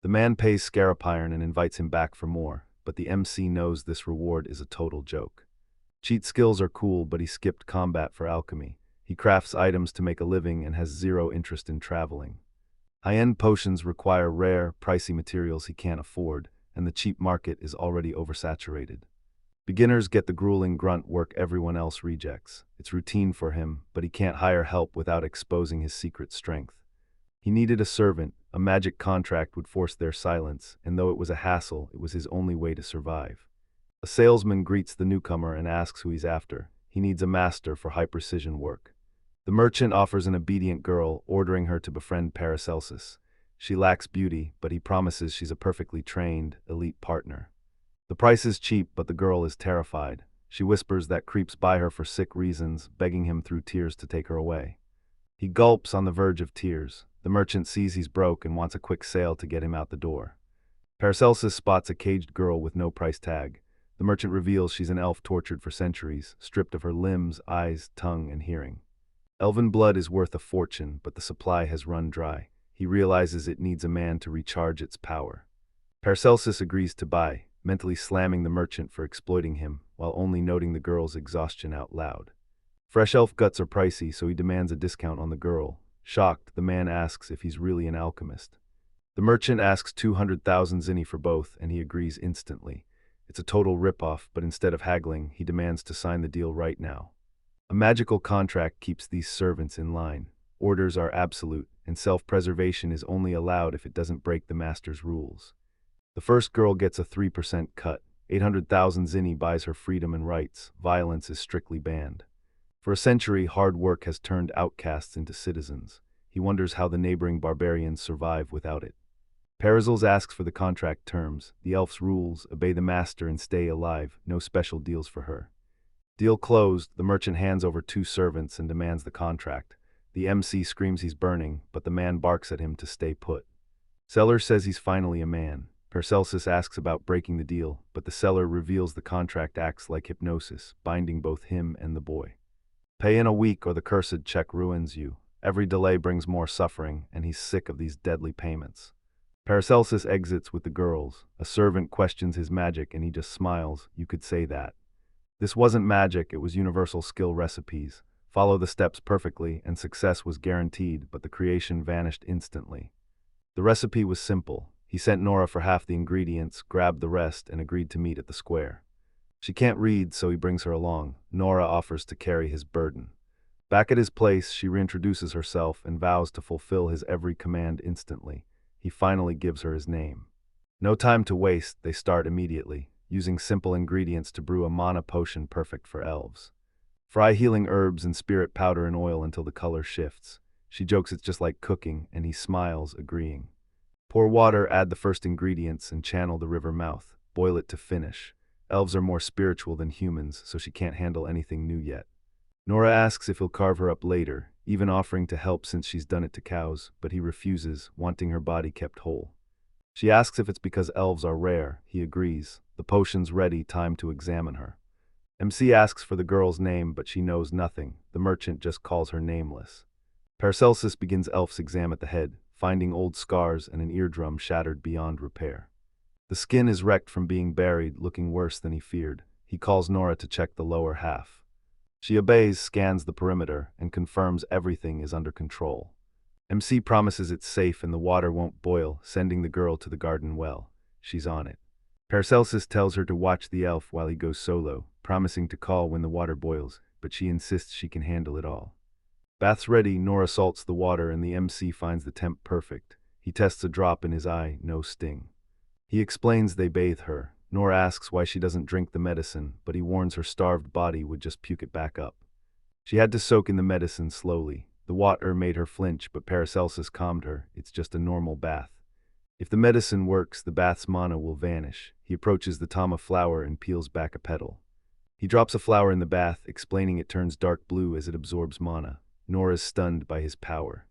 The man pays Scarapyron and invites him back for more, but the MC knows this reward is a total joke. Cheat skills are cool, but he skipped combat for alchemy. He crafts items to make a living and has zero interest in traveling. High-end potions require rare, pricey materials he can't afford, and the cheap market is already oversaturated. Beginners get the grueling grunt work everyone else rejects. It's routine for him, but he can't hire help without exposing his secret strength. He needed a servant. A magic contract would force their silence, and though it was a hassle, it was his only way to survive. A salesman greets the newcomer and asks who he's after. He needs a master for high-precision work. The merchant offers an obedient girl, ordering her to befriend Paracelsus. She lacks beauty, but he promises she's a perfectly trained, elite partner. The price is cheap, but the girl is terrified. She whispers that creeps by her for sick reasons, begging him through tears to take her away. He gulps on the verge of tears. The merchant sees he's broke and wants a quick sale to get him out the door. Paracelsus spots a caged girl with no price tag. The merchant reveals she's an elf tortured for centuries, stripped of her limbs, eyes, tongue, and hearing. Elven blood is worth a fortune, but the supply has run dry. He realizes it needs a man to recharge its power. Paracelsus agrees to buy, mentally slamming the merchant for exploiting him, while only noting the girl's exhaustion out loud. Fresh elf guts are pricey, so he demands a discount on the girl. Shocked, the man asks if he's really an alchemist. The merchant asks 200,000 zinni for both, and he agrees instantly. It's a total ripoff, but instead of haggling, he demands to sign the deal right now. A magical contract keeps these servants in line. Orders are absolute, and self-preservation is only allowed if it doesn't break the master's rules. The first girl gets a 3% cut. 800,000 zinni buys her freedom and rights. Violence is strictly banned. For a century, hard work has turned outcasts into citizens. He wonders how the neighboring barbarians survive without it. Paracelsus asks for the contract terms. The elf's rules: obey the master and stay alive. No special deals for her. Deal closed. The merchant hands over 2 servants and demands the contract. The MC screams he's burning, but the man barks at him to stay put. Seller says he's finally a man. Paracelsus asks about breaking the deal, but the seller reveals the contract acts like hypnosis, binding both him and the boy. Pay in a week or the cursed check ruins you. Every delay brings more suffering, and he's sick of these deadly payments. Paracelsus exits with the girls. A servant questions his magic and he just smiles. You could say that. This wasn't magic, it was universal skill recipes. Follow the steps perfectly and success was guaranteed, but the creation vanished instantly. The recipe was simple. He sent Nora for half the ingredients, grabbed the rest, and agreed to meet at the square. She can't read, so he brings her along. Nora offers to carry his burden. Back at his place, she reintroduces herself and vows to fulfill his every command instantly. He finally gives her his name. No time to waste, they start immediately, using simple ingredients to brew a mana potion perfect for elves. Fry healing herbs and spirit powder in oil until the color shifts. She jokes it's just like cooking, and he smiles, agreeing. Pour water, add the first ingredients, and channel the river mouth. Boil it to finish. Elves are more spiritual than humans, so she can't handle anything new yet. Nora asks if he'll carve her up later, even offering to help since she's done it to cows, but he refuses, wanting her body kept whole. She asks if it's because elves are rare. He agrees. The potion's ready, time to examine her. MC asks for the girl's name, but she knows nothing. The merchant just calls her nameless. Paracelsus begins elf's exam at the head, finding old scars and an eardrum shattered beyond repair. The skin is wrecked from being buried, looking worse than he feared. He calls Nora to check the lower half. She obeys, scans the perimeter, and confirms everything is under control. MC promises it's safe and the water won't boil, sending the girl to the garden well. She's on it. Paracelsus tells her to watch the elf while he goes solo, promising to call when the water boils, but she insists she can handle it all. Bath's ready, Nora salts the water and the MC finds the temp perfect. He tests a drop in his eye, no sting. He explains they bathe her. Nora asks why she doesn't drink the medicine, but he warns her starved body would just puke it back up. She had to soak in the medicine slowly. The water made her flinch, but Paracelsus calmed her. It's just a normal bath. If the medicine works, the bath's mana will vanish. He approaches the tama flower and peels back a petal. He drops a flower in the bath, explaining it turns dark blue as it absorbs mana. Nora's stunned by his power.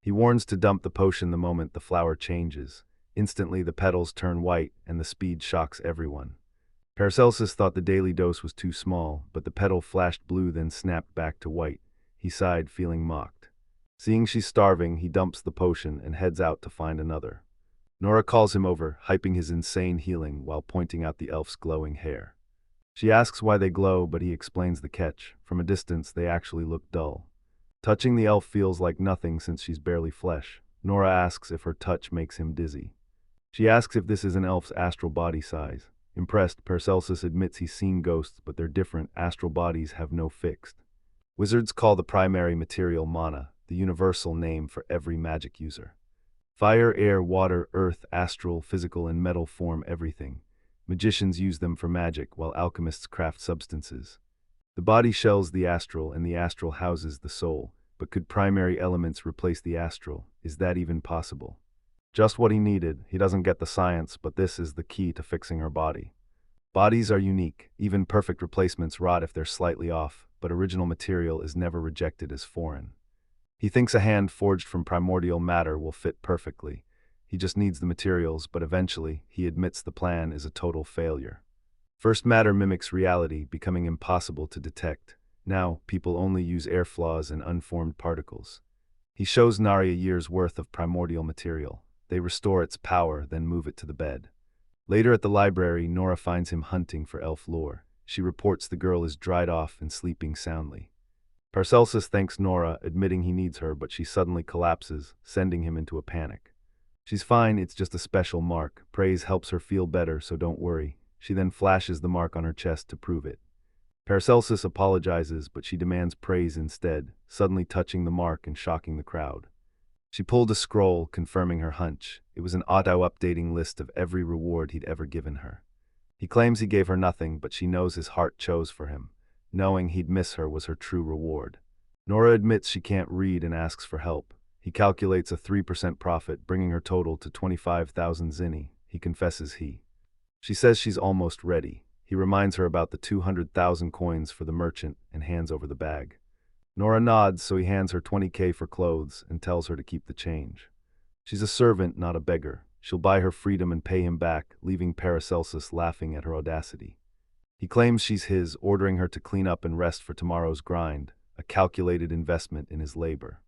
He warns to dump the potion the moment the flower changes. Instantly, the petals turn white, and the speed shocks everyone. Paracelsus thought the daily dose was too small, but the petal flashed blue then snapped back to white. He sighed, feeling mocked. Seeing she's starving, he dumps the potion and heads out to find another. Nora calls him over, hyping his insane healing while pointing out the elf's glowing hair. She asks why they glow, but he explains the catch. From a distance, they actually look dull. Touching the elf feels like nothing since she's barely flesh. Nora asks if her touch makes him dizzy. She asks if this is an elf's astral body size. Impressed, Paracelsus admits he's seen ghosts, but they're different. Astral bodies have no fixed. Wizards call the primary material mana, the universal name for every magic user. Fire, air, water, earth, astral, physical, and metal form everything. Magicians use them for magic, while alchemists craft substances. The body shells the astral, and the astral houses the soul. But could primary elements replace the astral? Is that even possible? Just what he needed. He doesn't get the science, but this is the key to fixing her body. Bodies are unique. Even perfect replacements rot if they're slightly off, but original material is never rejected as foreign. He thinks a hand forged from primordial matter will fit perfectly. He just needs the materials, but eventually, he admits the plan is a total failure. First, matter mimics reality, becoming impossible to detect. Now, people only use air flaws and unformed particles. He shows Nari a year's worth of primordial material. They restore its power, then move it to the bed. Later at the library, Nora finds him hunting for elf lore. She reports the girl is dried off and sleeping soundly. Paracelsus thanks Nora, admitting he needs her, but she suddenly collapses, sending him into a panic. She's fine, it's just a special mark. Praise helps her feel better, so don't worry. She then flashes the mark on her chest to prove it. Paracelsus apologizes, but she demands praise instead, suddenly touching the mark and shocking the crowd. She pulled a scroll, confirming her hunch. It was an auto-updating list of every reward he'd ever given her. He claims he gave her nothing, but she knows his heart chose for him. Knowing he'd miss her was her true reward. Nora admits she can't read and asks for help. He calculates a 3% profit, bringing her total to 25,000 zinni. He confesses She says she's almost ready. He reminds her about the 200,000 coins for the merchant and hands over the bag. Nora nods, so he hands her 20K for clothes and tells her to keep the change. She's a servant, not a beggar. She'll buy her freedom and pay him back, leaving Paracelsus laughing at her audacity. He claims she's his, ordering her to clean up and rest for tomorrow's grind, a calculated investment in his labor.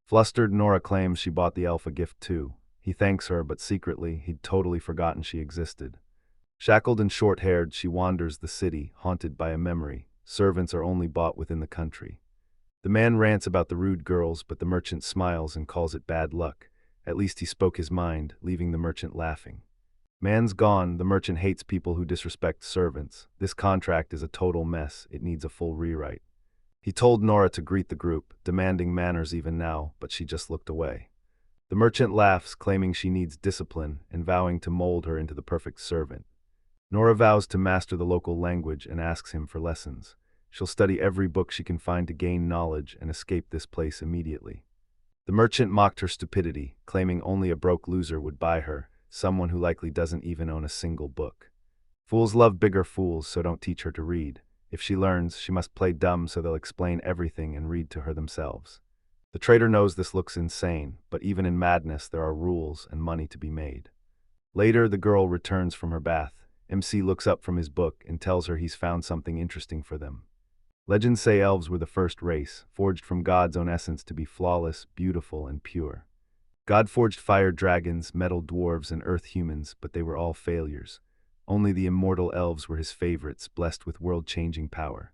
Flustered, Nora claims she bought the elf a gift too. He thanks her, but secretly, he'd totally forgotten she existed. Shackled and short-haired, she wanders the city, haunted by a memory. Servants are only bought within the country. The man rants about the rude girls, but the merchant smiles and calls it bad luck. At least he spoke his mind, leaving the merchant laughing. Man's gone, the merchant hates people who disrespect servants. This contract is a total mess, it needs a full rewrite. He told Nora to greet the group, demanding manners even now, but she just looked away. The merchant laughs, claiming she needs discipline, and vowing to mold her into the perfect servant. Nora vows to master the local language and asks him for lessons. She'll study every book she can find to gain knowledge and escape this place immediately. The merchant mocked her stupidity, claiming only a broke loser would buy her, someone who likely doesn't even own a single book. Fools love bigger fools, so don't teach her to read. If she learns, she must play dumb so they'll explain everything and read to her themselves. The trader knows this looks insane, but even in madness there are rules and money to be made. Later, the girl returns from her bath. MC looks up from his book and tells her he's found something interesting for them. Legends say elves were the first race, forged from God's own essence to be flawless, beautiful, and pure. God forged fire dragons, metal dwarves, and earth humans, but they were all failures. Only the immortal elves were his favorites, blessed with world-changing power.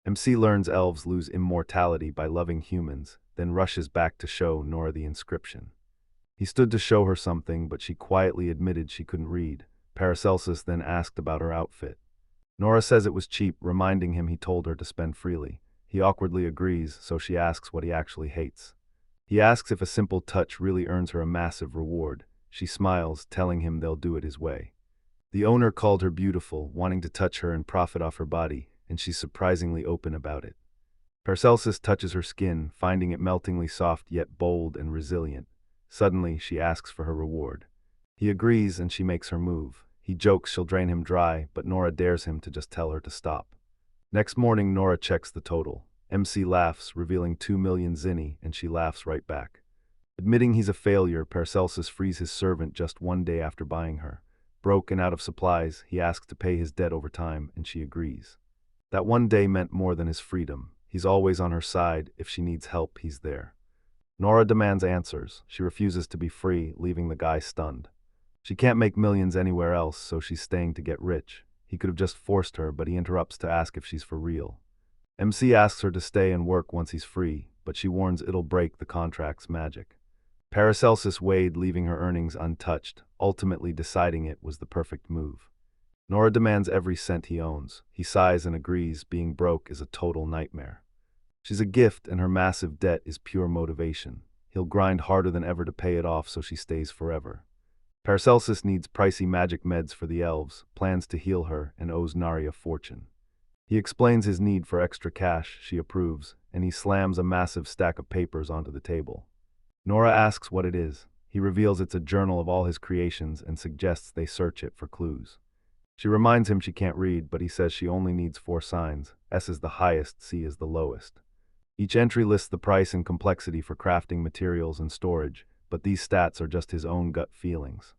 MC learns elves lose immortality by loving humans, then rushes back to show Nora the inscription. He stood to show her something, but she quietly admitted she couldn't read. Paracelsus then asked about her outfit. Nora says it was cheap, reminding him he told her to spend freely. He awkwardly agrees, so she asks what he actually hates. He asks if a simple touch really earns her a massive reward. She smiles, telling him they'll do it his way. The owner called her beautiful, wanting to touch her and profit off her body, and she's surprisingly open about it. Paracelsus touches her skin, finding it meltingly soft yet bold and resilient. Suddenly, she asks for her reward. He agrees and she makes her move. He jokes she'll drain him dry, but Nora dares him to just tell her to stop. Next morning, Nora checks the total. MC laughs, revealing 2 million zinni, and she laughs right back. Admitting he's a failure, Paracelsus frees his servant just one day after buying her. Broke and out of supplies, he asks to pay his debt over time, and she agrees. That one day meant more than his freedom. He's always on her side. If she needs help, he's there. Nora demands answers. She refuses to be free, leaving the guy stunned. She can't make millions anywhere else, so she's staying to get rich. He could have just forced her, but he interrupts to ask if she's for real. MC asks her to stay and work once he's free, but she warns it'll break the contract's magic. Paracelsus weighed leaving her earnings untouched, ultimately deciding it was the perfect move. Nora demands every cent he owns. He sighs and agrees being broke is a total nightmare. She's a gift and her massive debt is pure motivation. He'll grind harder than ever to pay it off so she stays forever. Paracelsus needs pricey magic meds for the elves, plans to heal her, and owes Nari a fortune. He explains his need for extra cash, she approves, and he slams a massive stack of papers onto the table. Nora asks what it is. He reveals it's a journal of all his creations and suggests they search it for clues. She reminds him she can't read, but he says she only needs 4 signs. S is the highest, C is the lowest. Each entry lists the price and complexity for crafting materials and storage, but these stats are just his own gut feelings.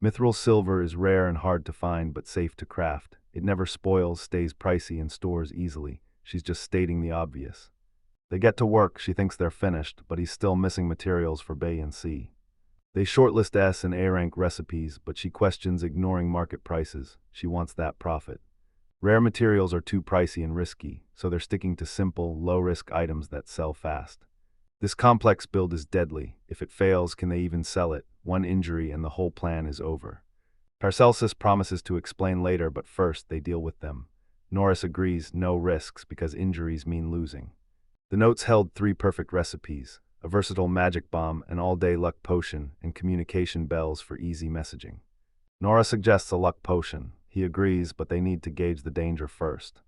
Mithril silver is rare and hard to find but safe to craft. It never spoils, stays pricey, and stores easily. She's just stating the obvious. They get to work, she thinks they're finished, but he's still missing materials for B and C. They shortlist S and A rank recipes, but she questions ignoring market prices. She wants that profit. Rare materials are too pricey and risky, so they're sticking to simple, low-risk items that sell fast. This complex build is deadly. If it fails, can they even sell it? One injury and the whole plan is over. Paracelsus promises to explain later, but first they deal with them. Norris agrees, no risks, because injuries mean losing. The notes held 3 perfect recipes: a versatile magic bomb, an all-day luck potion, and communication bells for easy messaging. Nora suggests a luck potion. He agrees, but they need to gauge the danger first.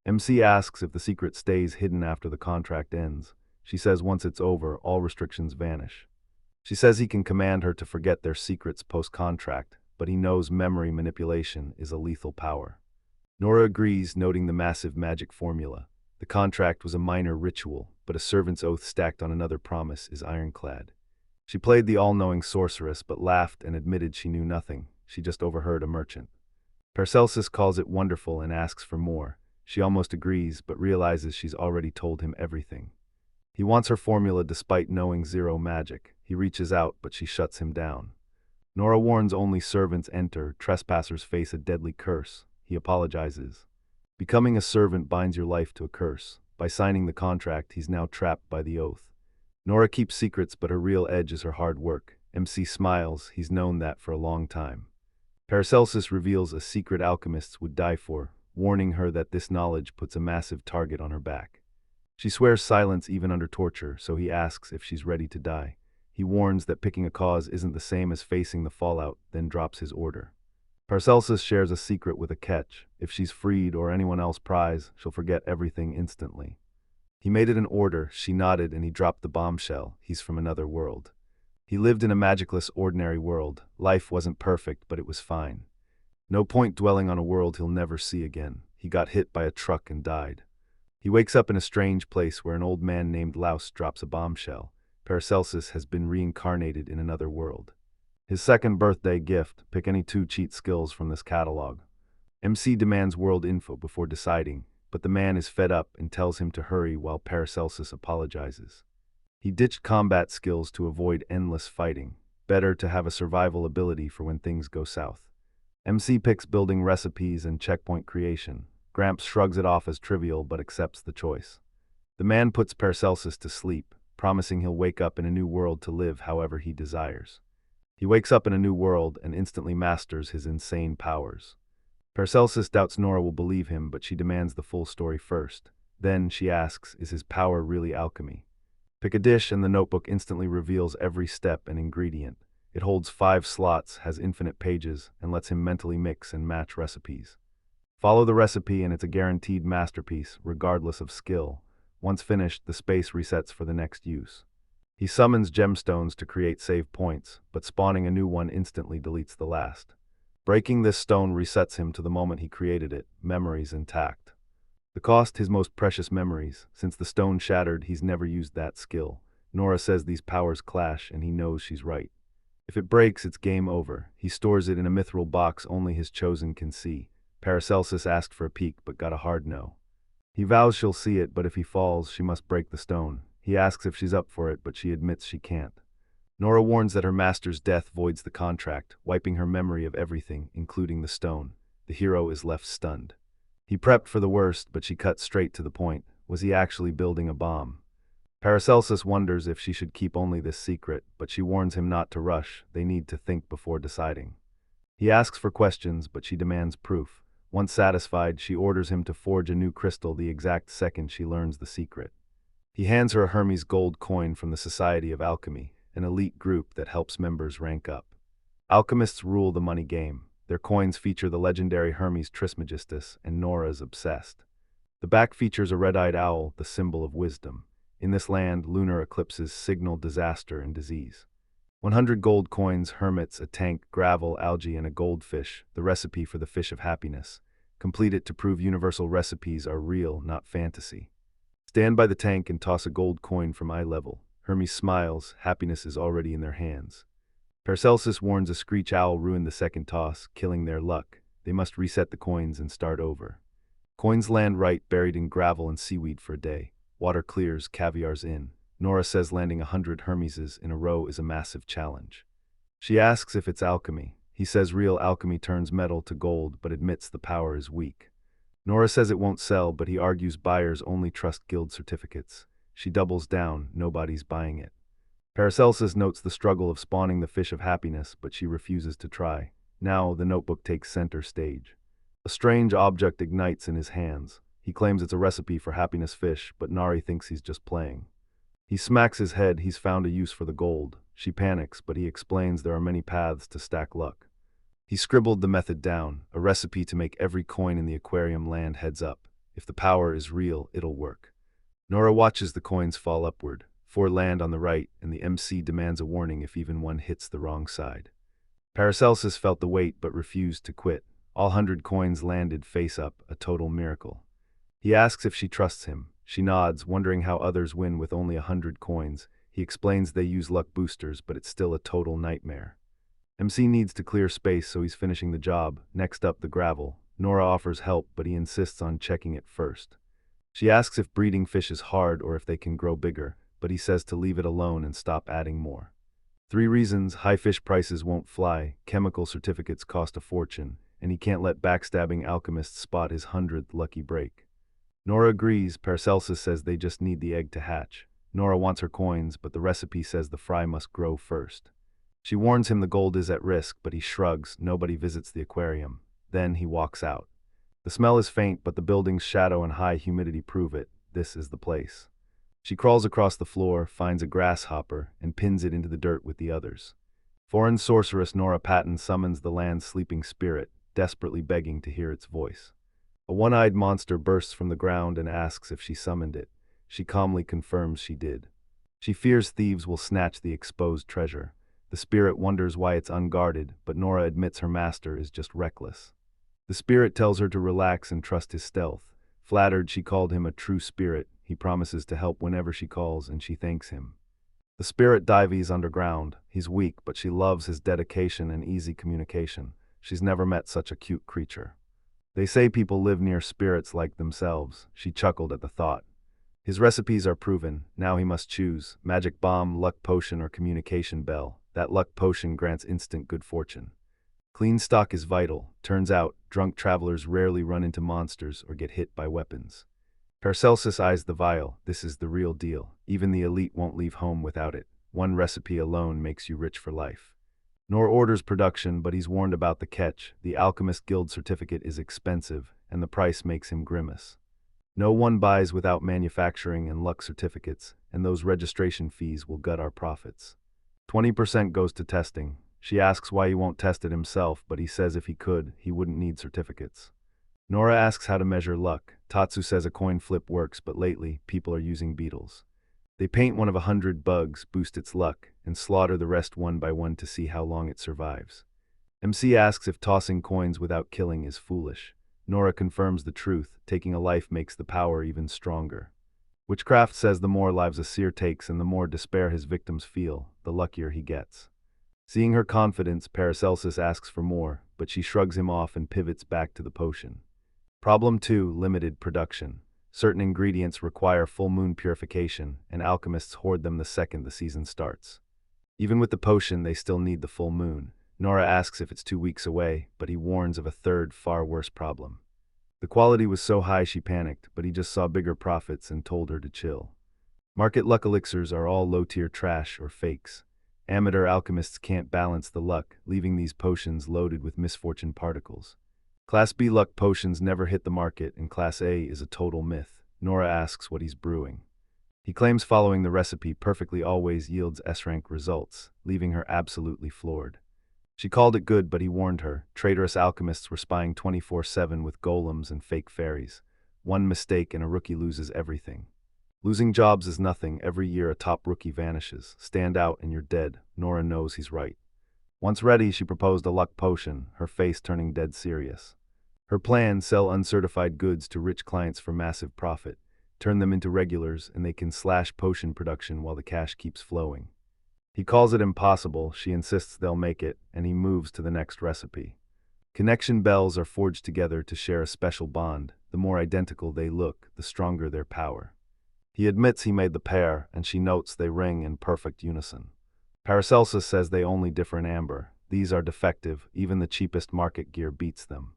MC asks if the secret stays hidden after the contract ends. She says once it's over, all restrictions vanish. She says he can command her to forget their secrets post-contract, but he knows memory manipulation is a lethal power. Nora agrees, noting the massive magic formula. The contract was a minor ritual, but a servant's oath stacked on another promise is ironclad. She played the all-knowing sorceress, but laughed and admitted she knew nothing. She just overheard a merchant. Paracelsus calls it wonderful and asks for more. She almost agrees, but realizes she's already told him everything. He wants her formula despite knowing zero magic. He reaches out, but she shuts him down. Nora warns only servants enter. Trespassers face a deadly curse. He apologizes. Becoming a servant binds your life to a curse. By signing the contract, he's now trapped by the oath. Nora keeps secrets, but her real edge is her hard work. MC smiles. He's known that for a long time. Paracelsus reveals a secret alchemists would die for, warning her that this knowledge puts a massive target on her back. She swears silence even under torture, so he asks if she's ready to die. He warns that picking a cause isn't the same as facing the fallout, then drops his order. Paracelsus shares a secret with a catch. If she's freed or anyone else pries, she'll forget everything instantly. He made it an order. She nodded and he dropped the bombshell. He's from another world. He lived in a magicless, ordinary world. Life wasn't perfect, but it was fine. No point dwelling on a world he'll never see again. He got hit by a truck and died. He wakes up in a strange place where an old man named Laus drops a bombshell. Paracelsus has been reincarnated in another world. His second birthday gift: pick any 2 cheat skills from this catalog. MC demands world info before deciding, but the man is fed up and tells him to hurry while Paracelsus apologizes. He ditched combat skills to avoid endless fighting. Better to have a survival ability for when things go south. MC picks building recipes and checkpoint creation. Gramps shrugs it off as trivial but accepts the choice. The man puts Paracelsus to sleep, promising he'll wake up in a new world to live however he desires. He wakes up in a new world and instantly masters his insane powers. Paracelsus doubts Nora will believe him, but she demands the full story first. Then she asks, is his power really alchemy? Pick a dish and the notebook instantly reveals every step and ingredient. It holds 5 slots, has infinite pages, and lets him mentally mix and match recipes. Follow the recipe and it's a guaranteed masterpiece, regardless of skill. Once finished, the space resets for the next use. He summons gemstones to create save points, but spawning a new one instantly deletes the last. Breaking this stone resets him to the moment he created it, memories intact. The cost: his most precious memories. Since the stone shattered, he's never used that skill. Nora says these powers clash, and he knows she's right. If it breaks, it's game over. He stores it in a mithril box only his chosen can see. Paracelsus asked for a peek, but got a hard no. He vows she'll see it, but if he falls, she must break the stone. He asks if she's up for it, but she admits she can't. Nora warns that her master's death voids the contract, wiping her memory of everything, including the stone. The hero is left stunned. He prepped for the worst, but she cut straight to the point. Was he actually building a bomb? Paracelsus wonders if she should keep only this secret, but she warns him not to rush. They need to think before deciding. He asks for questions, but she demands proof. Once satisfied, she orders him to forge a new crystal the exact second she learns the secret. He hands her a Hermes gold coin from the Society of Alchemy, an elite group that helps members rank up. Alchemists rule the money game. Their coins feature the legendary Hermes Trismegistus, and Nora is obsessed. The back features a red-eyed owl, the symbol of wisdom. In this land, lunar eclipses signal disaster and disease. 100 gold coins, hermits, a tank, gravel, algae, and a goldfish, the recipe for the fish of happiness. Complete it to prove universal recipes are real, not fantasy. Stand by the tank and toss a gold coin from eye level. Hermes smiles, happiness is already in their hands. Paracelsus warns a screech owl ruined the second toss, killing their luck. They must reset the coins and start over. Coins land right, buried in gravel and seaweed for a day. Water clears, caviar's in. Nora says landing 100 Hermeses in a row is a massive challenge. She asks if it's alchemy. He says real alchemy turns metal to gold, but admits the power is weak. Nora says it won't sell, but he argues buyers only trust guild certificates. She doubles down, nobody's buying it. Paracelsus notes the struggle of spawning the fish of happiness, but she refuses to try. Now, the notebook takes center stage. A strange object ignites in his hands. He claims it's a recipe for happiness fish, but Nari thinks he's just playing. He smacks his head, he's found a use for the gold. She panics, but he explains there are many paths to stack luck. He scribbled the method down, a recipe to make every coin in the aquarium land heads up. If the power is real, it'll work. Nora watches the coins fall upward. 4 land on the right, and the MC demands a warning if even one hits the wrong side. Paracelsus felt the weight but refused to quit. All 100 coins landed face up, a total miracle. He asks if she trusts him. She nods, wondering how others win with only 100 coins. He explains they use luck boosters, but it's still a total nightmare. MC needs to clear space, so he's finishing the job. Next up, the gravel. Nora offers help, but he insists on checking it first. She asks if breeding fish is hard or if they can grow bigger, but he says to leave it alone and stop adding more. 3 reasons: high fish prices won't fly, chemical certificates cost a fortune, and he can't let backstabbing alchemists spot his 100th lucky break. Nora agrees. Paracelsus says they just need the egg to hatch. Nora wants her coins, but the recipe says the fry must grow first. She warns him the gold is at risk, but he shrugs. Nobody visits the aquarium. Then he walks out. The smell is faint, but the building's shadow and high humidity prove it. This is the place. She crawls across the floor, finds a grasshopper, and pins it into the dirt with the others. Foreign sorceress Nora Patton summons the land's sleeping spirit, desperately begging to hear its voice. A one-eyed monster bursts from the ground and asks if she summoned it. She calmly confirms she did. She fears thieves will snatch the exposed treasure. The spirit wonders why it's unguarded, but Nora admits her master is just reckless. The spirit tells her to relax and trust his stealth. Flattered she called him a true spirit, he promises to help whenever she calls, and she thanks him. The spirit dives underground. He's weak, but she loves his dedication and easy communication. She's never met such a cute creature. They say people live near spirits like themselves. She chuckled at the thought. His recipes are proven. Now he must choose: magic bomb, luck potion, or communication bell. That luck potion grants instant good fortune. Clean stock is vital. Turns out, drunk travelers rarely run into monsters or get hit by weapons. Paracelsus eyes the vial. This is the real deal. Even the elite won't leave home without it. One recipe alone makes you rich for life. Nor orders production, but he's warned about the catch. The Alchemist Guild certificate is expensive, and the price makes him grimace. No one buys without manufacturing and luck certificates, and those registration fees will gut our profits. 20% goes to testing. She asks why he won't test it himself, but he says if he could, he wouldn't need certificates. Nora asks how to measure luck. Tatsu says a coin flip works, but lately, people are using beetles. They paint one of 100 bugs, boost its luck, and slaughter the rest one by one to see how long it survives. MC asks if tossing coins without killing is foolish. Nora confirms the truth. Taking a life makes the power even stronger. Witchcraft says the more lives a seer takes and the more despair his victims feel, the luckier he gets. Seeing her confidence, Paracelsus asks for more, but she shrugs him off and pivots back to the potion. Problem 2: limited production. Certain ingredients require full moon purification, and alchemists hoard them the second the season starts. Even with the potion, they still need the full moon. Nora asks if it's 2 weeks away, but he warns of a third, far worse problem. The quality was so high she panicked, but he just saw bigger profits and told her to chill. Market luck elixirs are all low-tier trash or fakes. Amateur alchemists can't balance the luck, leaving these potions loaded with misfortune particles. Class B luck potions never hit the market, and Class A is a total myth. Nora asks what he's brewing. He claims following the recipe perfectly always yields S-rank results, leaving her absolutely floored. She called it good, but he warned her. Traitorous alchemists were spying 24/7 with golems and fake fairies. One mistake and a rookie loses everything. Losing jobs is nothing. Every year a top rookie vanishes. Stand out and you're dead. Nora knows he's right. Once ready, she proposed a luck potion, her face turning dead serious. Her plan: sell uncertified goods to rich clients for massive profit. Turn them into regulars, and they can slash potion production while the cash keeps flowing. He calls it impossible, she insists they'll make it, and he moves to the next recipe. Connection bells are forged together to share a special bond. The more identical they look, the stronger their power. He admits he made the pair, and she notes they ring in perfect unison. Paracelsus says they only differ in amber. These are defective, even the cheapest market gear beats them.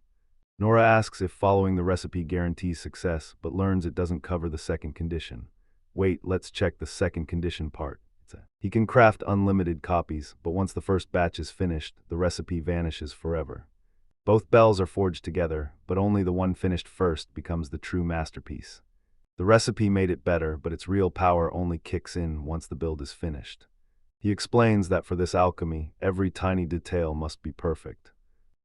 Nora asks if following the recipe guarantees success, but learns it doesn't cover the second condition. Wait, let's check the second condition part. He can craft unlimited copies, but once the first batch is finished, the recipe vanishes forever. Both bells are forged together, but only the one finished first becomes the true masterpiece. The recipe made it better, but its real power only kicks in once the build is finished. He explains that for this alchemy, every tiny detail must be perfect.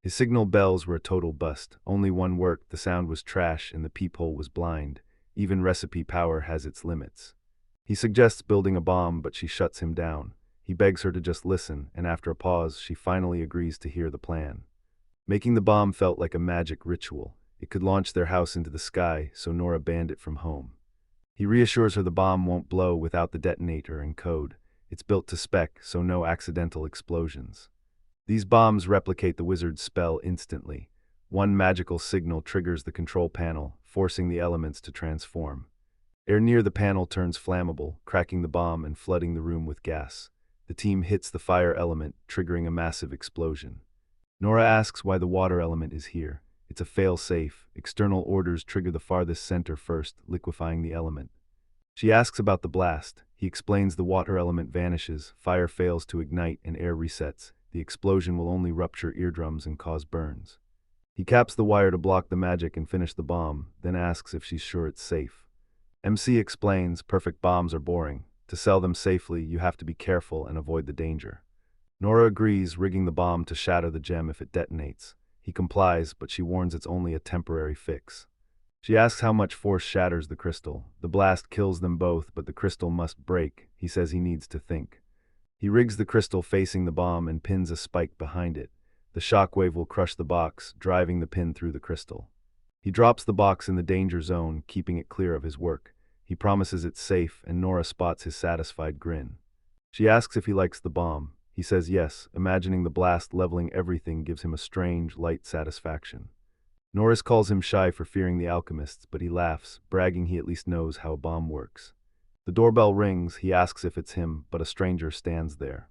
His signal bells were a total bust. Only one worked, the sound was trash, and the peephole was blind. Even recipe power has its limits. He suggests building a bomb, but she shuts him down. He begs her to just listen, and after a pause, she finally agrees to hear the plan. Making the bomb felt like a magic ritual. It could launch their house into the sky, so Nora banned it from home. He reassures her the bomb won't blow without the detonator and code. It's built to spec, so no accidental explosions. These bombs replicate the wizard's spell instantly. One magical signal triggers the control panel, forcing the elements to transform. Air near the panel turns flammable, cracking the bomb and flooding the room with gas. The team hits the fire element, triggering a massive explosion. Nora asks why the water element is here. It's a fail-safe. External orders trigger the farthest center first, liquefying the element. She asks about the blast. He explains the water element vanishes, fire fails to ignite, and air resets. The explosion will only rupture eardrums and cause burns. He caps the wire to block the magic and finish the bomb, then asks if she's sure it's safe. MC explains perfect bombs are boring. To sell them safely, you have to be careful and avoid the danger. Nora agrees, rigging the bomb to shatter the gem if it detonates. He complies, but she warns it's only a temporary fix. She asks how much force shatters the crystal. The blast kills them both, but the crystal must break. He says he needs to think. He rigs the crystal facing the bomb and pins a spike behind it. The shockwave will crush the box, driving the pin through the crystal. He drops the box in the danger zone, keeping it clear of his work. He promises it's safe, and Nora spots his satisfied grin. She asks if he likes the bomb. He says yes, imagining the blast leveling everything gives him a strange, light satisfaction. Norris calls him shy for fearing the alchemists, but he laughs, bragging he at least knows how a bomb works. The doorbell rings. He asks if it's him, but a stranger stands there.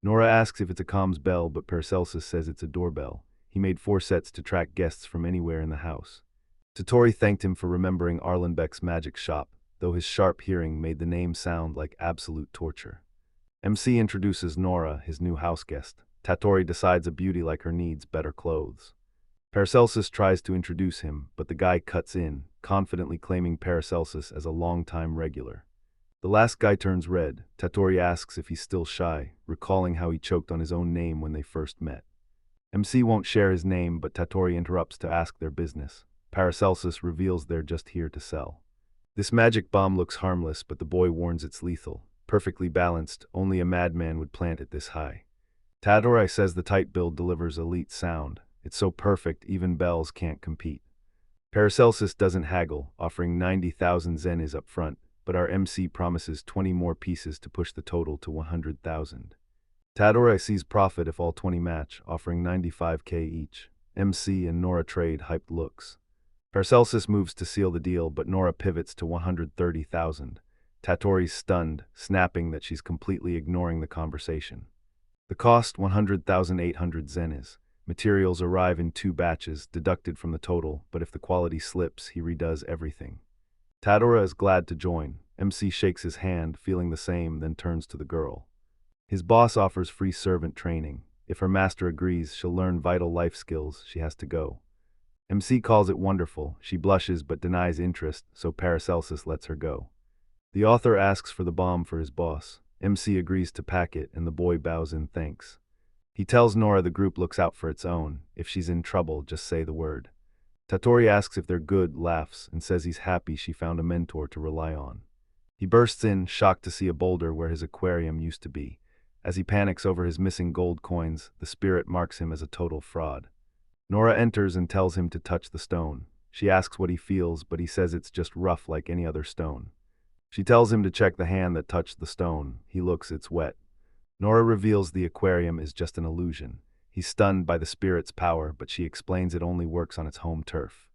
Nora asks if it's a comms bell, but Paracelsus says it's a doorbell. He made 4 sets to track guests from anywhere in the house. Tatori thanked him for remembering Arlenbeck's magic shop, though his sharp hearing made the name sound like absolute torture. MC introduces Nora, his new house guest. Tatori decides a beauty like her needs better clothes. Paracelsus tries to introduce him, but the guy cuts in, confidently claiming Paracelsus as a long-time regular. The last guy turns red. Tatori asks if he's still shy, recalling how he choked on his own name when they first met. MC won't share his name, but Tatori interrupts to ask their business. Paracelsus reveals they're just here to sell. This magic bomb looks harmless, but the boy warns it's lethal. Perfectly balanced, only a madman would plant it this high. Tatori says the tight build delivers elite sound. It's so perfect, even bells can't compete. Paracelsus doesn't haggle, offering 90,000 zenis up front, but our MC promises 20 more pieces to push the total to 100,000. Tatori sees profit if all 20 match, offering 95k each. MC and Nora trade hyped looks. Paracelsus moves to seal the deal, but Nora pivots to 130,000. Tatori's stunned, snapping that she's completely ignoring the conversation. The cost 100,800 zenas. Materials arrive in 2 batches, deducted from the total, but if the quality slips, he redoes everything. Tadora is glad to join. MC shakes his hand, feeling the same, then turns to the girl. His boss offers free servant training. If her master agrees, she'll learn vital life skills. She has to go. MC calls it wonderful. She blushes but denies interest, so Paracelsus lets her go. The author asks for the bomb for his boss. MC agrees to pack it, and the boy bows in thanks. He tells Nora the group looks out for its own. If she's in trouble, just say the word. Tatori asks if they're good, laughs, and says he's happy she found a mentor to rely on. He bursts in, shocked to see a boulder where his aquarium used to be. As he panics over his missing gold coins, the spirit marks him as a total fraud. Nora enters and tells him to touch the stone. She asks what he feels, but he says it's just rough like any other stone. She tells him to check the hand that touched the stone. He looks, it's wet. Nora reveals the aquarium is just an illusion. He's stunned by the spirit's power, but she explains it only works on its home turf.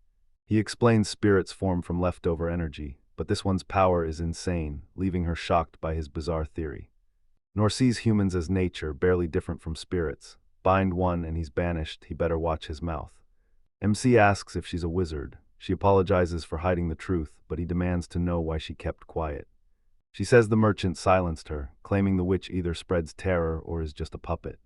He explains spirits form from leftover energy, but this one's power is insane, leaving her shocked by his bizarre theory. Nor sees humans as nature, barely different from spirits. Bind one and he's banished, he better watch his mouth. MC asks if she's a wizard. She apologizes for hiding the truth, but he demands to know why she kept quiet. She says the merchant silenced her, claiming the witch either spreads terror or is just a puppet.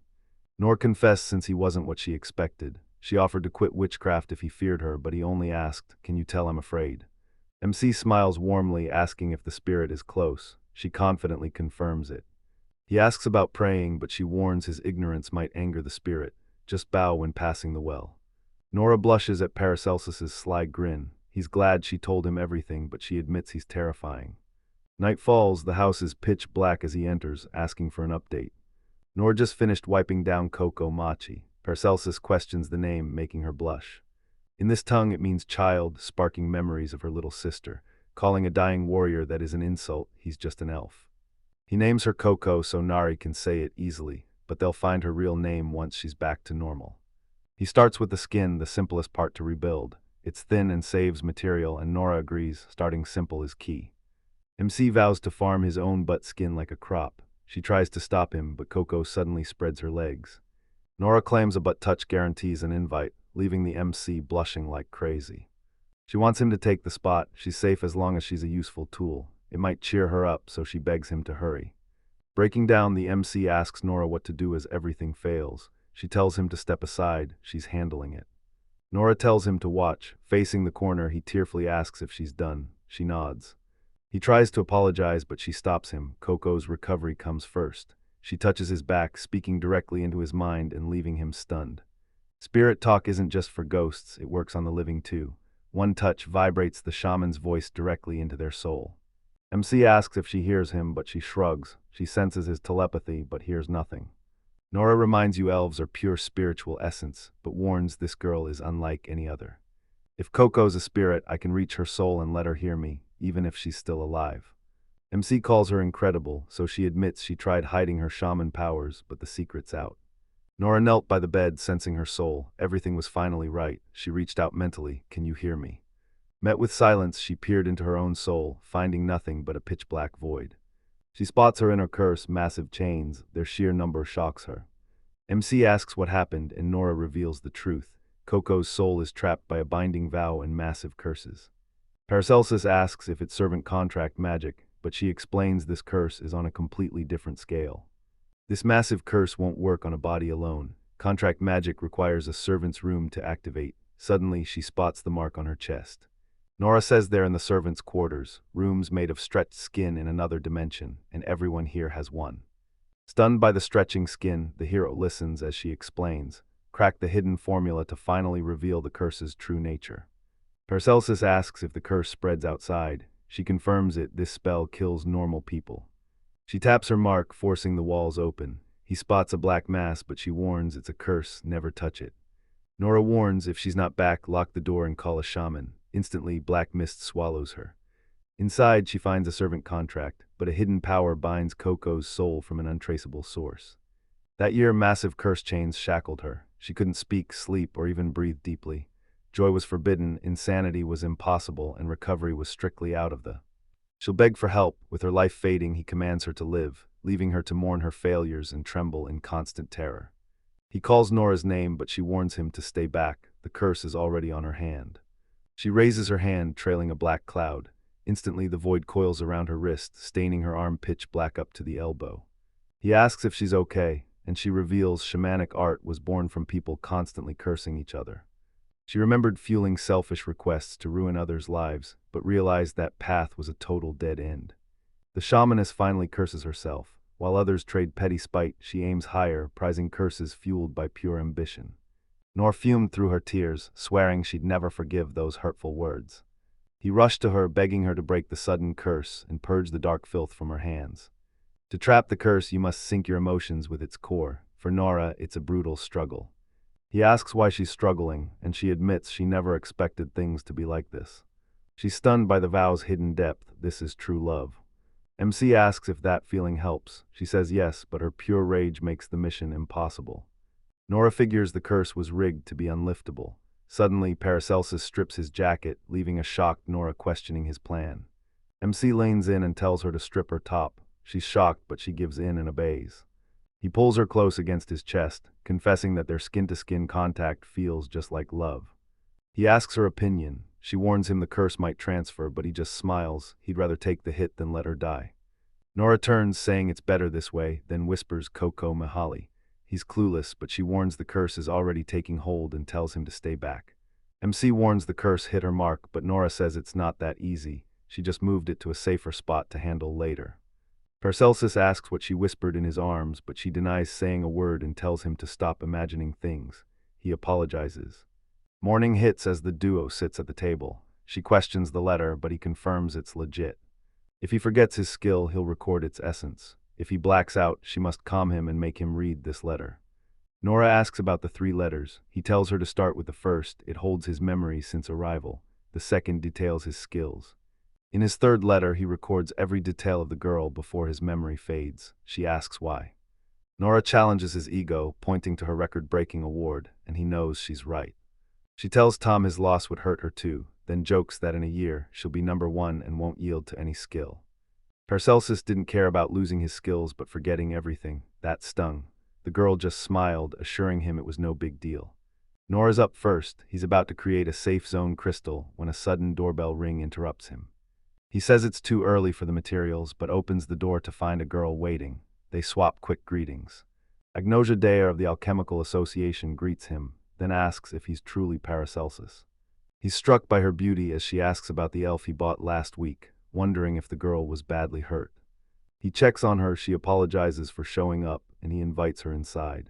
Nor confessed since he wasn't what she expected. She offered to quit witchcraft if he feared her, but he only asked, "Can you tell I'm afraid?" MC smiles warmly, asking if the spirit is close. She confidently confirms it. He asks about praying, but she warns his ignorance might anger the spirit. Just bow when passing the well. Nora blushes at Paracelsus's sly grin. He's glad she told him everything, but she admits he's terrifying. Night falls, the house is pitch black as he enters, asking for an update. Nora just finished wiping down Coco Machi. Paracelsus questions the name, making her blush. In this tongue it means child, sparking memories of her little sister. Calling a dying warrior that is an insult, he's just an elf. He names her Coco so Nari can say it easily, but they'll find her real name once she's back to normal. He starts with the skin, the simplest part to rebuild. It's thin and saves material, and Nora agrees, starting simple is key. MC vows to farm his own butt skin like a crop. She tries to stop him, but Coco suddenly spreads her legs. Nora claims a butt touch guarantees an invite, leaving the MC blushing like crazy. She wants him to take the spot. She's safe as long as she's a useful tool. It might cheer her up, so she begs him to hurry. Breaking down, the MC asks Nora what to do as everything fails. She tells him to step aside. She's handling it. Nora tells him to watch. Facing the corner, he tearfully asks if she's done. She nods. He tries to apologize, but she stops him. Coco's recovery comes first. She touches his back, speaking directly into his mind and leaving him stunned. Spirit talk isn't just for ghosts, it works on the living too. One touch vibrates the shaman's voice directly into their soul. MC asks if she hears him, but she shrugs. She senses his telepathy, but hears nothing. Nora reminds you elves are pure spiritual essence, but warns this girl is unlike any other. If Coco's a spirit, I can reach her soul and let her hear me, even if she's still alive. MC calls her incredible, so she admits she tried hiding her shaman powers, but the secret's out. Nora knelt by the bed, sensing her soul. Everything was finally right. She reached out mentally. Can you hear me? Met with silence, she peered into her own soul, finding nothing but a pitch-black void. She spots her inner curse, massive chains. Their sheer number shocks her. MC asks what happened, and Nora reveals the truth. Coco's soul is trapped by a binding vow and massive curses. Paracelsus asks if it's servant contract magic, but she explains this curse is on a completely different scale. This massive curse won't work on a body alone. Contract magic requires a servant's room to activate. Suddenly, she spots the mark on her chest. Nora says they're in the servants' quarters, rooms made of stretched skin in another dimension, and everyone here has one. Stunned by the stretching skin, the hero listens as she explains, crack the hidden formula to finally reveal the curse's true nature. Paracelsus asks if the curse spreads outside. She confirms it, this spell kills normal people. She taps her mark, forcing the walls open. He spots a black mass, but she warns it's a curse, never touch it. Nora warns if she's not back, lock the door and call a shaman. Instantly, black mist swallows her. Inside, she finds a servant contract, but a hidden power binds Coco's soul from an untraceable source. That year, massive curse chains shackled her. She couldn't speak, sleep, or even breathe deeply. Joy was forbidden, insanity was impossible, and recovery was strictly out of the She'll beg for help. With her life fading, he commands her to live, leaving her to mourn her failures and tremble in constant terror. He calls Nora's name, but she warns him to stay back. The curse is already on her hand. She raises her hand, trailing a black cloud. Instantly, the void coils around her wrist, staining her arm pitch black up to the elbow. He asks if she's okay, and she reveals shamanic art was born from people constantly cursing each other. She remembered fueling selfish requests to ruin others' lives, but realized that path was a total dead end. The shamaness finally curses herself. While others trade petty spite, she aims higher, prizing curses fueled by pure ambition. Nor fumed through her tears, swearing she'd never forgive those hurtful words. He rushed to her, begging her to break the sudden curse and purge the dark filth from her hands. To trap the curse, you must sink your emotions with its core. For Nora, it's a brutal struggle. He asks why she's struggling, and she admits she never expected things to be like this. She's stunned by the vow's hidden depth. This is true love. MC asks if that feeling helps. She says yes, but her pure rage makes the mission impossible. Nora figures the curse was rigged to be unliftable. Suddenly, Paracelsus strips his jacket, leaving a shocked Nora questioning his plan. MC leans in and tells her to strip her top. She's shocked, but she gives in and obeys. He pulls her close against his chest, confessing that their skin-to-skin contact feels just like love. He asks her opinion. She warns him the curse might transfer, but he just smiles. He'd rather take the hit than let her die. Nora turns, saying it's better this way, then whispers Coco Mahali. He's clueless, but she warns the curse is already taking hold and tells him to stay back. MC warns the curse hit her mark, but Nora says it's not that easy. She just moved it to a safer spot to handle later. Paracelsus asks what she whispered in his arms, but she denies saying a word and tells him to stop imagining things. He apologizes. Morning hits as the duo sits at the table. She questions the letter, but he confirms it's legit. If he forgets his skill, he'll record its essence. If he blacks out, she must calm him and make him read this letter. Nora asks about the 3 letters. He tells her to start with the first. It holds his memory since arrival. The second details his skills. In his 3rd letter, he records every detail of the girl before his memory fades. She asks why. Nora challenges his ego, pointing to her record-breaking award, and he knows she's right. She tells Tom his loss would hurt her too, then jokes that in a year, she'll be number 1 and won't yield to any skill. Paracelsus didn't care about losing his skills but forgetting everything. That stung. The girl just smiled, assuring him it was no big deal. Nora's up first. He's about to create a safe zone crystal when a sudden doorbell ring interrupts him. He says it's too early for the materials, but opens the door to find a girl waiting. They swap quick greetings. Agnosia Dare of the Alchemical Association greets him, then asks if he's truly Paracelsus. He's struck by her beauty as she asks about the elf he bought last week, wondering if the girl was badly hurt. He checks on her, she apologizes for showing up, and he invites her inside.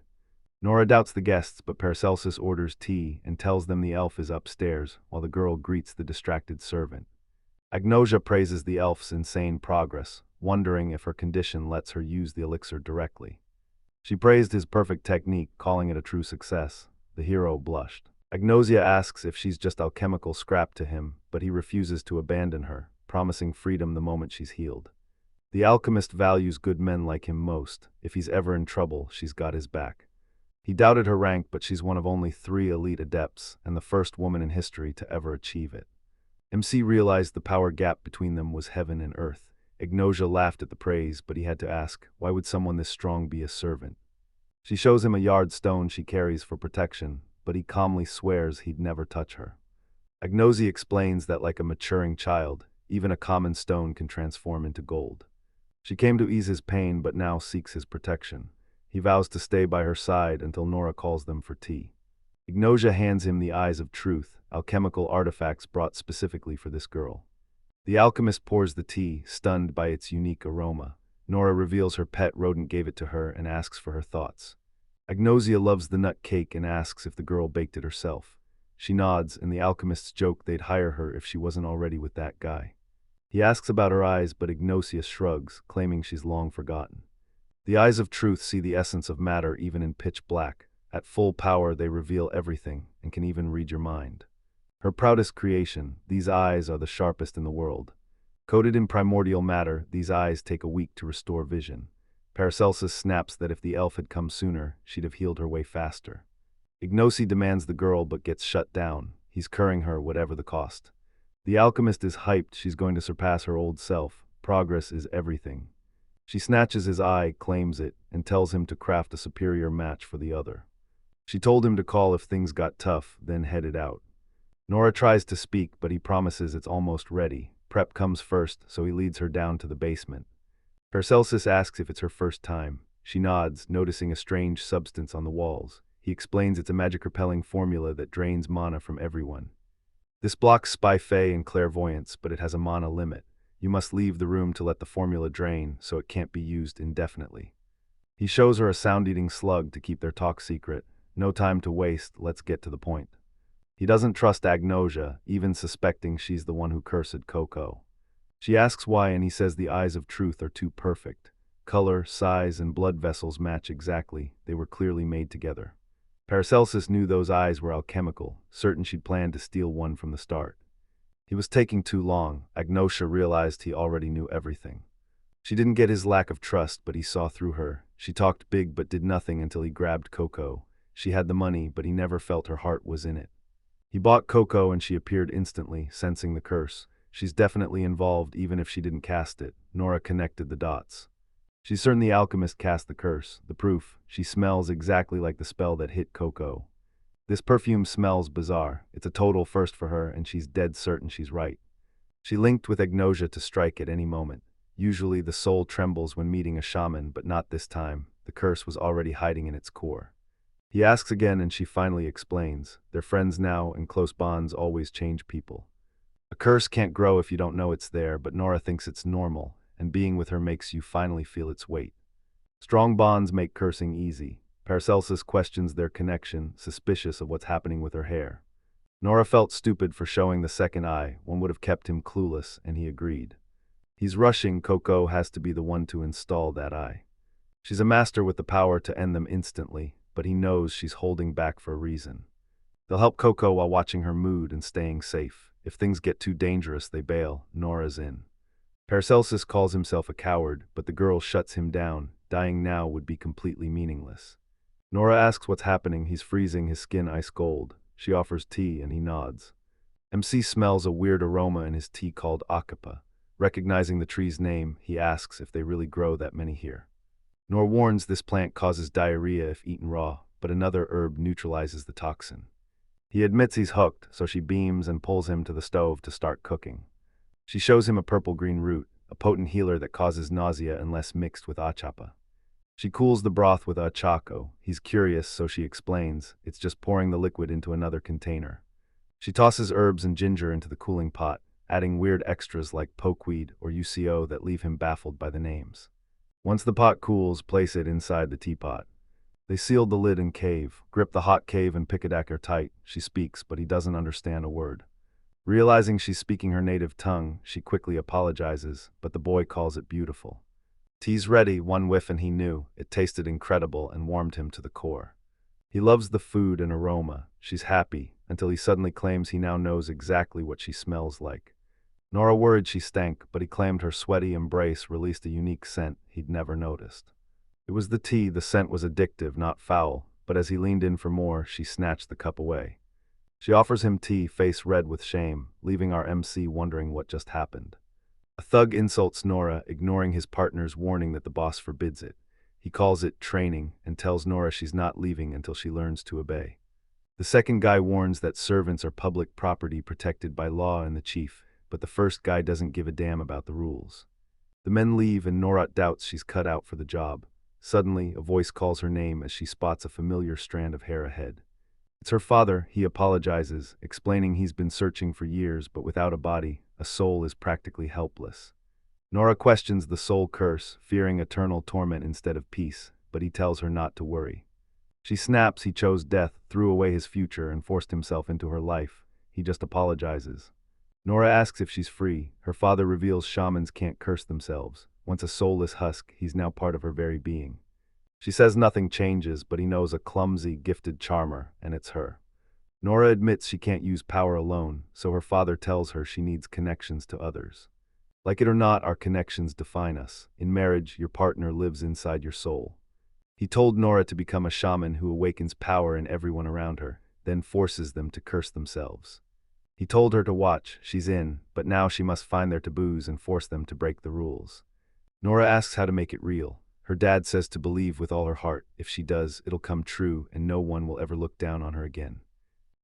Nora doubts the guests, but Paracelsus orders tea and tells them the elf is upstairs, while the girl greets the distracted servant. Agnosia praises the elf's insane progress, wondering if her condition lets her use the elixir directly. She praised his perfect technique, calling it a true success. The hero blushed. Agnosia asks if she's just alchemical scrap to him, but he refuses to abandon her, promising freedom the moment she's healed. The alchemist values good men like him most. If he's ever in trouble, she's got his back. He doubted her rank, but she's one of only 3 elite adepts, and the first woman in history to ever achieve it. MC realized the power gap between them was heaven and earth. Agnosia laughed at the praise, but he had to ask, why would someone this strong be a servant? She shows him a yard stone she carries for protection, but he calmly swears he'd never touch her. Agnosia explains that like a maturing child, even a common stone can transform into gold. She came to ease his pain, but now seeks his protection. He vows to stay by her side until Nora calls them for tea. Agnosia hands him the Eyes of Truth, alchemical artifacts brought specifically for this girl. The alchemist pours the tea, stunned by its unique aroma. Nora reveals her pet rodent gave it to her and asks for her thoughts. Agnosia loves the nut cake and asks if the girl baked it herself. She nods, and the alchemists joke they'd hire her if she wasn't already with that guy. He asks about her eyes, but Agnosia shrugs, claiming she's long forgotten. The Eyes of Truth see the essence of matter even in pitch black. At full power, they reveal everything and can even read your mind. Her proudest creation, these eyes are the sharpest in the world. Coated in primordial matter, these eyes take a week to restore vision. Paracelsus snaps that if the elf had come sooner, she'd have healed her way faster. Ignosi demands the girl but gets shut down. He's currying her whatever the cost. The alchemist is hyped she's going to surpass her old self, progress is everything. She snatches his eye, claims it, and tells him to craft a superior match for the other. She told him to call if things got tough, then headed out. Nora tries to speak, but he promises it's almost ready. Prep comes first, so he leads her down to the basement. Paracelsus asks if it's her first time. She nods, noticing a strange substance on the walls. He explains it's a magic-repelling formula that drains mana from everyone. This blocks spy fey and clairvoyance, but it has a mana limit. You must leave the room to let the formula drain, so it can't be used indefinitely. He shows her a sound-eating slug to keep their talk secret. No time to waste, let's get to the point. He doesn't trust Agnosia, even suspecting she's the one who cursed Coco. She asks why, and he says the eyes of truth are too perfect. Color, size, and blood vessels match exactly. They were clearly made together. Paracelsus knew those eyes were alchemical, certain she'd planned to steal one from the start. He was taking too long. Agnosia realized he already knew everything. She didn't get his lack of trust, but he saw through her. She talked big but did nothing until he grabbed Coco. She had the money, but he never felt her heart was in it. He bought Coco and she appeared instantly, sensing the curse. She's definitely involved even if she didn't cast it. Nora connected the dots. She's certain the alchemist cast the curse. The proof, she smells exactly like the spell that hit Coco. This perfume smells bizarre. It's a total first for her, and she's dead certain she's right. She linked with Agnosia to strike at any moment. Usually the soul trembles when meeting a shaman, but not this time. The curse was already hiding in its core. He asks again and she finally explains. They're friends now, and close bonds always change people. A curse can't grow if you don't know it's there, but Nora thinks it's normal, and being with her makes you finally feel its weight. Strong bonds make cursing easy. Paracelsus questions their connection, suspicious of what's happening with her hair. Nora felt stupid for showing the second eye. One would have kept him clueless, and he agreed. He's rushing. Coco has to be the one to install that eye. She's a master with the power to end them instantly, but he knows she's holding back for a reason. They'll help Coco while watching her mood and staying safe. If things get too dangerous, they bail. Nora's in. Paracelsus calls himself a coward, but the girl shuts him down. Dying now would be completely meaningless. Nora asks what's happening. He's freezing, his skin ice cold. She offers tea and he nods. MC smells a weird aroma in his tea called Akapa. Recognizing the tree's name, he asks if they really grow that many here. Nora warns this plant causes diarrhea if eaten raw, but another herb neutralizes the toxin. He admits he's hooked, so she beams and pulls him to the stove to start cooking. She shows him a purple-green root, a potent healer that causes nausea unless mixed with achapa. She cools the broth with achako. He's curious, so she explains, it's just pouring the liquid into another container. She tosses herbs and ginger into the cooling pot, adding weird extras like pokeweed or UCO that leave him baffled by the names. Once the pot cools, place it inside the teapot. They sealed the lid and cave, grip the hot cave and Pikadacker tight. She speaks, but he doesn't understand a word. Realizing she's speaking her native tongue, she quickly apologizes, but the boy calls it beautiful. Tea's ready, one whiff and he knew. It tasted incredible and warmed him to the core. He loves the food and aroma. She's happy, until he suddenly claims he now knows exactly what she smells like. Nora worried she stank, but he claimed her sweaty embrace released a unique scent he'd never noticed. It was the tea. The scent was addictive, not foul, but as he leaned in for more, she snatched the cup away. She offers him tea, face red with shame, leaving our MC wondering what just happened. A thug insults Nora, ignoring his partner's warning that the boss forbids it. He calls it training and tells Nora she's not leaving until she learns to obey. The second guy warns that servants are public property protected by law and the chief, but the first guy doesn't give a damn about the rules. The men leave and Nora doubts she's cut out for the job. Suddenly, a voice calls her name as she spots a familiar strand of hair ahead. It's her father. He apologizes, explaining he's been searching for years, but without a body, a soul is practically helpless. Nora questions the soul curse, fearing eternal torment instead of peace, but he tells her not to worry. She snaps. He chose death, threw away his future, and forced himself into her life. He just apologizes. Nora asks if she's free. Her father reveals shamans can't curse themselves. Once a soulless husk, he's now part of her very being. She says nothing changes, but he knows a clumsy, gifted charmer, and it's her. Nora admits she can't use power alone, so her father tells her she needs connections to others. Like it or not, our connections define us. In marriage, your partner lives inside your soul. He told Nora to become a shaman who awakens power in everyone around her, then forces them to curse themselves. He told her to watch, she's in, but now she must find their taboos and force them to break the rules. Nora asks how to make it real. Her dad says to believe with all her heart. If she does, it'll come true and no one will ever look down on her again.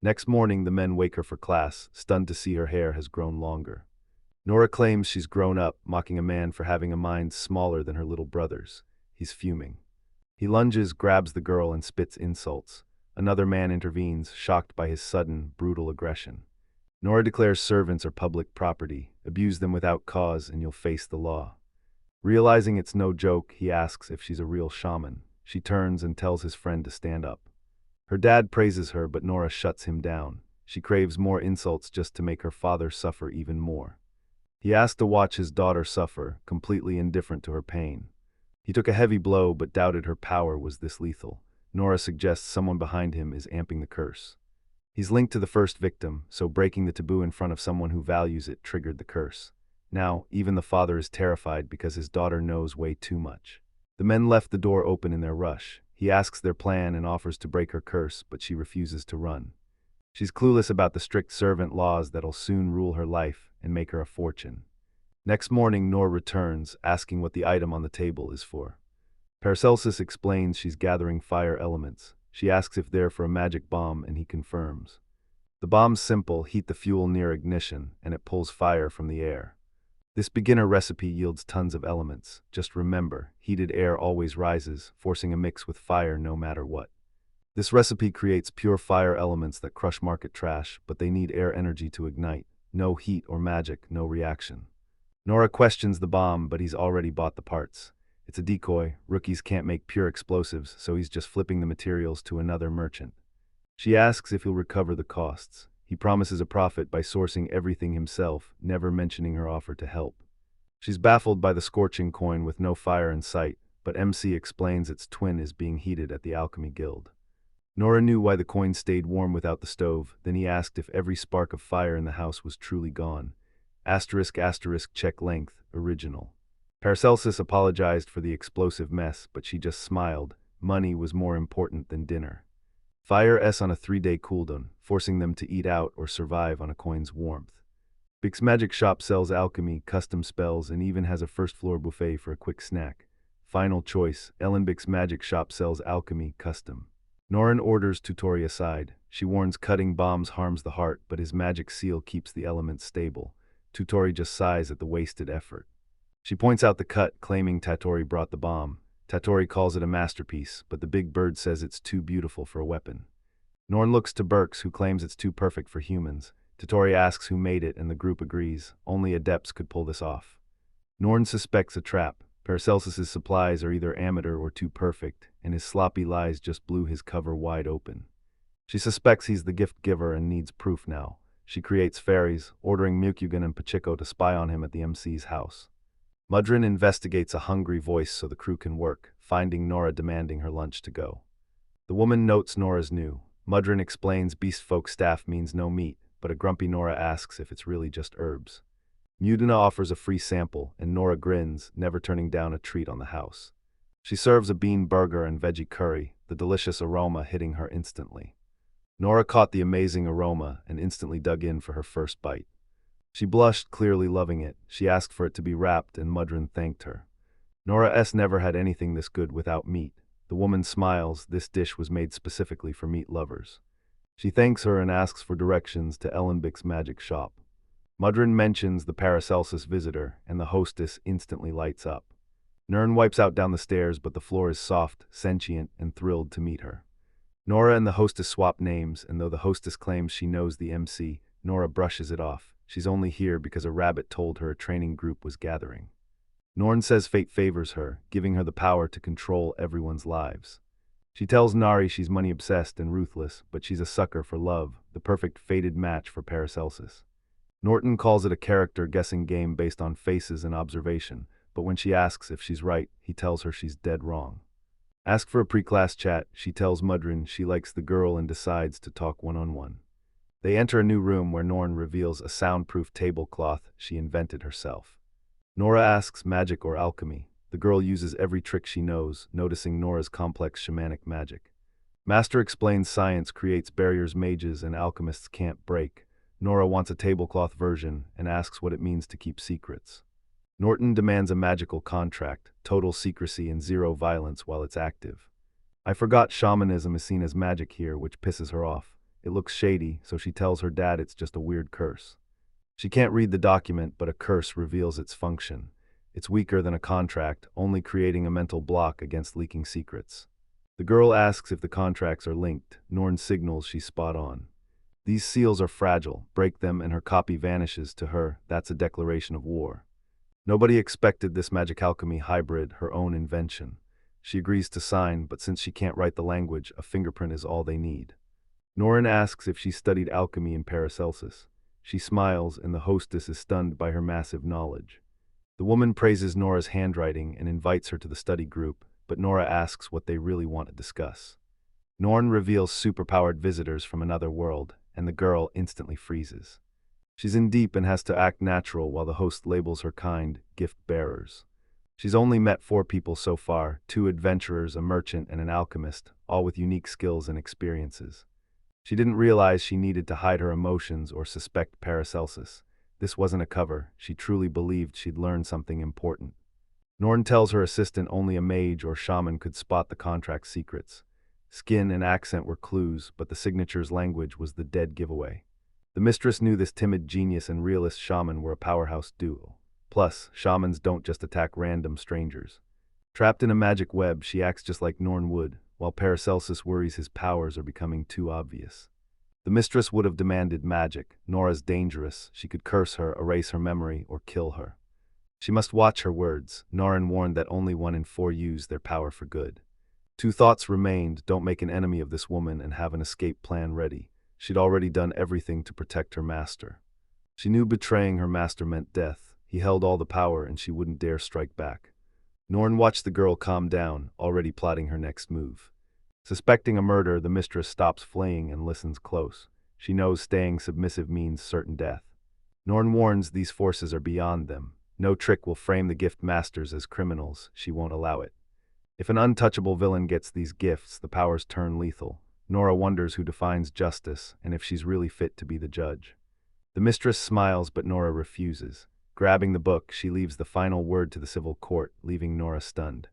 Next morning, the men wake her for class, stunned to see her hair has grown longer. Nora claims she's grown up, mocking a man for having a mind smaller than her little brother's. He's fuming. He lunges, grabs the girl, and spits insults. Another man intervenes, shocked by his sudden, brutal aggression. Nora declares servants are public property. Abuse them without cause and you'll face the law. Realizing it's no joke, he asks if she's a real shaman. She turns and tells his friend to stand up. Her dad praises her, but Nora shuts him down. She craves more insults just to make her father suffer even more. He asks to watch his daughter suffer, completely indifferent to her pain. He took a heavy blow but doubted her power was this lethal. Nora suggests someone behind him is amping the curse. He's linked to the first victim, so breaking the taboo in front of someone who values it triggered the curse. Now, even the father is terrified because his daughter knows way too much. The men left the door open in their rush. He asks their plan and offers to break her curse, but she refuses to run. She's clueless about the strict servant laws that'll soon rule her life and make her a fortune. Next morning, Nora returns, asking what the item on the table is for. Paracelsus explains she's gathering fire elements. She asks if they're for a magic bomb, and he confirms. The bomb's simple: heat the fuel near ignition, and it pulls fire from the air. This beginner recipe yields tons of elements. Just remember, heated air always rises, forcing a mix with fire no matter what. This recipe creates pure fire elements that crush market trash, but they need air energy to ignite. No heat or magic, no reaction. Nora questions the bomb, but he's already bought the parts. It's a decoy. Rookies can't make pure explosives, so he's just flipping the materials to another merchant. She asks if he'll recover the costs. He promises a profit by sourcing everything himself, never mentioning her offer to help. She's baffled by the scorching coin with no fire in sight, but MC explains its twin is being heated at the Alchemy Guild. Nora knew why the coin stayed warm without the stove. Then he asked if every spark of fire in the house was truly gone. ***, check length, original. Paracelsus apologized for the explosive mess, but she just smiled. Money was more important than dinner. Fire S on a 3-day cooldown, forcing them to eat out or survive on a coin's warmth. Bix Magic Shop sells alchemy, custom spells, and even has a first-floor buffet for a quick snack. Final choice: Ellenbix Magic Shop sells alchemy, custom. Norin orders Tutori aside. She warns cutting bombs harms the heart, but his magic seal keeps the elements stable. Tutori just sighs at the wasted effort. She points out the cut, claiming Tatori brought the bomb. Tatori calls it a masterpiece, but the big bird says it's too beautiful for a weapon. Norn looks to Burks, who claims it's too perfect for humans. Tatori asks who made it, and the group agrees. Only adepts could pull this off. Norn suspects a trap. Paracelsus's supplies are either amateur or too perfect, and his sloppy lies just blew his cover wide open. She suspects he's the gift giver and needs proof now. She creates fairies, ordering Mukyugan and Pachiko to spy on him at the MC's house. Mudrin investigates a hungry voice so the crew can work, finding Nora demanding her lunch to go. The woman notes Nora's new. Mudrin explains beast folk staff means no meat, but a grumpy Nora asks if it's really just herbs. Mudina offers a free sample, and Nora grins, never turning down a treat on the house. She serves a bean burger and veggie curry, the delicious aroma hitting her instantly. Nora caught the amazing aroma and instantly dug in for her first bite. She blushed, clearly loving it. She asked for it to be wrapped, and Mudrin thanked her. Nora S. never had anything this good without meat. The woman smiles. This dish was made specifically for meat lovers. She thanks her and asks for directions to Ellenbix Magic Shop. Mudrin mentions the Paracelsus visitor, and the hostess instantly lights up. Nern wipes out down the stairs, but the floor is soft, sentient, and thrilled to meet her. Nora and the hostess swap names, and though the hostess claims she knows the MC, Nora brushes it off. She's only here because a rabbit told her a training group was gathering. Norn says fate favors her, giving her the power to control everyone's lives. She tells Nari she's money-obsessed and ruthless, but she's a sucker for love, the perfect fated match for Paracelsus. Norton calls it a character-guessing game based on faces and observation, but when she asks if she's right, he tells her she's dead wrong. Ask for a pre-class chat. She tells Mudrin she likes the girl and decides to talk one-on-one. They enter a new room where Norn reveals a soundproof tablecloth she invented herself. Nora asks magic or alchemy. The girl uses every trick she knows, noticing Nora's complex shamanic magic. Master explains science creates barriers mages and alchemists can't break. Nora wants a tablecloth version and asks what it means to keep secrets. Norton demands a magical contract, total secrecy and zero violence while it's active. I forgot shamanism is seen as magic here, which pisses her off. It looks shady, so she tells her dad it's just a weird curse. She can't read the document, but a curse reveals its function. It's weaker than a contract, only creating a mental block against leaking secrets. The girl asks if the contracts are linked. Norn signals she's spot on. These seals are fragile. Break them and her copy vanishes. To her, that's a declaration of war. Nobody expected this magic alchemy hybrid, her own invention. She agrees to sign, but since she can't write the language, a fingerprint is all they need. Norin asks if she studied alchemy in Paracelsus. She smiles, and the hostess is stunned by her massive knowledge. The woman praises Nora's handwriting and invites her to the study group, but Nora asks what they really want to discuss. Norn reveals superpowered visitors from another world, and the girl instantly freezes. She's in deep and has to act natural while the host labels her kind gift bearers. She's only met 4 people so far, 2 adventurers, a merchant, and an alchemist, all with unique skills and experiences. She didn't realize she needed to hide her emotions or suspect Paracelsus. This wasn't a cover. She truly believed she'd learned something important. Norn tells her assistant only a mage or shaman could spot the contract's secrets. Skin and accent were clues, but the signature's language was the dead giveaway. The mistress knew this timid genius and realist shaman were a powerhouse duo. Plus, shamans don't just attack random strangers. Trapped in a magic web, she acts just like Norn would, while Paracelsus worries his powers are becoming too obvious. The mistress would have demanded magic. Nora's dangerous. She could curse her, erase her memory, or kill her. She must watch her words. Norin warned that only 1 in 4 use their power for good. 2 thoughts remained: don't make an enemy of this woman and have an escape plan ready. She'd already done everything to protect her master. She knew betraying her master meant death. He held all the power and she wouldn't dare strike back. Norn watched the girl calm down, already plotting her next move. Suspecting a murder, the mistress stops flaying and listens close. She knows staying submissive means certain death. Norn warns these forces are beyond them. No trick will frame the gift masters as criminals. She won't allow it. If an untouchable villain gets these gifts, the powers turn lethal. Nora wonders who defines justice and if she's really fit to be the judge. The mistress smiles, but Nora refuses. Grabbing the book, she leaves the final word to the civil court, leaving Nora stunned.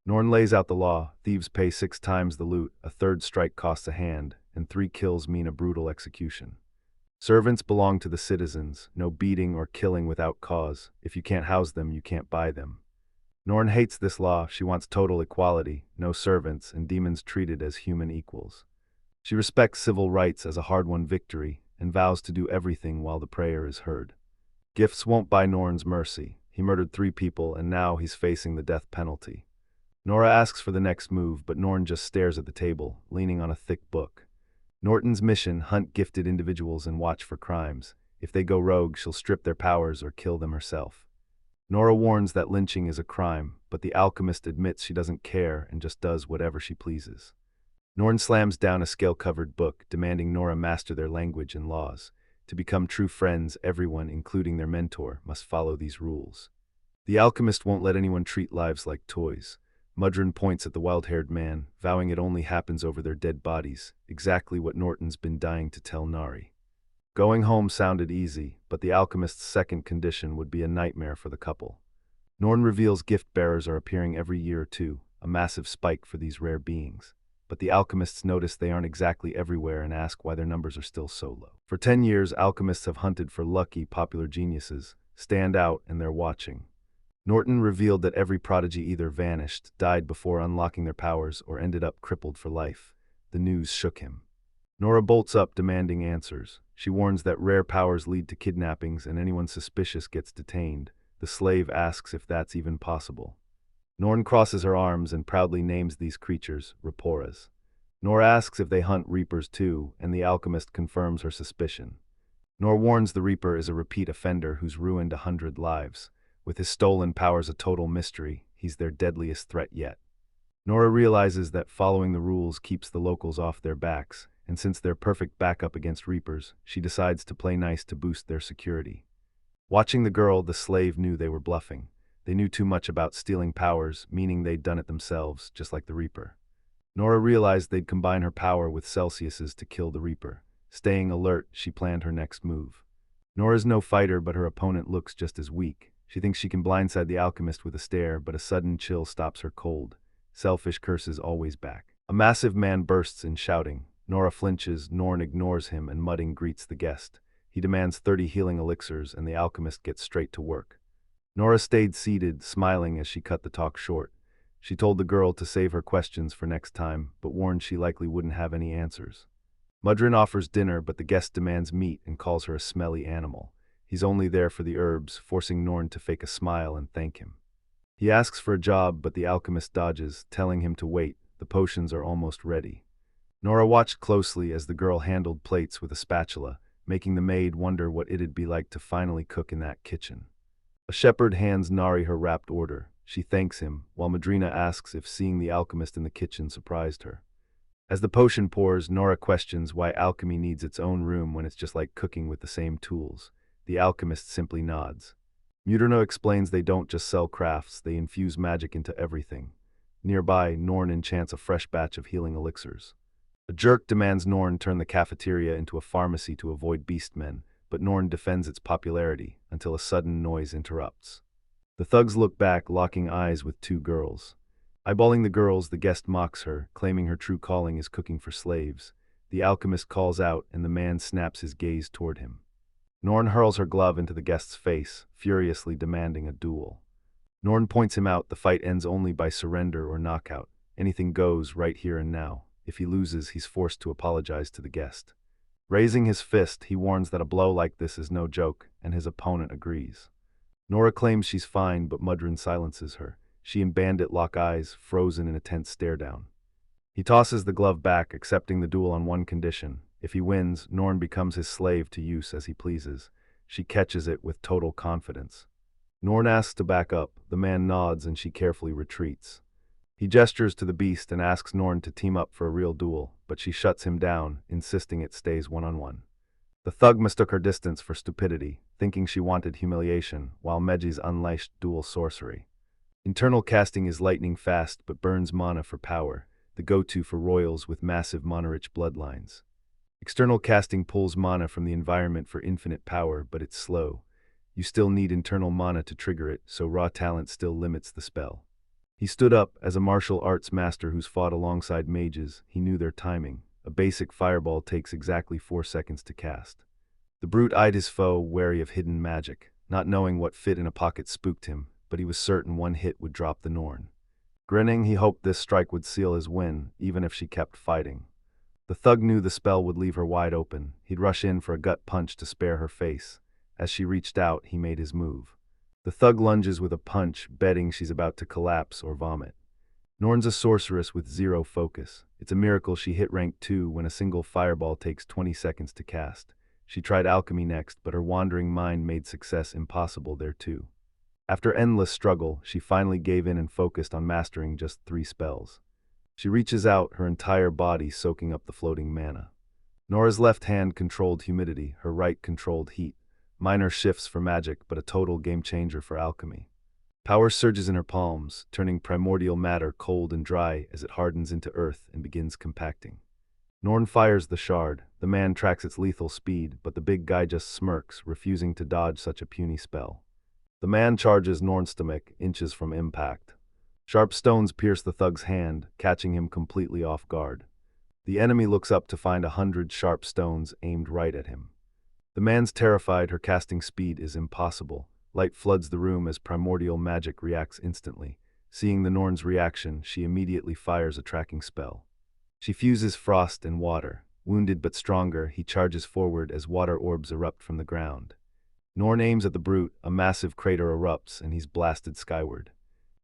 Norn lays out the law. Thieves pay 6 times the loot, a 3rd strike costs a hand, and 3 kills mean a brutal execution. Servants belong to the citizens, no beating or killing without cause. If you can't house them, you can't buy them. Norn hates this law. She wants total equality, no servants, and demons treated as human equals. She respects civil rights as a hard-won victory, and vows to do everything while the prayer is heard. Gifts won't buy Norn's mercy. He murdered 3 people, and now he's facing the death penalty. Nora asks for the next move, but Norn just stares at the table, leaning on a thick book. Norton's mission: hunt gifted individuals and watch for crimes. If they go rogue, she'll strip their powers or kill them herself. Nora warns that lynching is a crime, but the alchemist admits she doesn't care and just does whatever she pleases. Norn slams down a scale-covered book, demanding Nora master their language and laws. To become true friends, everyone, including their mentor, must follow these rules. The alchemist won't let anyone treat lives like toys. Mudron points at the wild-haired man, vowing it only happens over their dead bodies, exactly what Norton's been dying to tell Nari. Going home sounded easy, but the alchemist's second condition would be a nightmare for the couple. Norn reveals gift bearers are appearing every year or 2, a massive spike for these rare beings. But the alchemists notice they aren't exactly everywhere and ask why their numbers are still so low. For 10 years, alchemists have hunted for lucky, popular geniuses, stand out, and they're watching. Norton revealed that every prodigy either vanished, died before unlocking their powers, or ended up crippled for life. The news shook him. Nora bolts up, demanding answers. She warns that rare powers lead to kidnappings and anyone suspicious gets detained. The slave asks if that's even possible. Norn crosses her arms and proudly names these creatures Reporas. Nor asks if they hunt reapers too, and the alchemist confirms her suspicion. Nor warns the reaper is a repeat offender who's ruined 100 lives. With his stolen powers a total mystery, he's their deadliest threat yet. Nora realizes that following the rules keeps the locals off their backs, and since they're perfect backup against reapers, she decides to play nice to boost their security. Watching the girl, the slave knew they were bluffing. They knew too much about stealing powers, meaning they'd done it themselves, just like the reaper. Nora realized they'd combine her power with Celsius's to kill the reaper. Staying alert, she planned her next move. Nora's no fighter, but her opponent looks just as weak. She thinks she can blindside the alchemist with a stare, but a sudden chill stops her cold. Selfish curses always back. A massive man bursts in, shouting. Nora flinches, Norn ignores him, and muttering greets the guest. He demands 30 healing elixirs, and the alchemist gets straight to work. Nora stayed seated, smiling as she cut the talk short. She told the girl to save her questions for next time, but warned she likely wouldn't have any answers. Mudrin offers dinner, but the guest demands meat and calls her a smelly animal. He's only there for the herbs, forcing Norn to fake a smile and thank him. He asks for a job, but the alchemist dodges, telling him to wait. The potions are almost ready. Nora watched closely as the girl handled plates with a spatula, making the maid wonder what it'd be like to finally cook in that kitchen. A shepherd hands Nari her wrapped order. She thanks him, while Madrina asks if seeing the alchemist in the kitchen surprised her. As the potion pours, Nora questions why alchemy needs its own room when it's just like cooking with the same tools. The alchemist simply nods. Mudrina explains they don't just sell crafts, they infuse magic into everything. Nearby, Norn enchants a fresh batch of healing elixirs. A jerk demands Norn turn the cafeteria into a pharmacy to avoid beastmen, but Norn defends its popularity until a sudden noise interrupts. The thugs look back, locking eyes with two girls. Eyeballing the girls, the guest mocks her, claiming her true calling is cooking for slaves. The alchemist calls out, and the man snaps his gaze toward him. Norn hurls her glove into the guest's face, furiously demanding a duel. Norn points him out. The fight ends only by surrender or knockout. Anything goes right here and now. If he loses, he's forced to apologize to the guest. Raising his fist, he warns that a blow like this is no joke, and his opponent agrees. Nora claims she's fine, but Mudrin silences her. She and Bandit lock eyes, frozen in a tense stare-down. He tosses the glove back, accepting the duel on one condition. If he wins, Norn becomes his slave to use as he pleases. She catches it with total confidence. Norn asks to back up. The man nods and she carefully retreats. He gestures to the beast and asks Norn to team up for a real duel, but she shuts him down, insisting it stays one-on-one. The thug mistook her distance for stupidity, thinking she wanted humiliation, while Meji's unleashed dual sorcery. Internal casting is lightning fast but burns mana for power, the go-to for royals with massive mana-rich bloodlines. External casting pulls mana from the environment for infinite power, but it's slow. You still need internal mana to trigger it, so raw talent still limits the spell. He stood up. As a martial arts master who's fought alongside mages, he knew their timing. A basic fireball takes exactly 4 seconds to cast. The brute eyed his foe, wary of hidden magic. Not knowing what fit in a pocket spooked him, but he was certain one hit would drop the Norn. Grinning, he hoped this strike would seal his win, even if she kept fighting. The thug knew the spell would leave her wide open. He'd rush in for a gut punch to spare her face. As she reached out, he made his move. The thug lunges with a punch, betting she's about to collapse or vomit. Norn's a sorceress with zero focus. It's a miracle she hit rank 2 when a single fireball takes 20 seconds to cast. She tried alchemy next, but her wandering mind made success impossible there too. After endless struggle, she finally gave in and focused on mastering just 3 spells. She reaches out, her entire body soaking up the floating mana. Nora's left hand controlled humidity, her right controlled heat. Minor shifts for magic, but a total game-changer for alchemy. Power surges in her palms, turning primordial matter cold and dry as it hardens into earth and begins compacting. Norn fires the shard. The man tracks its lethal speed, but the big guy just smirks, refusing to dodge such a puny spell. The man charges Norn's stomach, inches from impact. Sharp stones pierce the thug's hand, catching him completely off guard. The enemy looks up to find 100 sharp stones aimed right at him. The man's terrified. Her casting speed is impossible. Light floods the room as primordial magic reacts instantly. Seeing the Norn's reaction, she immediately fires a tracking spell. She fuses frost and water. Wounded but stronger, he charges forward as water orbs erupt from the ground. Norn aims at the brute. A massive crater erupts, and he's blasted skyward.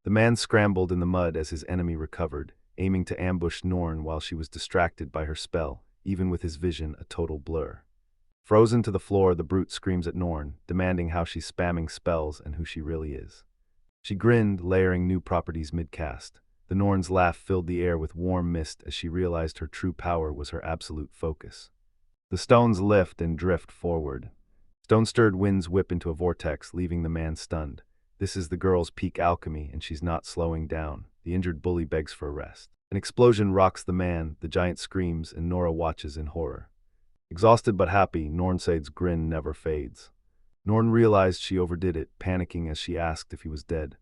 The man scrambled in the mud as his enemy recovered, aiming to ambush Norn while she was distracted by her spell, even with his vision a total blur. Frozen to the floor, the brute screams at Norn, demanding how she's spamming spells and who she really is. She grinned, layering new properties mid-cast. The Norn's laugh filled the air with warm mist as she realized her true power was her absolute focus. The stones lift and drift forward. Stone-stirred winds whip into a vortex, leaving the man stunned. This is the girl's peak alchemy, and she's not slowing down. The injured bully begs for a rest. An explosion rocks the man, the giant screams, and Nora watches in horror. Exhausted but happy, Nornsaid's grin never fades. Norn realized she overdid it, panicking as she asked if he was dead.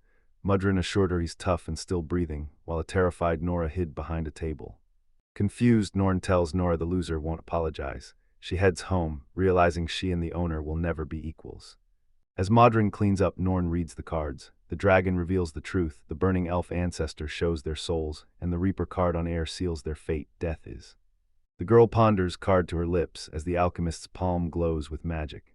Mudrin assured her he's tough and still breathing, while a terrified Nora hid behind a table. Confused, Norn tells Nora the loser won't apologize. She heads home, realizing she and the owner will never be equals. As Modrin cleans up, Norn reads the cards. The dragon reveals the truth, the burning elf ancestor shows their souls, and the reaper card on air seals their fate. Death is. The girl ponders, card to her lips, as the alchemist's palm glows with magic.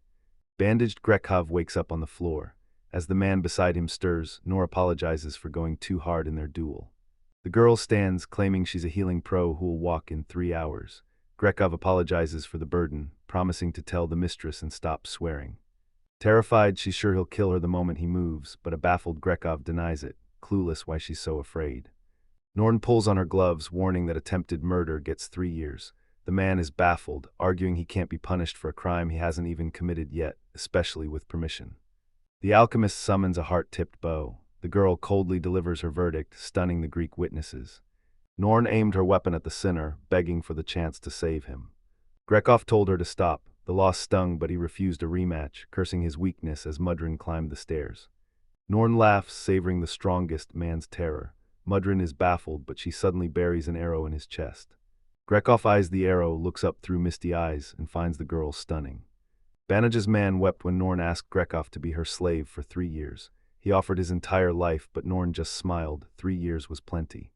Bandaged Grekhov wakes up on the floor. As the man beside him stirs, Nor apologizes for going too hard in their duel. The girl stands, claiming she's a healing pro who will walk in 3 hours. Grekhov apologizes for the burden, promising to tell the mistress and stop swearing. Terrified, she's sure he'll kill her the moment he moves, but a baffled Grekhov denies it, clueless why she's so afraid. Norn pulls on her gloves, warning that attempted murder gets 3 years. The man is baffled, arguing he can't be punished for a crime he hasn't even committed yet, especially with permission. The alchemist summons a heart-tipped bow. The girl coldly delivers her verdict, stunning the Greek witnesses. Norn aimed her weapon at the sinner, begging for the chance to save him. Grekhov told her to stop. The loss stung, but he refused a rematch, cursing his weakness as Mudrin climbed the stairs. Norn laughs, savoring the strongest man's terror. Mudrin is baffled, but she suddenly buries an arrow in his chest. Grekhov eyes the arrow, looks up through misty eyes, and finds the girl stunning. Bandage's man wept when Norn asked Grekhov to be her slave for 3 years. He offered his entire life, but Norn just smiled. 3 years was plenty.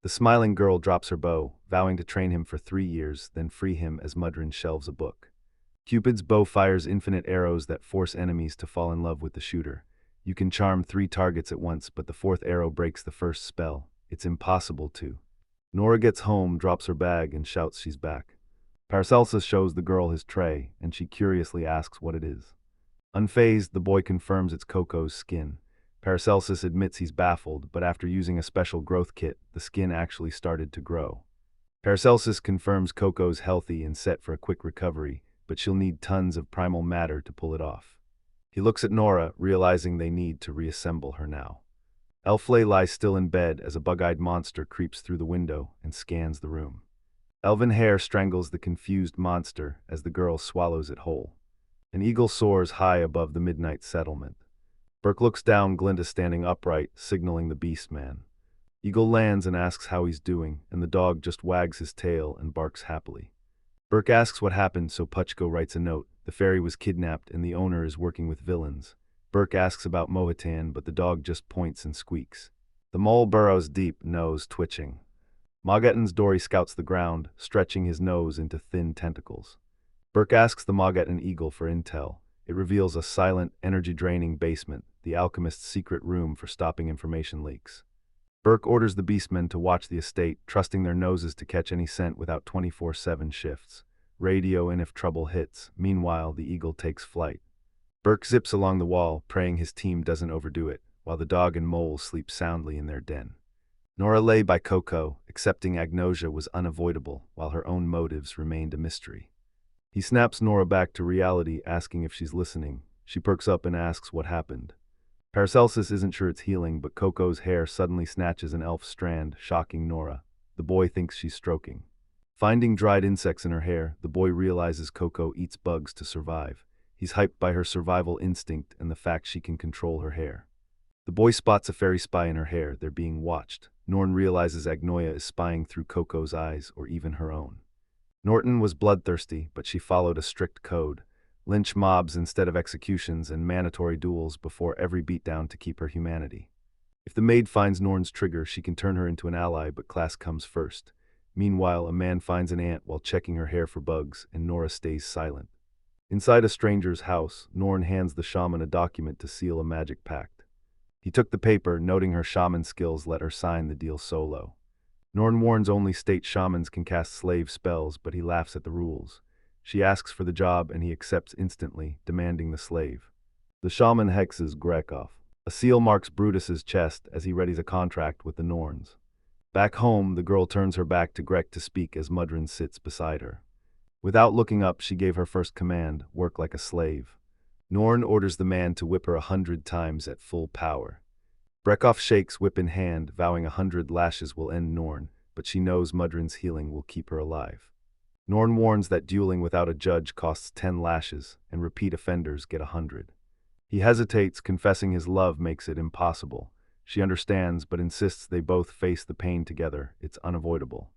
The smiling girl drops her bow, vowing to train him for 3 years, then free him as Mudrin shelves a book. Cupid's bow fires infinite arrows that force enemies to fall in love with the shooter. You can charm 3 targets at once, but the 4th arrow breaks the first spell. It's impossible to. Nora gets home, drops her bag, and shouts she's back. Paracelsus shows the girl his tray, and she curiously asks what it is. Unfazed, the boy confirms it's Coco's skin. Paracelsus admits he's baffled, but after using a special growth kit, the skin actually started to grow. Paracelsus confirms Coco's healthy and set for a quick recovery, but she'll need tons of primal matter to pull it off. He looks at Nora, realizing they need to reassemble her now. Elflay lies still in bed as a bug-eyed monster creeps through the window and scans the room. Elven hair strangles the confused monster as the girl swallows it whole. An eagle soars high above the midnight settlement. Burke looks down, Glinda standing upright, signaling the beast man. Eagle lands and asks how he's doing, and the dog just wags his tail and barks happily. Burke asks what happened, so Puchko writes a note. The fairy was kidnapped and the owner is working with villains. Burke asks about Mohitan, but the dog just points and squeaks. The mole burrows deep, nose twitching. Mogetten's Dory scouts the ground, stretching his nose into thin tentacles. Burke asks the Mogetten eagle for intel. It reveals a silent, energy-draining basement, the alchemist's secret room for stopping information leaks. Burke orders the beastmen to watch the estate, trusting their noses to catch any scent without 24/7 shifts. Radio in if trouble hits. Meanwhile, the eagle takes flight. Burke zips along the wall, praying his team doesn't overdo it, while the dog and mole sleep soundly in their den. Nora lay by Coco, accepting agnosia was unavoidable, while her own motives remained a mystery. He snaps Nora back to reality, asking if she's listening. She perks up and asks what happened. Paracelsus isn't sure it's healing, but Coco's hair suddenly snatches an elf strand, shocking Nora. The boy thinks she's stroking. Finding dried insects in her hair, the boy realizes Coco eats bugs to survive. He's hyped by her survival instinct and the fact she can control her hair. The boy spots a fairy spy in her hair. They're being watched. Norn realizes Agnoia is spying through Coco's eyes, or even her own. Norton was bloodthirsty, but she followed a strict code. Lynch mobs instead of executions and mandatory duels before every beatdown to keep her humanity. If the maid finds Norn's trigger, she can turn her into an ally, but class comes first. Meanwhile, a man finds an ant while checking her hair for bugs, and Nora stays silent. Inside a stranger's house, Norn hands the shaman a document to seal a magic pact. He took the paper, noting her shaman skills let her sign the deal solo. Norn warns only state shamans can cast slave spells, but he laughs at the rules. She asks for the job and he accepts instantly, demanding the slave. The shaman hexes Grekhov. A seal marks Brutus's chest as he readies a contract with the Norns. Back home, the girl turns her back to Grek to speak as Mudrin sits beside her. Without looking up, she gave her first command, work like a slave. Norn orders the man to whip her 100 times at full power. Brekhov shakes, whip in hand, vowing 100 lashes will end Norn, but she knows Mudrin's healing will keep her alive. Norn warns that dueling without a judge costs 10 lashes, and repeat offenders get 100. He hesitates, confessing his love makes it impossible. She understands, but insists they both face the pain together. It's unavoidable.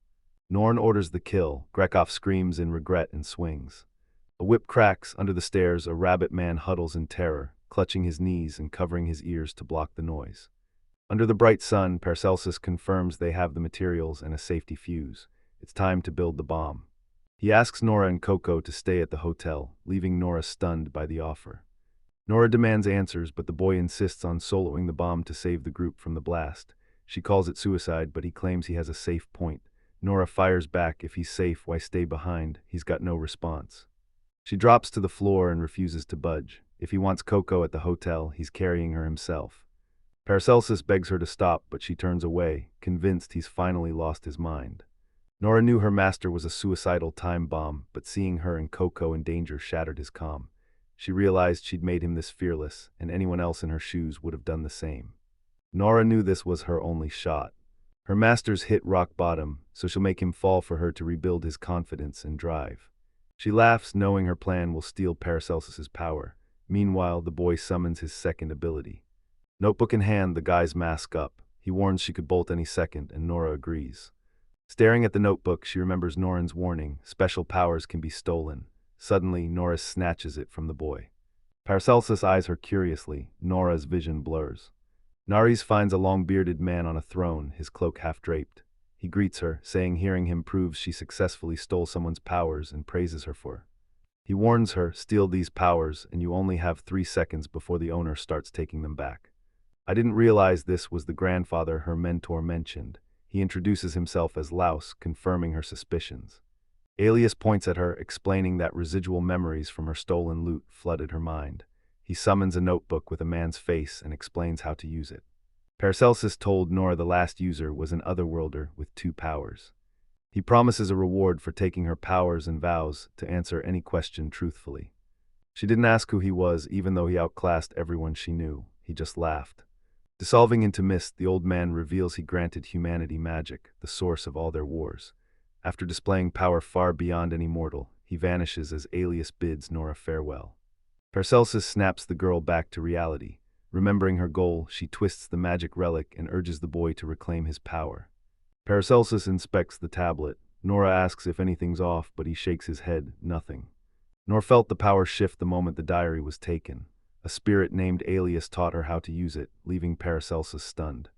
Norn orders the kill. Grekov screams in regret and swings. A whip cracks. Under the stairs, a rabbit man huddles in terror, clutching his knees and covering his ears to block the noise. Under the bright sun, Paracelsus confirms they have the materials and a safety fuse. It's time to build the bomb. He asks Nora and Coco to stay at the hotel, leaving Nora stunned by the offer. Nora demands answers, but the boy insists on soloing the bomb to save the group from the blast. She calls it suicide, but he claims he has a safe point. Nora fires back, if he's safe, why stay behind? He's got no response. She drops to the floor and refuses to budge. If he wants Coco at the hotel, he's carrying her himself. Paracelsus begs her to stop, but she turns away, convinced he's finally lost his mind. Nora knew her master was a suicidal time bomb, but seeing her and Coco in danger shattered his calm. She realized she'd made him this fearless, and anyone else in her shoes would have done the same. Nora knew this was her only shot. Her master's hit rock bottom, so she'll make him fall for her to rebuild his confidence and drive. She laughs, knowing her plan will steal Paracelsus's power. Meanwhile, the boy summons his second ability. Notebook in hand, the guys mask up. He warns she could bolt any second, and Nora agrees. Staring at the notebook, she remembers Noran's warning, special powers can be stolen. Suddenly, Nora snatches it from the boy. Paracelsus eyes her curiously. Nora's vision blurs. Naris finds a long-bearded man on a throne, his cloak half-draped. He greets her, saying hearing him proves she successfully stole someone's powers and praises her for. He warns her, steal these powers, and you only have 3 seconds before the owner starts taking them back. I didn't realize this was the grandfather her mentor mentioned. He introduces himself as Laus, confirming her suspicions. Alias points at her, explaining that residual memories from her stolen loot flooded her mind. He summons a notebook with a man's face and explains how to use it. Paracelsus told Nora the last user was an otherworlder with 2 powers. He promises a reward for taking her powers and vows to answer any question truthfully. She didn't ask who he was, even though he outclassed everyone she knew. He just laughed. Dissolving into mist, the old man reveals he granted humanity magic, the source of all their wars. After displaying power far beyond any mortal, he vanishes as Alias bids Nora farewell. Paracelsus snaps the girl back to reality. Remembering her goal, she twists the magic relic and urges the boy to reclaim his power. Paracelsus inspects the tablet. Nora asks if anything's off, but he shakes his head, nothing. Nor felt the power shift the moment the diary was taken. A spirit named Alias taught her how to use it, leaving Paracelsus stunned.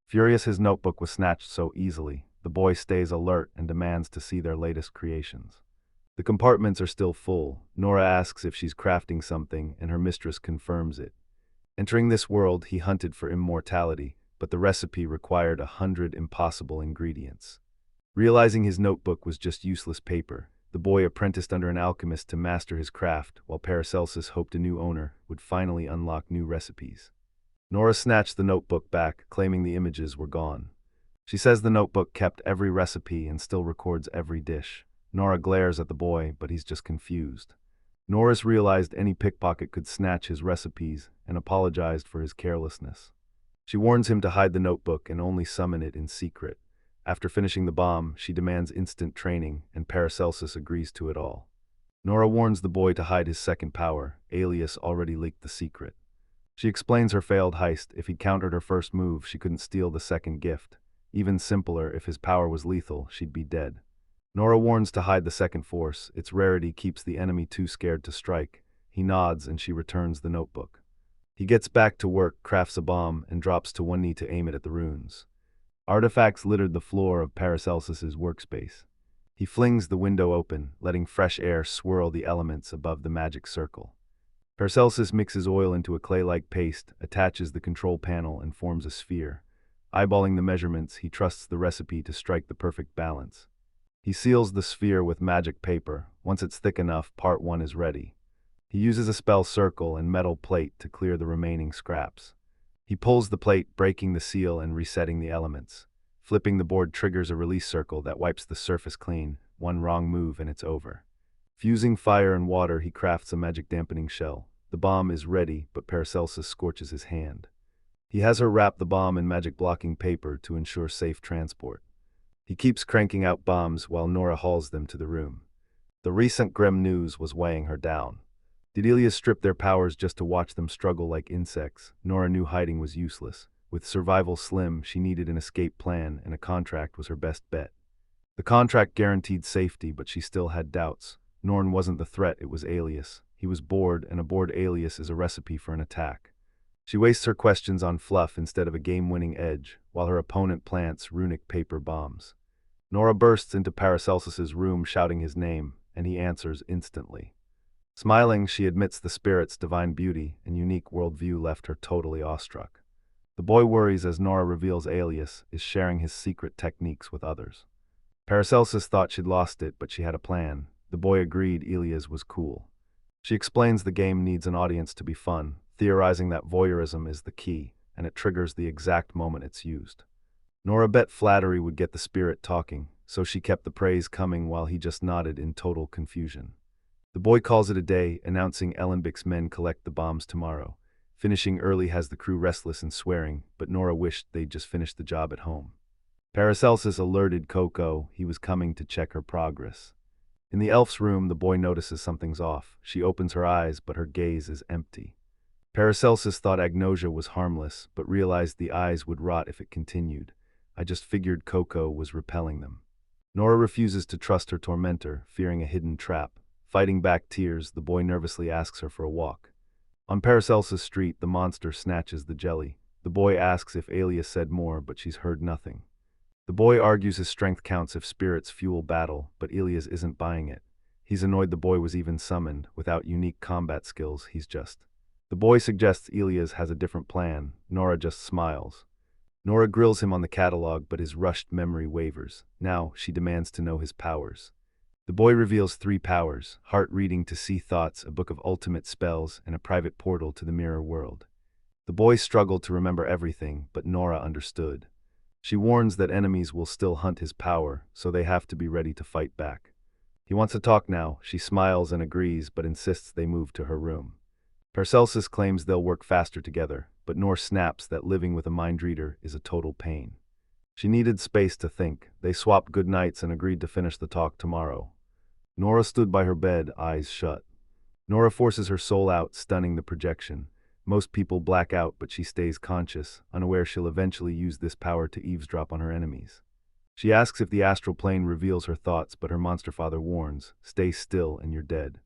Furious his notebook was snatched so easily, the boy stays alert and demands to see their latest creations. The compartments are still full. Nora asks if she's crafting something, and her mistress confirms it. Entering this world, he hunted for immortality, but the recipe required 100 impossible ingredients. Realizing his notebook was just useless paper, the boy apprenticed under an alchemist to master his craft, while Paracelsus hoped a new owner would finally unlock new recipes. Nora snatched the notebook back, claiming the images were gone. She says the notebook kept every recipe and still records every dish. Nora glares at the boy, but he's just confused. Norris realized any pickpocket could snatch his recipes and apologized for his carelessness. She warns him to hide the notebook and only summon it in secret. After finishing the bomb, she demands instant training, and Paracelsus agrees to it all. Nora warns the boy to hide his second power. Alias already leaked the secret. She explains her failed heist. If he'd countered her first move, she couldn't steal the second gift. Even simpler, if his power was lethal, she'd be dead. Nora warns to hide the second force. Its rarity keeps the enemy too scared to strike. He nods and she returns the notebook. He gets back to work, crafts a bomb, and drops to one knee to aim it at the runes. Artifacts littered the floor of Paracelsus's workspace. He flings the window open, letting fresh air swirl the elements above the magic circle. Paracelsus mixes oil into a clay-like paste, attaches the control panel, and forms a sphere. Eyeballing the measurements, he trusts the recipe to strike the perfect balance. He seals the sphere with magic paper. Once it's thick enough, part 1 is ready. He uses a spell circle and metal plate to clear the remaining scraps. He pulls the plate, breaking the seal and resetting the elements. Flipping the board triggers a release circle that wipes the surface clean. One wrong move and it's over. Fusing fire and water, he crafts a magic dampening shell. The bomb is ready, but Paracelsus scorches his hand. He has her wrap the bomb in magic blocking paper to ensure safe transport. He keeps cranking out bombs while Nora hauls them to the room. The recent grim news was weighing her down. Did Ilias strip their powers just to watch them struggle like insects? Nora knew hiding was useless. With survival slim, she needed an escape plan, and a contract was her best bet. The contract guaranteed safety, but she still had doubts. Norn wasn't the threat, it was Alias. He was bored, and a bored Alias is a recipe for an attack. She wastes her questions on fluff instead of a game-winning edge, while her opponent plants runic paper bombs. Nora bursts into Paracelsus's room shouting his name, and he answers instantly. Smiling, she admits the spirit's divine beauty and unique worldview left her totally awestruck. The boy worries as Nora reveals Alias is sharing his secret techniques with others. Paracelsus thought she'd lost it, but she had a plan. The boy agreed Ilias was cool. She explains the game needs an audience to be fun, theorizing that voyeurism is the key, and it triggers the exact moment it's used. Nora bet flattery would get the spirit talking, so she kept the praise coming while he just nodded in total confusion. The boy calls it a day, announcing Ellenbick's men collect the bombs tomorrow. Finishing early has the crew restless and swearing, but Nora wished they'd just finished the job at home. Paracelsus alerted Coco he was coming to check her progress. In the elf's room, the boy notices something's off. She opens her eyes, but her gaze is empty. Paracelsus thought agnosia was harmless, but realized the eyes would rot if it continued. I just figured Coco was repelling them. Nora refuses to trust her tormentor, fearing a hidden trap. Fighting back tears, the boy nervously asks her for a walk. On Paracelsus Street, the monster snatches the jelly. The boy asks if Alias said more, but she's heard nothing. The boy argues his strength counts if spirits fuel battle, but Ilias isn't buying it. He's annoyed the boy was even summoned. Without unique combat skills, he's just. The boy suggests Ilias has a different plan. Nora just smiles. Nora grills him on the catalog, but his rushed memory wavers. Now, she demands to know his powers. The boy reveals 3 powers: heart reading to see thoughts, a book of ultimate spells, and a private portal to the mirror world. The boy struggled to remember everything, but Nora understood. She warns that enemies will still hunt his power, so they have to be ready to fight back. He wants to talk now. She smiles and agrees, but insists they move to her room. Paracelsus claims they'll work faster together, but Nora snaps that living with a mind reader is a total pain. She needed space to think. They swapped good nights and agreed to finish the talk tomorrow. Nora stood by her bed, eyes shut. Nora forces her soul out, stunning the projection. Most people black out, but she stays conscious, unaware she'll eventually use this power to eavesdrop on her enemies. She asks if the astral plane reveals her thoughts, but her monster father warns, "Stay still and you're dead."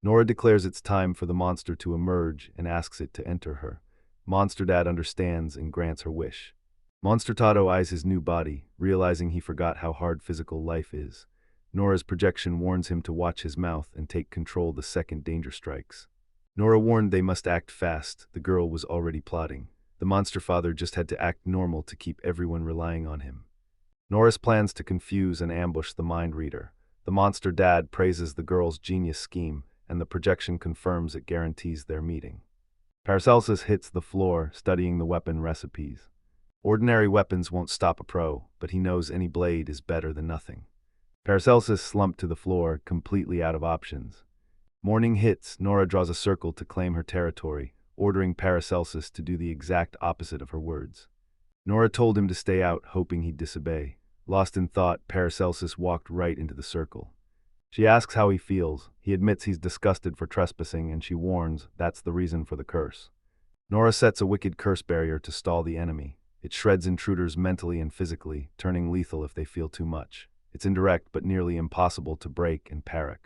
Nora declares it's time for the monster to emerge and asks it to enter her. Monster Dad understands and grants her wish. Monster Tato eyes his new body, realizing he forgot how hard physical life is. Nora's projection warns him to watch his mouth and take control the second danger strikes. Nora warned they must act fast. The girl was already plotting. The monster father just had to act normal to keep everyone relying on him. Nora's plans to confuse and ambush the mind reader. The monster dad praises the girl's genius scheme, and the projection confirms it guarantees their meeting. Paracelsus hits the floor, studying the weapon recipes. Ordinary weapons won't stop a pro, but he knows any blade is better than nothing. Paracelsus slumped to the floor, completely out of options. Morning hits. Nora draws a circle to claim her territory, ordering Paracelsus to do the exact opposite of her words. Nora told him to stay out, hoping he'd disobey. Lost in thought, Paracelsus walked right into the circle. She asks how he feels. He admits he's disgusted for trespassing, and she warns that's the reason for the curse. Nora sets a wicked curse barrier to stall the enemy. It shreds intruders mentally and physically, turning lethal if they feel too much. It's indirect but nearly impossible to break and parry.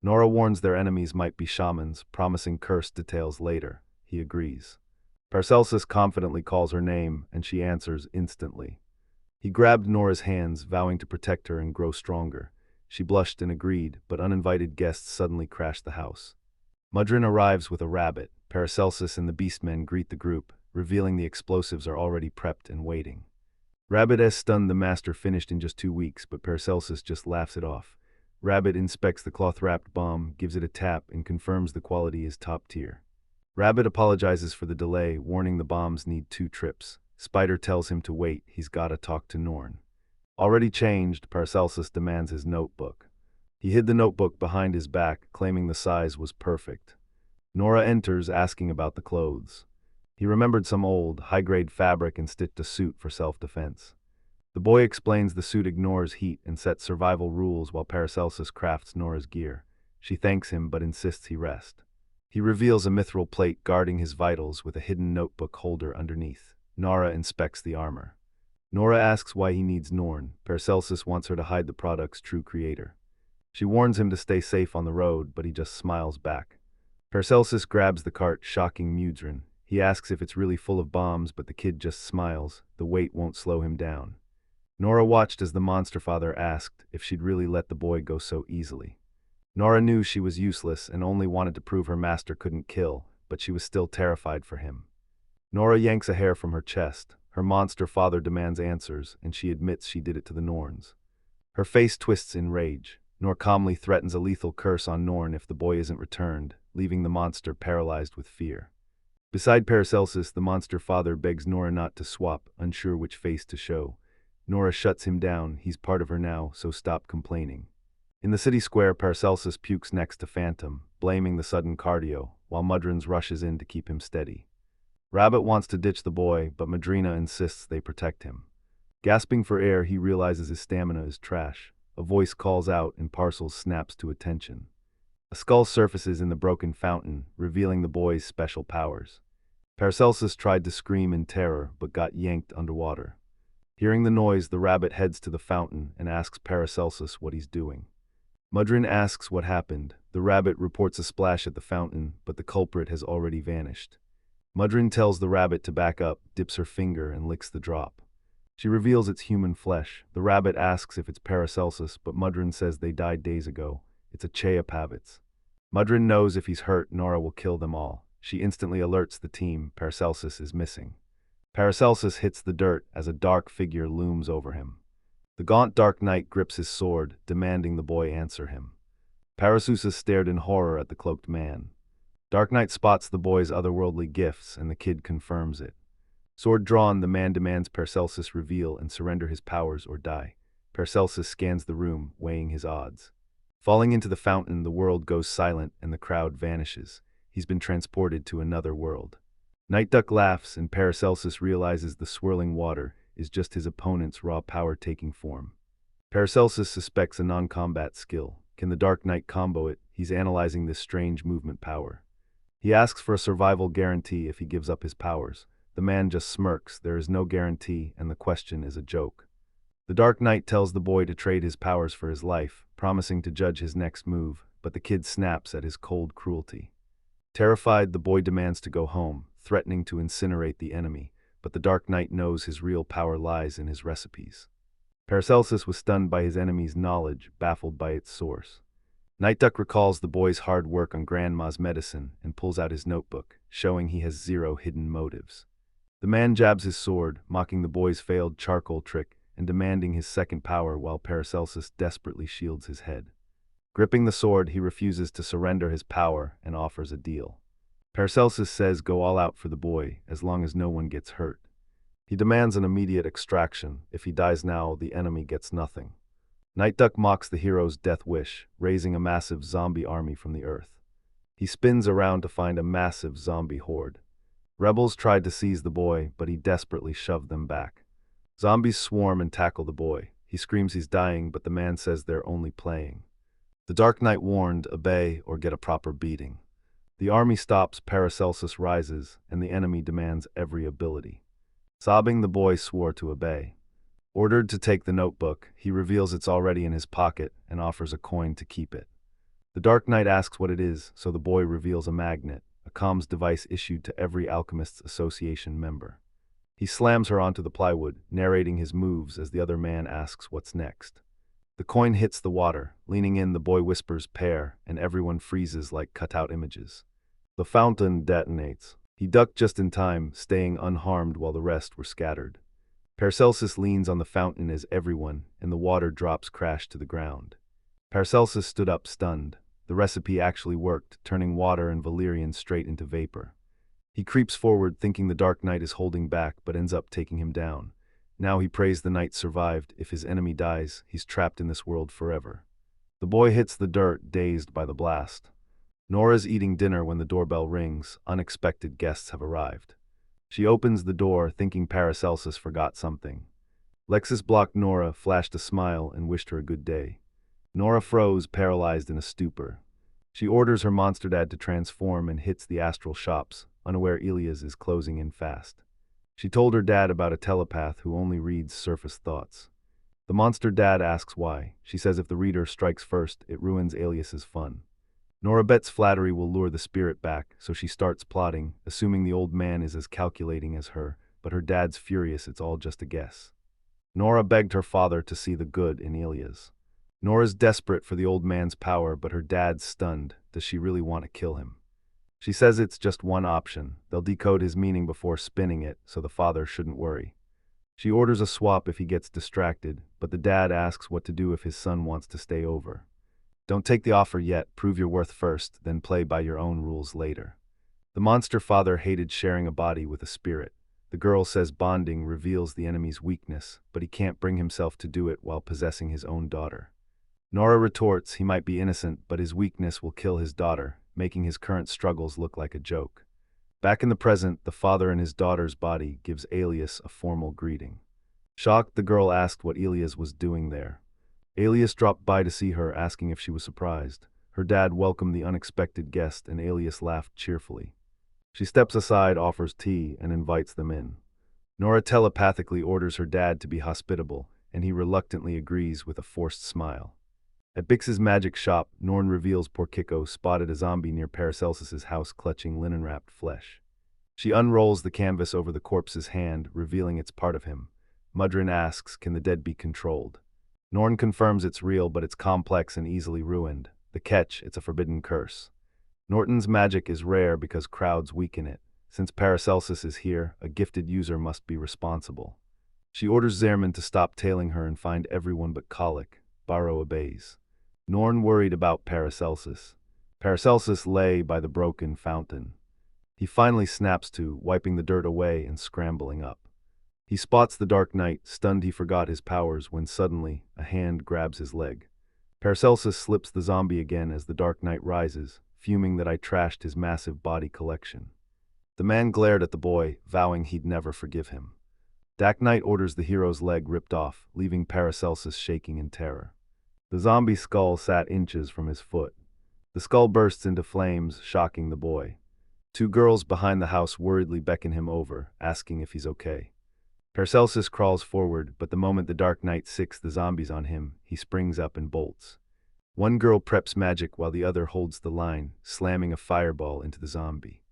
Nora warns their enemies might be shamans, promising curse details later. He agrees. Paracelsus confidently calls her name, and she answers instantly. He grabbed Nora's hands, vowing to protect her and grow stronger. She blushed and agreed, but uninvited guests suddenly crashed the house. Mudrin arrives with a rabbit. Paracelsus and the beastmen greet the group, revealing the explosives are already prepped and waiting. Rabbit has stunned the master finished in just 2 weeks, but Paracelsus just laughs it off. Rabbit inspects the cloth-wrapped bomb, gives it a tap, and confirms the quality is top tier. Rabbit apologizes for the delay, warning the bombs need 2 trips. Spider tells him to wait, he's gotta talk to Norn. Already changed, Paracelsus demands his notebook. He hid the notebook behind his back, claiming the size was perfect. Nora enters, asking about the clothes. He remembered some old, high-grade fabric and stitched a suit for self-defense. The boy explains the suit ignores heat and sets survival rules while Paracelsus crafts Nora's gear. She thanks him but insists he rest. He reveals a mithril plate guarding his vitals with a hidden notebook holder underneath. Nora inspects the armor. Nora asks why he needs Norn. Paracelsus wants her to hide the product's true creator. She warns him to stay safe on the road, but he just smiles back. Paracelsus grabs the cart, shocking Mudrin. He asks if it's really full of bombs, but the kid just smiles. The weight won't slow him down. Nora watched as the monster father asked if she'd really let the boy go so easily. Nora knew she was useless and only wanted to prove her master couldn't kill, but she was still terrified for him. Nora yanks a hair from her chest. Her monster father demands answers, and she admits she did it to the Norns. Her face twists in rage. Nor calmly threatens a lethal curse on Norn if the boy isn't returned, leaving the monster paralyzed with fear. Beside Paracelsus, the monster father begs Nora not to swap, unsure which face to show. Nora shuts him down. He's part of her now, so stop complaining. In the city square, Paracelsus pukes next to Phantom, blaming the sudden cardio, while Mudrins rushes in to keep him steady. Rabbit wants to ditch the boy, but Madrina insists they protect him. Gasping for air, he realizes his stamina is trash. A voice calls out and Parcels snaps to attention. A skull surfaces in the broken fountain, revealing the boy's special powers. Paracelsus tried to scream in terror, but got yanked underwater. Hearing the noise, the rabbit heads to the fountain and asks Paracelsus what he's doing. Mudrin asks what happened. The rabbit reports a splash at the fountain, but the culprit has already vanished. Mudrin tells the rabbit to back up, dips her finger, and licks the drop. She reveals it's human flesh. The rabbit asks if it's Paracelsus, but Mudrin says they died days ago. It's a Cheapavits. Mudrin knows if he's hurt, Nora will kill them all. She instantly alerts the team. Paracelsus is missing. Paracelsus hits the dirt as a dark figure looms over him. The gaunt Dark Knight grips his sword, demanding the boy answer him. Paracelsus stared in horror at the cloaked man. Dark Knight spots the boy's otherworldly gifts, and the kid confirms it. Sword drawn, the man demands Paracelsus reveal and surrender his powers or die. Paracelsus scans the room, weighing his odds. Falling into the fountain, the world goes silent and the crowd vanishes. He's been transported to another world. Night Duck laughs, and Paracelsus realizes the swirling water is just his opponent's raw power taking form. Paracelsus suspects a non-combat skill. Can the Dark Knight combo it? He's analyzing this strange movement power. He asks for a survival guarantee if he gives up his powers. The man just smirks. There is no guarantee, and the question is a joke. The Dark Knight tells the boy to trade his powers for his life, promising to judge his next move, but the kid snaps at his cold cruelty. Terrified, the boy demands to go home, threatening to incinerate the enemy, but the Dark Knight knows his real power lies in his recipes. Paracelsus was stunned by his enemy's knowledge, baffled by its source. Night Duck recalls the boy's hard work on Grandma's medicine and pulls out his notebook, showing he has zero hidden motives. The man jabs his sword, mocking the boy's failed charcoal trick and demanding his second power while Paracelsus desperately shields his head. Gripping the sword, he refuses to surrender his power and offers a deal. Paracelsus says go all out for the boy, as long as no one gets hurt. He demands an immediate extraction. If he dies now, the enemy gets nothing. Night Duck mocks the hero's death wish, raising a massive zombie army from the earth. He spins around to find a massive zombie horde. Rebels tried to seize the boy, but he desperately shoved them back. Zombies swarm and tackle the boy. He screams he's dying, but the man says they're only playing. The Dark Knight warned, obey or get a proper beating. The army stops, Paracelsus rises, and the enemy demands every ability. Sobbing, the boy swore to obey. Ordered to take the notebook, he reveals it's already in his pocket and offers a coin to keep it. The Dark Knight asks what it is, so the boy reveals a magnet, a comms device issued to every Alchemists Association member. He slams her onto the plywood, narrating his moves as the other man asks what's next. The coin hits the water. Leaning in, the boy whispers pair, and everyone freezes like cut-out images. The fountain detonates. He ducked just in time, staying unharmed while the rest were scattered. Paracelsus leans on the fountain as everyone, and the water drops crash to the ground. Paracelsus stood up stunned. The recipe actually worked, turning water and valerian straight into vapor. He creeps forward, thinking the Dark Knight is holding back, but ends up taking him down. Now he prays the knight survived. If his enemy dies, he's trapped in this world forever. The boy hits the dirt, dazed by the blast. Nora's eating dinner when the doorbell rings. Unexpected guests have arrived. She opens the door, thinking Paracelsus forgot something. Lexus blocked Nora, flashed a smile, and wished her a good day. Nora froze, paralyzed in a stupor. She orders her monster dad to transform and hits the astral shops, unaware Elias is closing in fast. She told her dad about a telepath who only reads surface thoughts. The monster dad asks why. She says if the reader strikes first, it ruins Elias's fun. Nora bets flattery will lure the spirit back, so she starts plotting, assuming the old man is as calculating as her, but her dad's furious it's all just a guess. Nora begged her father to see the good in Elias. Nora's desperate for the old man's power, but her dad's stunned. Does she really want to kill him? She says it's just one option. They'll decode his meaning before spinning it, so the father shouldn't worry. She orders a swap if he gets distracted, but the dad asks what to do if his son wants to stay over. Don't take the offer yet, prove your worth first, then play by your own rules later. The monster father hated sharing a body with a spirit. The girl says bonding reveals the enemy's weakness, but he can't bring himself to do it while possessing his own daughter. Nora retorts he might be innocent, but his weakness will kill his daughter, making his current struggles look like a joke. Back in the present, the father in his daughter's body gives Elias a formal greeting. Shocked, the girl asked what Elias was doing there. Elias dropped by to see her, asking if she was surprised. Her dad welcomed the unexpected guest, and Elias laughed cheerfully. She steps aside, offers tea, and invites them in. Nora telepathically orders her dad to be hospitable, and he reluctantly agrees with a forced smile. At Bix's magic shop, Norn reveals poor Kiko spotted a zombie near Paracelsus's house clutching linen-wrapped flesh. She unrolls the canvas over the corpse's hand, revealing it's part of him. Mudrin asks, can the dead be controlled? Norn confirms it's real, but it's complex and easily ruined. The catch, it's a forbidden curse. Norton's magic is rare because crowds weaken it. Since Paracelsus is here, a gifted user must be responsible. She orders Zerman to stop tailing her and find everyone but Colic. Barrow obeys. Norn worried about Paracelsus. Paracelsus lay by the broken fountain. He finally snaps to, wiping the dirt away and scrambling up. He spots the Dark Knight, stunned he forgot his powers when suddenly, a hand grabs his leg. Paracelsus slips the zombie again as the Dark Knight rises, fuming that I trashed his massive body collection. The man glared at the boy, vowing he'd never forgive him. Dark Knight orders the hero's leg ripped off, leaving Paracelsus shaking in terror. The zombie skull sat inches from his foot. The skull bursts into flames, shocking the boy. Two girls behind the house worriedly beckon him over, asking if he's okay. Paracelsus crawls forward, but the moment the Dark Knight sicks the zombies on him, he springs up and bolts. One girl preps magic while the other holds the line, slamming a fireball into the zombie.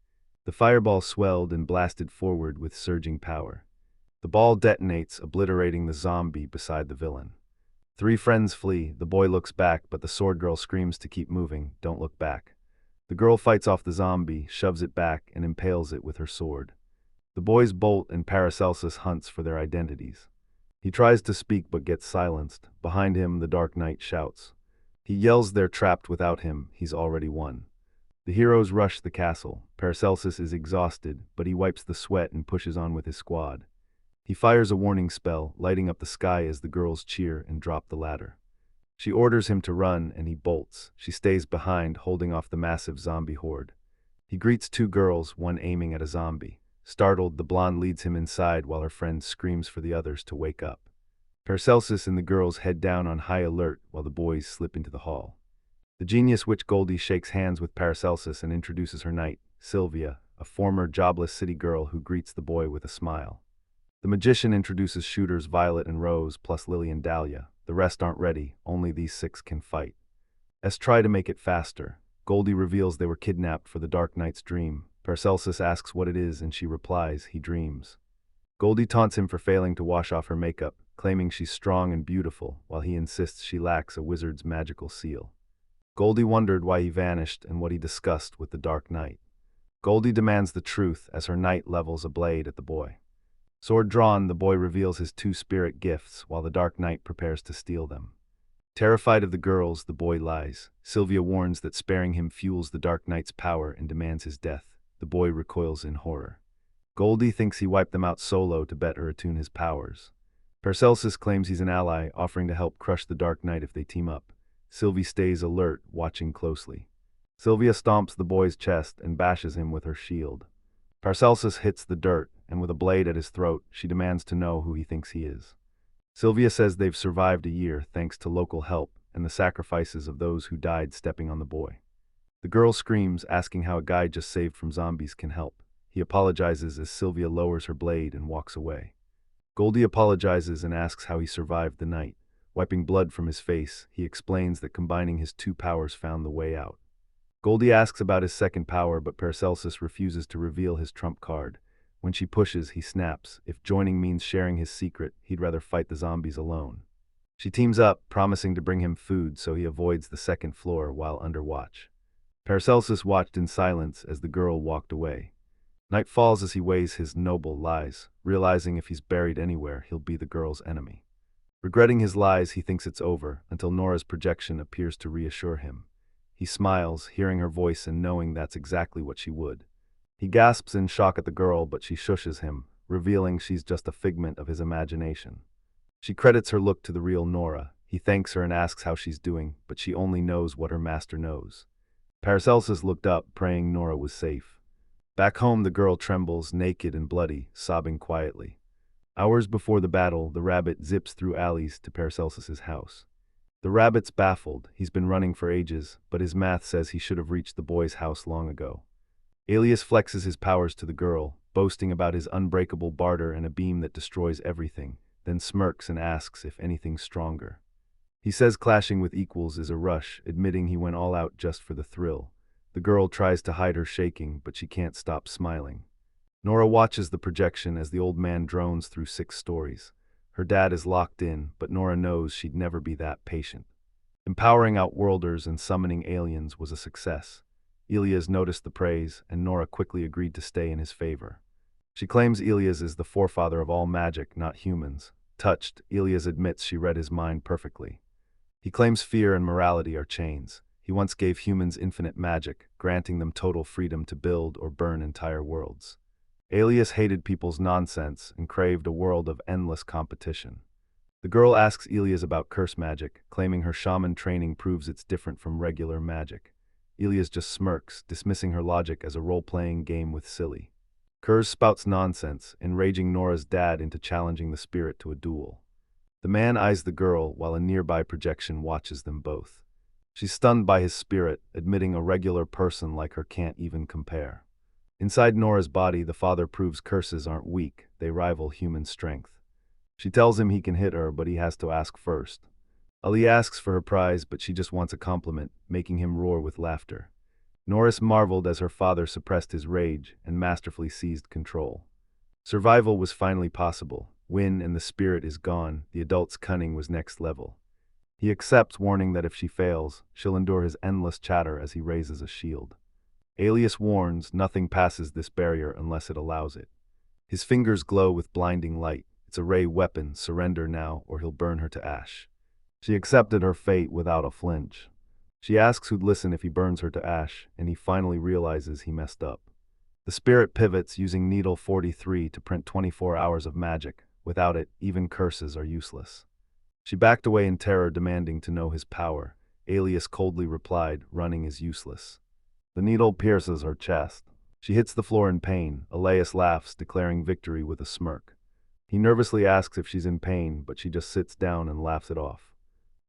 The fireball swelled and blasted forward with surging power. The ball detonates, obliterating the zombie beside the villain. Three friends flee. The boy looks back, but the sword girl screams to keep moving, don't look back. The girl fights off the zombie, shoves it back, and impales it with her sword. The boys bolt and Paracelsus hunts for their identities. He tries to speak but gets silenced. Behind him, the Dark Knight shouts. He yells they're trapped without him, he's already won. The heroes rush the castle. Paracelsus is exhausted, but he wipes the sweat and pushes on with his squad. He fires a warning spell, lighting up the sky as the girls cheer and drop the ladder. She orders him to run, and he bolts. She stays behind, holding off the massive zombie horde. He greets two girls, one aiming at a zombie. Startled, the blonde leads him inside while her friend screams for the others to wake up. Paracelsus and the girls head down on high alert while the boys slip into the hall. The genius witch Goldie shakes hands with Paracelsus and introduces her knight, Sylvia, a former jobless city girl who greets the boy with a smile. The magician introduces shooters Violet and Rose plus Lily and Dahlia. The rest aren't ready, only these six can fight. S try to make it faster. Goldie reveals they were kidnapped for the Dark Knight's dream. Paracelsus asks what it is and she replies, he dreams. Goldie taunts him for failing to wash off her makeup, claiming she's strong and beautiful, while he insists she lacks a wizard's magical seal. Goldie wondered why he vanished and what he discussed with the Dark Knight. Goldie demands the truth as her knight levels a blade at the boy. Sword drawn, the boy reveals his two spirit gifts while the Dark Knight prepares to steal them. Terrified of the girls, the boy lies. Sylvia warns that sparing him fuels the Dark Knight's power and demands his death. The boy recoils in horror. Goldie thinks he wiped them out solo to better attune his powers. Paracelsus claims he's an ally, offering to help crush the Dark Knight if they team up. Sylvie stays alert, watching closely. Sylvia stomps the boy's chest and bashes him with her shield. Paracelsus hits the dirt, and with a blade at his throat, she demands to know who he thinks he is. Sylvia says they've survived a year thanks to local help and the sacrifices of those who died stepping on the boy. The girl screams, asking how a guy just saved from zombies can help. He apologizes as Sylvia lowers her blade and walks away. Goldie apologizes and asks how he survived the night. Wiping blood from his face, he explains that combining his two powers found the way out. Goldie asks about his second power, but Paracelsus refuses to reveal his trump card. When she pushes, he snaps. If joining means sharing his secret, he'd rather fight the zombies alone. She teams up, promising to bring him food so he avoids the second floor while under watch. Paracelsus watched in silence as the girl walked away. Night falls as he weighs his noble lies, realizing if he's buried anywhere, he'll be the girl's enemy. Regretting his lies, he thinks it's over, until Nora's projection appears to reassure him. He smiles, hearing her voice and knowing that's exactly what she would. He gasps in shock at the girl, but she shushes him, revealing she's just a figment of his imagination. She credits her look to the real Nora. He thanks her and asks how she's doing, but she only knows what her master knows. Paracelsus looked up, praying Nora was safe. Back home, the girl trembles, naked and bloody, sobbing quietly. Hours before the battle, the rabbit zips through alleys to Paracelsus's house. The rabbit's baffled. He's been running for ages, but his math says he should have reached the boy's house long ago. Alias flexes his powers to the girl, boasting about his unbreakable barter and a beam that destroys everything, then smirks and asks if anything's stronger. He says clashing with equals is a rush, admitting he went all out just for the thrill. The girl tries to hide her shaking, but she can't stop smiling. Nora watches the projection as the old man drones through 6 stories. Her dad is locked in, but Nora knows she'd never be that patient. Empowering Outworlders and summoning aliens was a success. Elias noticed the praise, and Nora quickly agreed to stay in his favor. She claims Elias is the forefather of all magic, not humans. Touched, Elias admits she read his mind perfectly. He claims fear and morality are chains. He once gave humans infinite magic, granting them total freedom to build or burn entire worlds. Alias hated people's nonsense and craved a world of endless competition. The girl asks Elias about curse magic, claiming her shaman training proves it's different from regular magic. Elias just smirks, dismissing her logic as a role-playing game with silly. Kurz spouts nonsense, enraging Nora's dad into challenging the spirit to a duel. The man eyes the girl while a nearby projection watches them both. She's stunned by his spirit, admitting a regular person like her can't even compare. Inside Nora's body, the father proves curses aren't weak, they rival human strength. She tells him he can hit her, but he has to ask first. Ali asks for her prize, but she just wants a compliment, making him roar with laughter. Norris marveled as her father suppressed his rage and masterfully seized control. Survival was finally possible. When and the spirit is gone, the adult's cunning was next level. He accepts, warning that if she fails, she'll endure his endless chatter as he raises a shield. Alias warns, nothing passes this barrier unless it allows it. His fingers glow with blinding light. It's a ray weapon, surrender now or he'll burn her to ash. She accepted her fate without a flinch. She asks who'd listen if he burns her to ash, and he finally realizes he messed up. The spirit pivots, using Needle 43 to print 24 hours of magic. Without it, even curses are useless. She backed away in terror, demanding to know his power. Alias coldly replied, running is useless. The needle pierces her chest. She hits the floor in pain. Elias laughs, declaring victory with a smirk. He nervously asks if she's in pain, but she just sits down and laughs it off.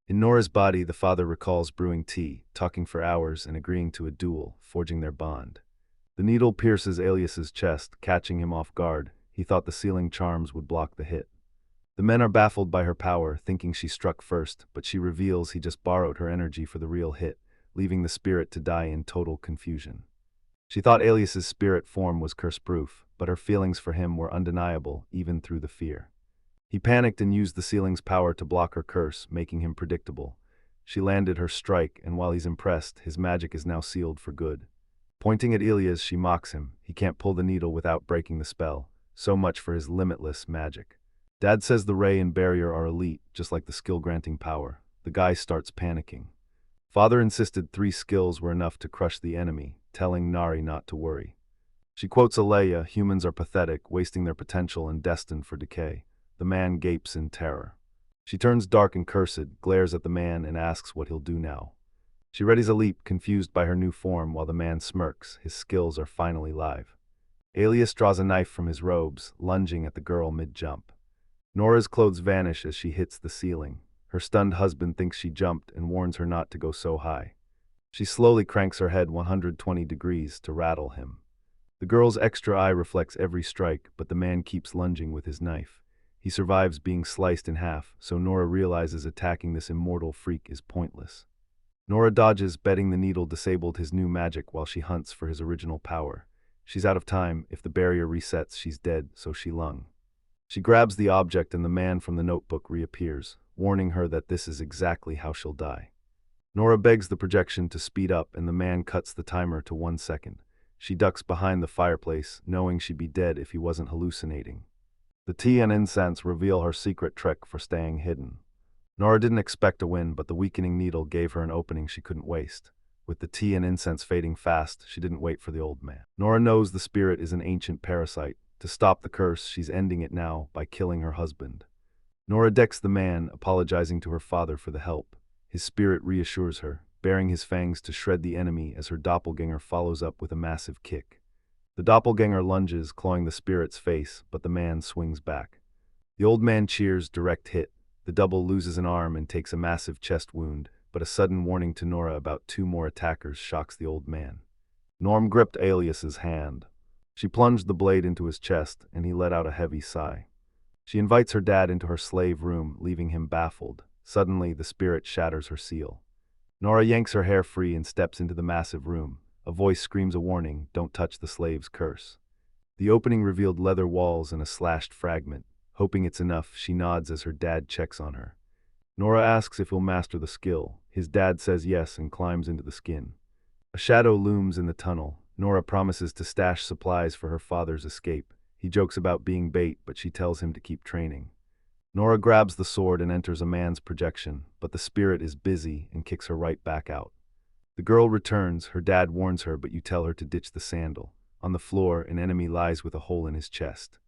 In Nora's body, the father recalls brewing tea, talking for hours, and agreeing to a duel, forging their bond. The needle pierces Alias's chest, catching him off guard. He thought the sealing charms would block the hit. The men are baffled by her power, thinking she struck first, but she reveals he just borrowed her energy for the real hit, leaving the spirit to die in total confusion. She thought Alias's spirit form was curse-proof, but her feelings for him were undeniable, even through the fear. He panicked and used the sealing's power to block her curse, making him predictable. She landed her strike, and while he's impressed, his magic is now sealed for good. Pointing at Elias, she mocks him. He can't pull the needle without breaking the spell. So much for his limitless magic. Dad says the ray and barrier are elite, just like the skill-granting power. The guy starts panicking. Father insisted 3 skills were enough to crush the enemy, telling Nari not to worry. She quotes Aleya, humans are pathetic, wasting their potential and destined for decay. The man gapes in terror. She turns dark and cursed, glares at the man, and asks what he'll do now. She readies a leap, confused by her new form, while the man smirks. His skills are finally live. Alias draws a knife from his robes, lunging at the girl mid-jump. Nora's clothes vanish as she hits the ceiling. Her stunned husband thinks she jumped and warns her not to go so high. She slowly cranks her head 120 degrees to rattle him. The girl's extra eye reflects every strike, but the man keeps lunging with his knife. He survives being sliced in half, so Nora realizes attacking this immortal freak is pointless. Nora dodges, betting the needle disabled his new magic while she hunts for his original power. She's out of time. If the barrier resets, she's dead, so she lung. She grabs the object and the man from the notebook reappears, warning her that this is exactly how she'll die. Nora begs the projection to speed up and the man cuts the timer to 1 second. She ducks behind the fireplace, knowing she'd be dead if he wasn't hallucinating. The tea and incense reveal her secret trick for staying hidden. Nora didn't expect a win, but the weakening needle gave her an opening she couldn't waste. With the tea and incense fading fast, she didn't wait for the old man. Nora knows the spirit is an ancient parasite. To stop the curse, she's ending it now by killing her husband. Nora decks the man, apologizing to her father for the help. His spirit reassures her, baring his fangs to shred the enemy as her doppelganger follows up with a massive kick. The doppelganger lunges, clawing the spirit's face, but the man swings back. The old man cheers, direct hit. The double loses an arm and takes a massive chest wound, but a sudden warning to Nora about 2 more attackers shocks the old man. Norm gripped Alias's hand. She plunged the blade into his chest, and he let out a heavy sigh. She invites her dad into her slave room, leaving him baffled. Suddenly, the spirit shatters her seal. Nora yanks her hair free and steps into the massive room. A voice screams a warning, "Don't touch the slave's curse." The opening revealed leather walls and a slashed fragment. Hoping it's enough, she nods as her dad checks on her. Nora asks if he'll master the skill. His dad says yes and climbs into the skin. A shadow looms in the tunnel. Nora promises to stash supplies for her father's escape. He jokes about being bait, but she tells him to keep training. Nora grabs the sword and enters a man's projection, but the spirit is busy and kicks her right back out. The girl returns. Her dad warns her, but you tell her to ditch the sandal. On the floor, an enemy lies with a hole in his chest.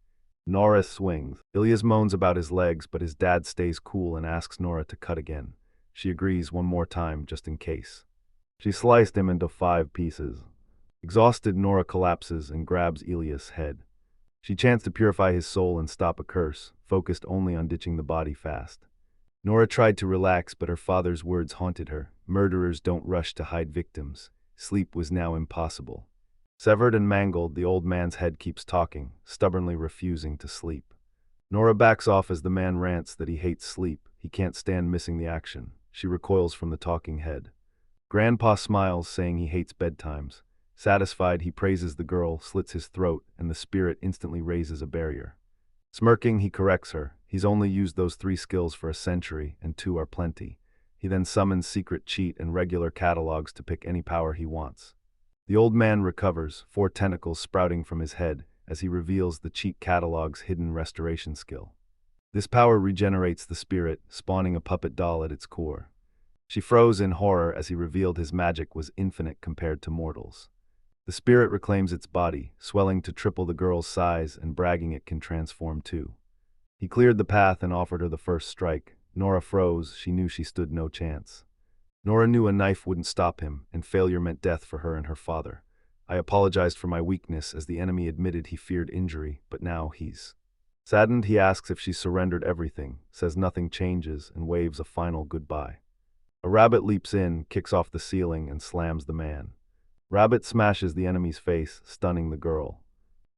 Nora swings. Ilias moans about his legs, but his dad stays cool and asks Nora to cut again. She agrees one more time, just in case. She sliced him into 5 pieces. Exhausted, Nora collapses and grabs Ilias' head. She chants to purify his soul and stop a curse, focused only on ditching the body fast. Nora tried to relax, but her father's words haunted her. Murderers don't rush to hide victims. Sleep was now impossible. Severed and mangled, the old man's head keeps talking, stubbornly refusing to sleep. Nora backs off as the man rants that he hates sleep. He can't stand missing the action. She recoils from the talking head. Grandpa smiles, saying he hates bedtimes. Satisfied, he praises the girl, slits his throat, and the spirit instantly raises a barrier. Smirking, he corrects her. He's only used those 3 skills for a century, and 2 are plenty. He then summons secret cheat and regular catalogs to pick any power he wants. The old man recovers, 4 tentacles sprouting from his head, as he reveals the cheat catalog's hidden restoration skill. This power regenerates the spirit, spawning a puppet doll at its core. She froze in horror as he revealed his magic was infinite compared to mortals. The spirit reclaims its body, swelling to triple the girl's size and bragging it can transform too. He cleared the path and offered her the first strike. Nora froze. She knew she stood no chance. Nora knew a knife wouldn't stop him, and failure meant death for her and her father. I apologized for my weakness as the enemy admitted he feared injury, but now he's saddened. He asks if she surrendered everything, says nothing changes, and waves a final goodbye. A rabbit leaps in, kicks off the ceiling, and slams the man. Rabbit smashes the enemy's face, stunning the girl.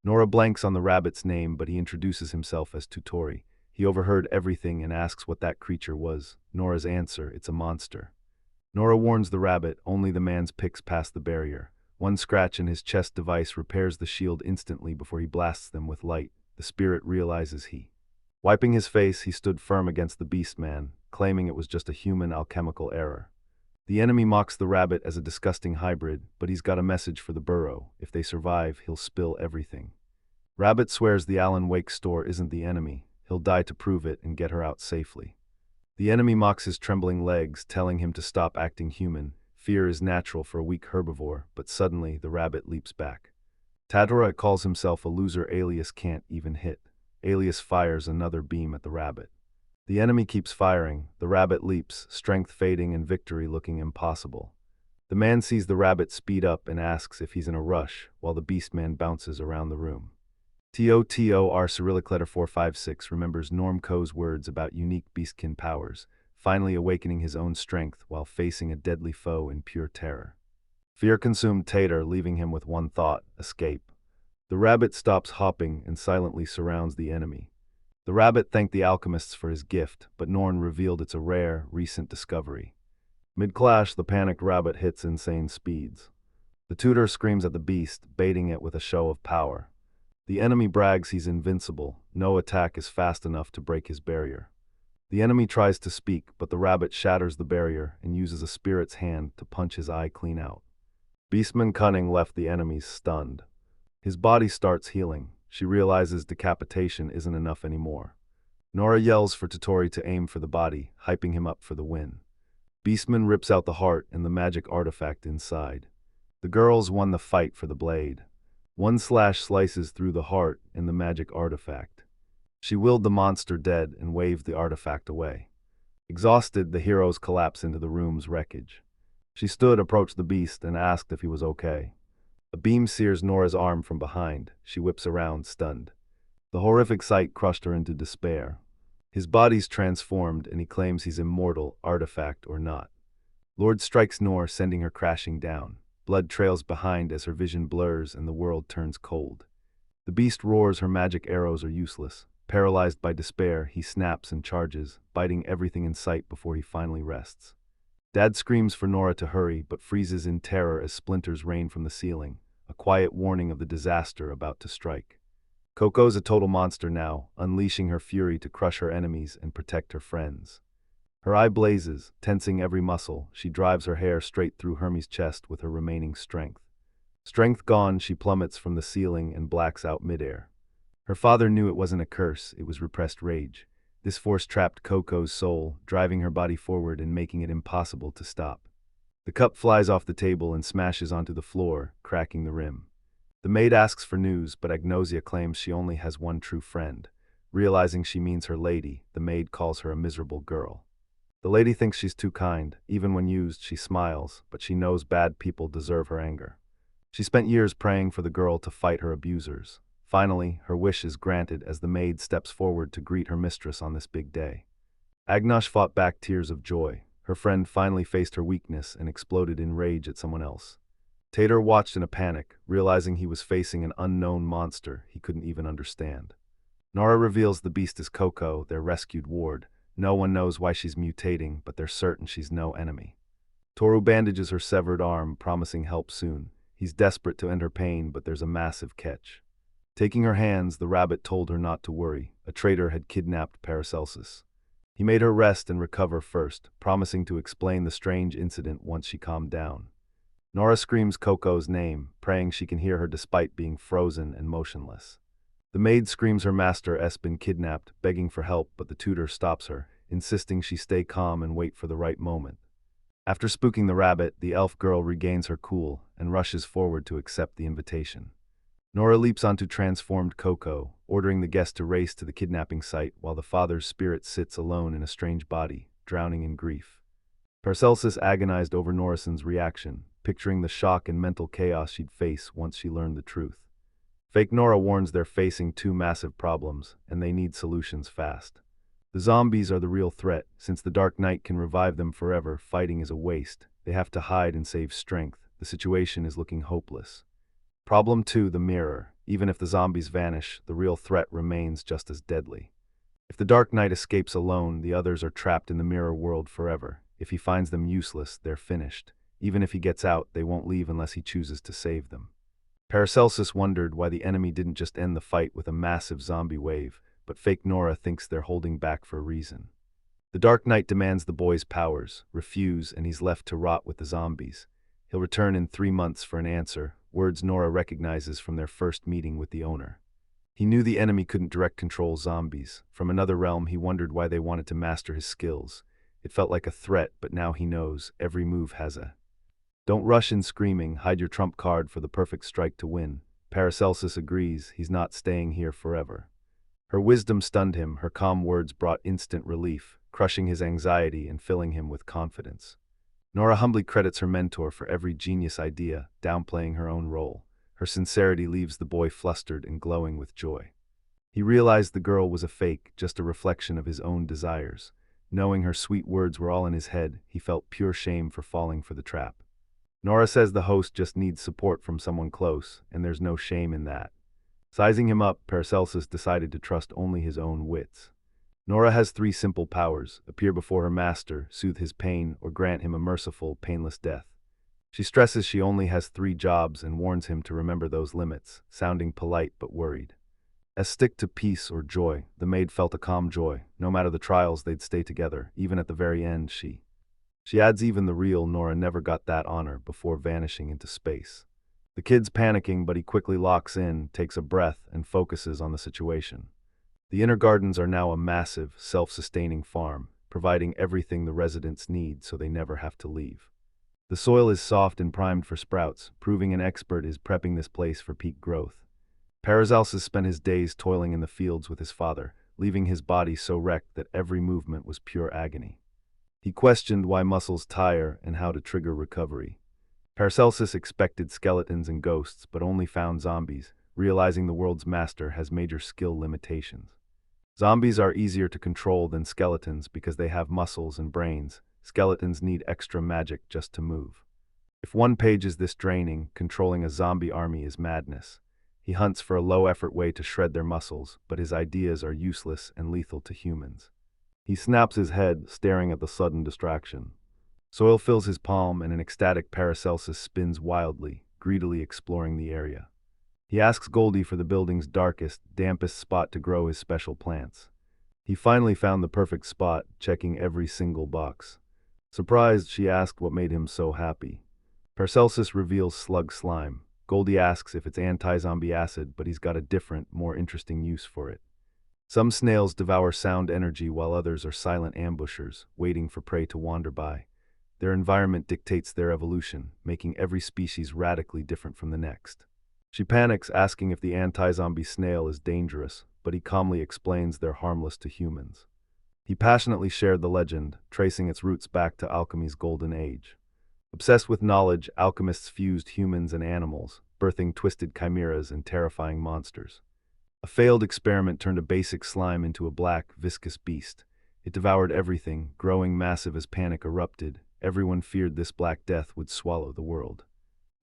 Nora blanks on the rabbit's name, but he introduces himself as Tutori. He overheard everything and asks what that creature was. Nora's answer, it's a monster. Nora warns the rabbit, only the man's picks pass the barrier. 1 scratch in his chest device repairs the shield instantly before he blasts them with light. The spirit realizes he. Wiping his face, he stood firm against the beast man, claiming it was just a human alchemical error. The enemy mocks the rabbit as a disgusting hybrid, but he's got a message for the burrow. If they survive, he'll spill everything. Rabbit swears the Alan Wake store isn't the enemy. He'll die to prove it and get her out safely. The enemy mocks his trembling legs, telling him to stop acting human. Fear is natural for a weak herbivore, but suddenly the rabbit leaps back. Tadora calls himself a loser Alias can't even hit. Alias fires another beam at the rabbit. The enemy keeps firing. The rabbit leaps, strength fading and victory looking impossible. The man sees the rabbit speed up and asks if he's in a rush, while the beast man bounces around the room. TOTOR Cyrillic letter 456 remembers Normko's words about unique beastkin powers, finally awakening his own strength while facing a deadly foe in pure terror. Fear consumed Tater, leaving him with one thought: escape. The rabbit stops hopping and silently surrounds the enemy. The rabbit thanked the alchemists for his gift, but Norn revealed it's a rare, recent discovery. Mid-clash, the panicked rabbit hits insane speeds. The tutor screams at the beast, baiting it with a show of power. The enemy brags he's invincible, no attack is fast enough to break his barrier. The enemy tries to speak, but the rabbit shatters the barrier and uses a spirit's hand to punch his eye clean out. Beastman Cunning left the enemies stunned. His body starts healing. She realizes decapitation isn't enough anymore. Nora yells for Totori to aim for the body, hyping him up for the win. Beastman rips out the heart and the magic artifact inside. The girls won the fight for the blade. One slash slices through the heart and the magic artifact. She willed the monster dead and waved the artifact away. Exhausted, the heroes collapse into the room's wreckage. She approached the beast, and asked if he was okay. A beam sears Nora's arm from behind. She whips around, stunned. The horrific sight crushed her into despair. His body's transformed, and he claims he's immortal, artifact or not. Lord strikes Nor, sending her crashing down. Blood trails behind as her vision blurs and the world turns cold. The beast roars her magic arrows are useless. Paralyzed by despair, he snaps and charges, biting everything in sight before he finally rests. Dad screams for Nora to hurry, but freezes in terror as splinters rain from the ceiling, a quiet warning of the disaster about to strike. Coco's a total monster now, unleashing her fury to crush her enemies and protect her friends. Her eye blazes, tensing every muscle. She drives her hair straight through Hermes' chest with her remaining strength. Strength gone, she plummets from the ceiling and blacks out midair. Her father knew it wasn't a curse, it was repressed rage. This force trapped Coco's soul, driving her body forward and making it impossible to stop. The cup flies off the table and smashes onto the floor, cracking the rim. The maid asks for news, but Agnosia claims she only has one true friend. Realizing she means her lady, the maid calls her a miserable girl. The lady thinks she's too kind. Even when used, she smiles, but she knows bad people deserve her anger. She spent years praying for the girl to fight her abusers. Finally, her wish is granted as the maid steps forward to greet her mistress on this big day. Agnosh fought back tears of joy. Her friend finally faced her weakness and exploded in rage at someone else. Tater watched in a panic, realizing he was facing an unknown monster he couldn't even understand. Nora reveals the beast is Coco, their rescued ward. No one knows why she's mutating, but they're certain she's no enemy. Toru bandages her severed arm, promising help soon. He's desperate to end her pain, but there's a massive catch. Taking her hands, the rabbit told her not to worry. A traitor had kidnapped Paracelsus. He made her rest and recover first, promising to explain the strange incident once she calmed down. Nora screams Coco's name, praying she can hear her despite being frozen and motionless. The maid screams her master has been kidnapped, begging for help, but the tutor stops her, insisting she stay calm and wait for the right moment. After spooking the rabbit, the elf girl regains her cool and rushes forward to accept the invitation. Nora leaps onto transformed Coco, ordering the guest to race to the kidnapping site while the father's spirit sits alone in a strange body, drowning in grief. Paracelsus agonized over Norison's reaction, picturing the shock and mental chaos she'd face once she learned the truth. Fake Nora warns they're facing two massive problems, and they need solutions fast. The zombies are the real threat. Since the Dark Knight can revive them forever, fighting is a waste. They have to hide and save strength. The situation is looking hopeless. Problem 2, the mirror. Even if the zombies vanish, the real threat remains just as deadly. If the Dark Knight escapes alone, the others are trapped in the mirror world forever. If he finds them useless, they're finished. Even if he gets out, they won't leave unless he chooses to save them. Paracelsus wondered why the enemy didn't just end the fight with a massive zombie wave, but fake Nora thinks they're holding back for a reason. The Dark Knight demands the boy's powers, refuse, and he's left to rot with the zombies. He'll return in 3 months for an answer, words Nora recognizes from their first meeting with the owner. He knew the enemy couldn't direct control zombies. From another realm, he wondered why they wanted to master his skills. It felt like a threat, but now he knows every move has a "Don't rush in screaming, hide your trump card for the perfect strike to win." Paracelsus agrees, he's not staying here forever. Her wisdom stunned him, her calm words brought instant relief, crushing his anxiety and filling him with confidence. Nora humbly credits her mentor for every genius idea, downplaying her own role. Her sincerity leaves the boy flustered and glowing with joy. He realized the girl was a fake, just a reflection of his own desires. Knowing her sweet words were all in his head, he felt pure shame for falling for the trap. Nora says the host just needs support from someone close, and there's no shame in that. Sizing him up, Paracelsus decided to trust only his own wits. Nora has 3 simple powers: appear before her master, soothe his pain, or grant him a merciful, painless death. She stresses she only has 3 jobs and warns him to remember those limits, sounding polite but worried. As stick to peace or joy, the maid felt a calm joy. No matter the trials, they'd stay together. Even at the very end, she adds even the real Nora never got that honor before vanishing into space. The kid's panicking, but he quickly locks in, takes a breath, and focuses on the situation. The inner gardens are now a massive, self-sustaining farm, providing everything the residents need so they never have to leave. The soil is soft and primed for sprouts, proving an expert is prepping this place for peak growth. Paracelsus spent his days toiling in the fields with his father, leaving his body so wrecked that every movement was pure agony. He questioned why muscles tire and how to trigger recovery. Paracelsus expected skeletons and ghosts, but only found zombies, realizing the world's master has major skill limitations. Zombies are easier to control than skeletons because they have muscles and brains. Skeletons need extra magic just to move. If one page is this draining, controlling a zombie army is madness. He hunts for a low-effort way to shred their muscles, but his ideas are useless and lethal to humans. He snaps his head, staring at the sudden distraction. Soil fills his palm, and an ecstatic Paracelsus spins wildly, greedily exploring the area. He asks Goldie for the building's darkest, dampest spot to grow his special plants. He finally found the perfect spot, checking every single box. Surprised, she asked what made him so happy. Paracelsus reveals slug slime. Goldie asks if it's anti-zombie acid, but he's got a different, more interesting use for it. Some snails devour sound energy while others are silent ambushers, waiting for prey to wander by. Their environment dictates their evolution, making every species radically different from the next. She panics, asking if the anti-zombie snail is dangerous, but he calmly explains they're harmless to humans. He passionately shared the legend, tracing its roots back to alchemy's golden age. Obsessed with knowledge, alchemists fused humans and animals, birthing twisted chimeras and terrifying monsters. A failed experiment turned a basic slime into a black, viscous beast. It devoured everything, growing massive as panic erupted. Everyone feared this black death would swallow the world.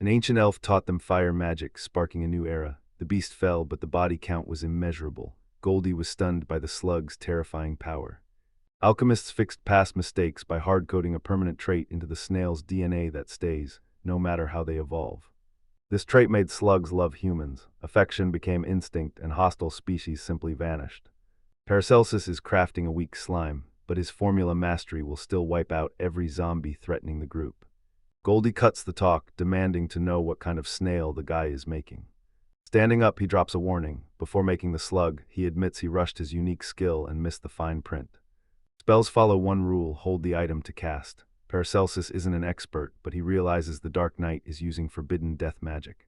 An ancient elf taught them fire magic, sparking a new era. The beast fell, but the body count was immeasurable. Goldie was stunned by the slug's terrifying power. Alchemists fixed past mistakes by hard-coding a permanent trait into the snail's DNA that stays, no matter how they evolve. This trait made slugs love humans. Affection became instinct, and hostile species simply vanished. Paracelsus is crafting a weak slime, but his formula mastery will still wipe out every zombie threatening the group. Goldie cuts the talk, demanding to know what kind of snail the guy is making. Standing up, he drops a warning. Before making the slug, he admits he rushed his unique skill and missed the fine print. Spells follow one rule: hold the item to cast. Paracelsus isn't an expert, but he realizes the Dark Knight is using forbidden death magic.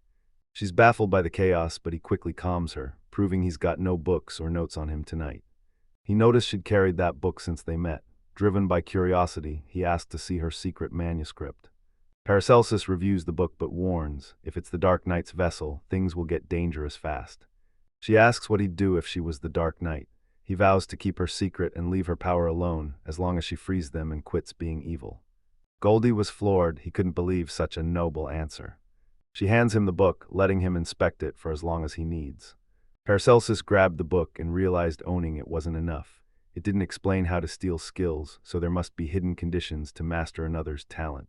She's baffled by the chaos, but he quickly calms her, proving he's got no books or notes on him tonight. He noticed she'd carried that book since they met. Driven by curiosity, he asked to see her secret manuscript. Paracelsus reviews the book but warns, if it's the Dark Knight's vessel, things will get dangerous fast. She asks what he'd do if she was the Dark Knight. He vows to keep her secret and leave her power alone, as long as she frees them and quits being evil. Goldie was floored. He couldn't believe such a noble answer. She hands him the book, letting him inspect it for as long as he needs. Paracelsus grabbed the book and realized owning it wasn't enough. It didn't explain how to steal skills, so there must be hidden conditions to master another's talent.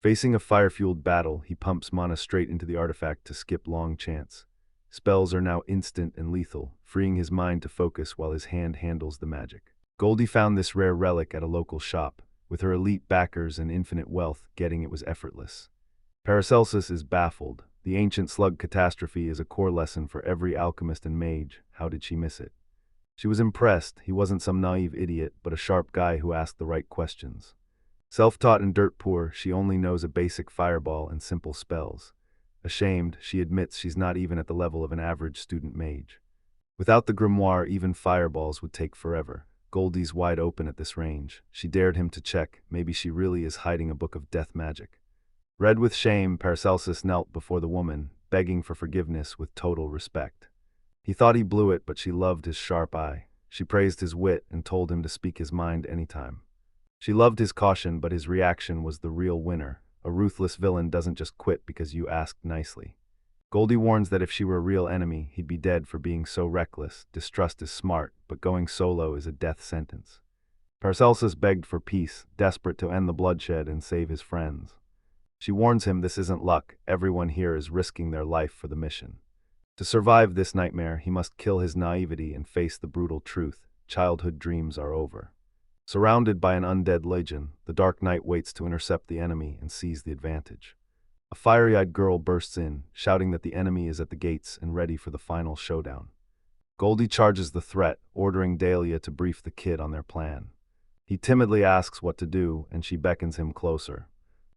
Facing a fire-fueled battle, he pumps mana straight into the artifact to skip long chance. Spells are now instant and lethal, freeing his mind to focus while his hand handles the magic. Goldie found this rare relic at a local shop. With her elite backers and infinite wealth, getting it was effortless. Paracelsus is baffled. The ancient slug catastrophe is a core lesson for every alchemist and mage. How did she miss it? She was impressed. He wasn't some naive idiot, but a sharp guy who asked the right questions. Self-taught and dirt poor, she only knows a basic fireball and simple spells. Ashamed, she admits she's not even at the level of an average student mage. Without the grimoire, even fireballs would take forever. Goldie's wide open at this range. She dared him to check. Maybe she really is hiding a book of death magic. Red with shame, Paracelsus knelt before the woman. begging for forgiveness with total respect. He thought he blew it, but she loved his sharp eye. She praised his wit and told him to speak his mind anytime. She loved his caution, but his reaction was the real winner. A ruthless villain doesn't just quit because you asked nicely. Goldie warns that if she were a real enemy, he'd be dead for being so reckless. Distrust is smart, but going solo is a death sentence. Paracelsus begged for peace, desperate to end the bloodshed and save his friends. She warns him this isn't luck, everyone here is risking their life for the mission. To survive this nightmare, he must kill his naivety and face the brutal truth. Childhood dreams are over. Surrounded by an undead legion, the Dark Knight waits to intercept the enemy and seize the advantage. A fiery-eyed girl bursts in, shouting that the enemy is at the gates and ready for the final showdown. Goldie charges the threat, ordering Dahlia to brief the kid on their plan. He timidly asks what to do, and she beckons him closer.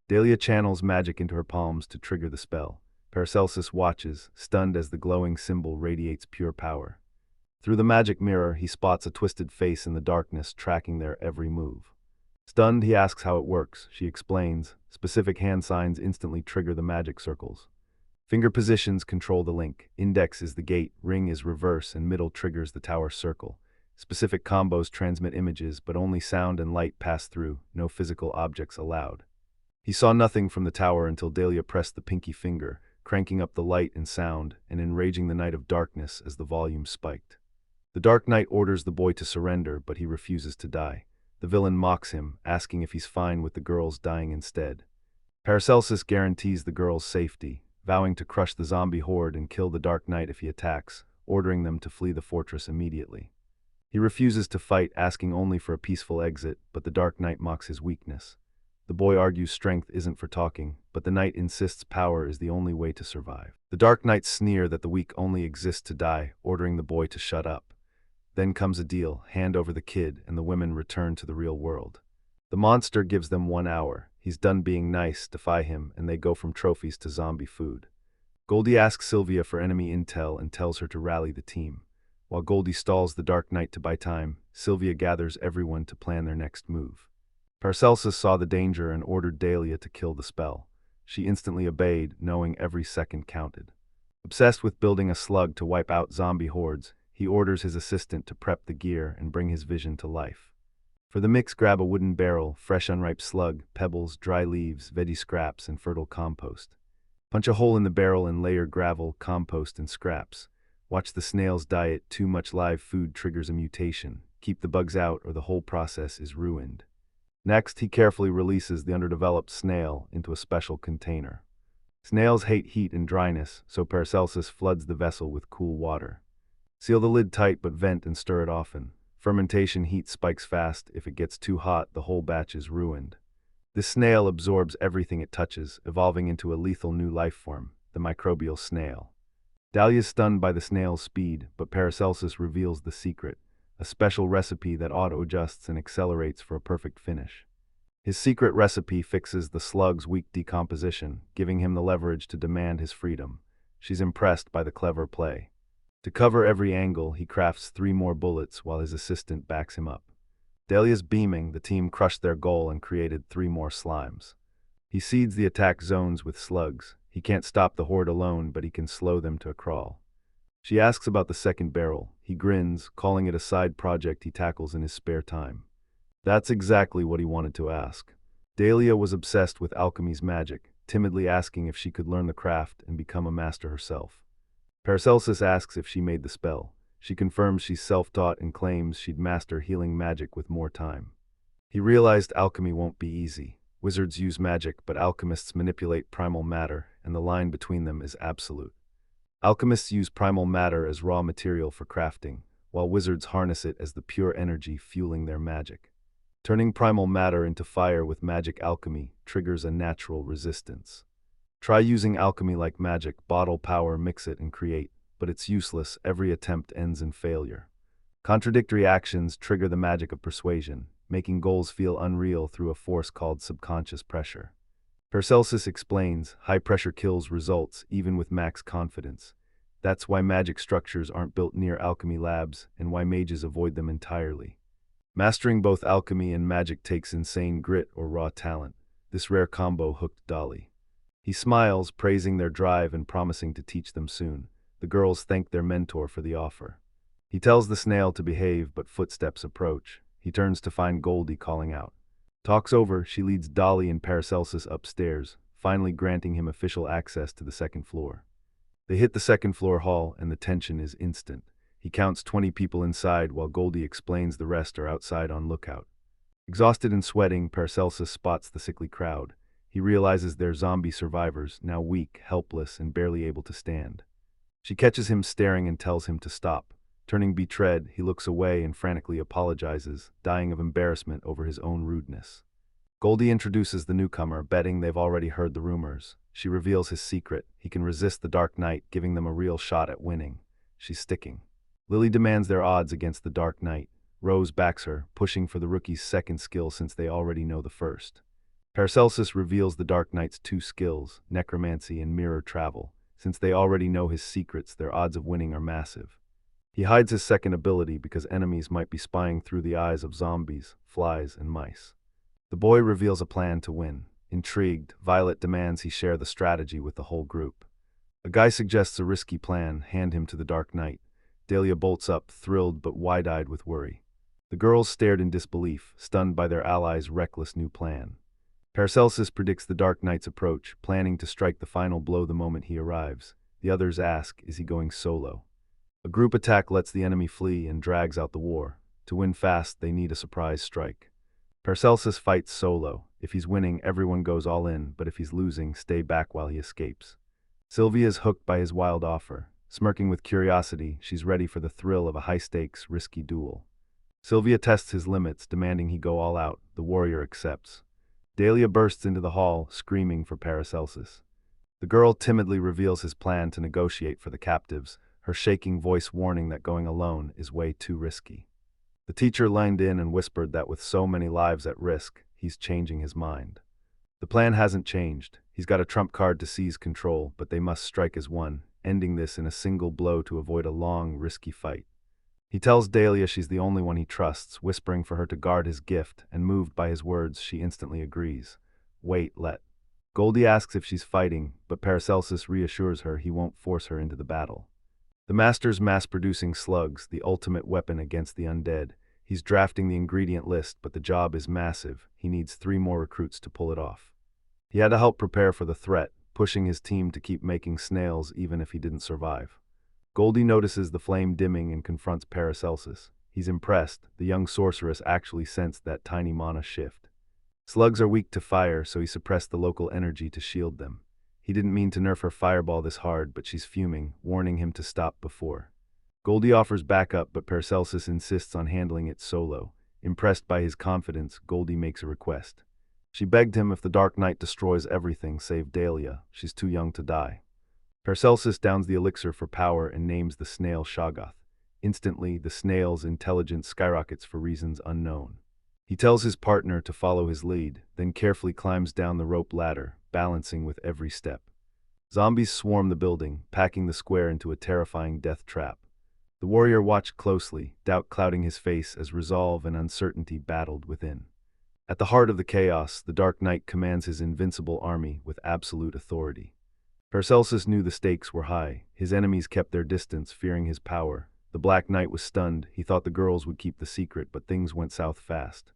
Dahlia channels magic into her palms to trigger the spell. Paracelsus watches, stunned as the glowing symbol radiates pure power. Through the magic mirror, he spots a twisted face in the darkness, tracking their every move. Stunned, he asks how it works. She explains. Specific hand signs instantly trigger the magic circles. Finger positions control the link. Index is the gate, ring is reverse, and middle triggers the tower circle. Specific combos transmit images, but only sound and light pass through, no physical objects allowed. He saw nothing from the tower until Dahlia pressed the pinky finger, cranking up the light and sound, and enraging the night of darkness as the volume spiked. The Dark Knight orders the boy to surrender, but he refuses to die. The villain mocks him, asking if he's fine with the girls dying instead. Paracelsus guarantees the girls' safety, vowing to crush the zombie horde and kill the Dark Knight if he attacks, ordering them to flee the fortress immediately. He refuses to fight, asking only for a peaceful exit, but the Dark Knight mocks his weakness. The boy argues strength isn't for talking, but the knight insists power is the only way to survive. The Dark Knights sneer that the weak only exist to die, ordering the boy to shut up. Then comes a deal, hand over the kid, and the women return to the real world. The monster gives them 1 hour. He's done being nice, defy him, and they go from trophies to zombie food. Goldie asks Sylvia for enemy intel and tells her to rally the team. While Goldie stalls the Dark Knight to buy time, Sylvia gathers everyone to plan their next move. Paracelsus saw the danger and ordered Dahlia to kill the spell. She instantly obeyed, knowing every second counted. Obsessed with building a slug to wipe out zombie hordes, he orders his assistant to prep the gear and bring his vision to life. For the mix, grab a wooden barrel, fresh unripe slug, pebbles, dry leaves, veggie scraps, and fertile compost. Punch a hole in the barrel and layer gravel, compost, and scraps. Watch the snail's diet. Too much live food triggers a mutation. Keep the bugs out or the whole process is ruined. Next, he carefully releases the underdeveloped snail into a special container. Snails hate heat and dryness, so Paracelsus floods the vessel with cool water. Seal the lid tight but vent and stir it often. Fermentation heat spikes fast. If it gets too hot, the whole batch is ruined. This snail absorbs everything it touches, evolving into a lethal new life form, the microbial snail. Dahlia's stunned by the snail's speed, but Paracelsus reveals the secret, a special recipe that auto-adjusts and accelerates for a perfect finish. His secret recipe fixes the slug's weak decomposition, giving him the leverage to demand his freedom. She's impressed by the clever play. To cover every angle, he crafts 3 more bullets while his assistant backs him up. Dahlia's beaming, the team crushed their goal and created 3 more slimes. He seeds the attack zones with slugs. He can't stop the horde alone, but he can slow them to a crawl. She asks about the second barrel. He grins, calling it a side project he tackles in his spare time. That's exactly what he wanted to ask. Dahlia was obsessed with alchemy's magic, timidly asking if she could learn the craft and become a master herself. Paracelsus asks if she made the spell. She confirms she's self-taught and claims she'd master healing magic with more time. He realized alchemy won't be easy. Wizards use magic, but alchemists manipulate primal matter, and the line between them is absolute. Alchemists use primal matter as raw material for crafting, while wizards harness it as the pure energy fueling their magic. Turning primal matter into fire with magic alchemy triggers a natural resistance. Try using alchemy like magic, bottle power, mix it and create, but it's useless. Every attempt ends in failure. Contradictory actions trigger the magic of persuasion, making goals feel unreal through a force called subconscious pressure. Paracelsus explains, high pressure kills results even with max confidence. That's why magic structures aren't built near alchemy labs and why mages avoid them entirely. Mastering both alchemy and magic takes insane grit or raw talent. This rare combo hooked Dolly. He smiles, praising their drive and promising to teach them soon. The girls thank their mentor for the offer. He tells the snail to behave, but footsteps approach. He turns to find Goldie calling out. Talks over, she leads Dolly and Paracelsus upstairs, finally granting him official access to the second floor. They hit the second floor hall, and the tension is instant. He counts 20 people inside while Goldie explains the rest are outside on lookout. Exhausted and sweating, Paracelsus spots the sickly crowd. He realizes they're zombie survivors, now weak, helpless, and barely able to stand. She catches him staring and tells him to stop. Turning betrayed, he looks away and frantically apologizes, dying of embarrassment over his own rudeness. Goldie introduces the newcomer, betting they've already heard the rumors. She reveals his secret. He can resist the Dark Knight, giving them a real shot at winning. She's sticking. Lily demands their odds against the Dark Knight. Rose backs her, pushing for the rookie's second skill since they already know the first. Paracelsus reveals the Dark Knight's two skills, necromancy and mirror travel. Since they already know his secrets, their odds of winning are massive. He hides his second ability because enemies might be spying through the eyes of zombies, flies, and mice. The boy reveals a plan to win. Intrigued, Violet demands he share the strategy with the whole group. A guy suggests a risky plan, hand him to the Dark Knight. Dahlia bolts up, thrilled but wide-eyed with worry. The girls stared in disbelief, stunned by their allies' reckless new plan. Paracelsus predicts the Dark Knight's approach, planning to strike the final blow the moment he arrives. The others ask, is he going solo? A group attack lets the enemy flee and drags out the war. To win fast, they need a surprise strike. Paracelsus fights solo. If he's winning, everyone goes all in, but if he's losing, stay back while he escapes. Sylvia is hooked by his wild offer. Smirking with curiosity, she's ready for the thrill of a high-stakes, risky duel. Sylvia tests his limits, demanding he go all out. The warrior accepts. Dahlia bursts into the hall, screaming for Paracelsus. The girl timidly reveals his plan to negotiate for the captives, her shaking voice warning that going alone is way too risky. The teacher leaned in and whispered that with so many lives at risk, he's changing his mind. The plan hasn't changed. He's got a trump card to seize control, but they must strike as one, ending this in a single blow to avoid a long, risky fight. He tells Dahlia she's the only one he trusts, whispering for her to guard his gift, and moved by his words, she instantly agrees. Wait, let. Goldie asks if she's fighting, but Paracelsus reassures her he won't force her into the battle. The master's mass-producing slugs, the ultimate weapon against the undead. He's drafting the ingredient list, but the job is massive. He needs 3 more recruits to pull it off. He had to help prepare for the threat, pushing his team to keep making snails even if he didn't survive. Goldie notices the flame dimming and confronts Paracelsus. He's impressed. The young sorceress actually sensed that tiny mana shift. Slugs are weak to fire, so he suppressed the local energy to shield them. He didn't mean to nerf her fireball this hard, but she's fuming, warning him to stop before. Goldie offers backup, but Paracelsus insists on handling it solo. Impressed by his confidence, Goldie makes a request. She begged him if the Dark Knight destroys everything save Dahlia, she's too young to die. Paracelsus downs the elixir for power and names the snail Shoggoth. Instantly, the snail's intelligence skyrockets for reasons unknown. He tells his partner to follow his lead, then carefully climbs down the rope ladder, balancing with every step. Zombies swarm the building, packing the square into a terrifying death trap. The warrior watched closely, doubt clouding his face as resolve and uncertainty battled within. At the heart of the chaos, the Dark Knight commands his invincible army with absolute authority. Paracelsus knew the stakes were high. His enemies kept their distance, fearing his power. The Black Knight was stunned. He thought the girls would keep the secret, but things went south fast.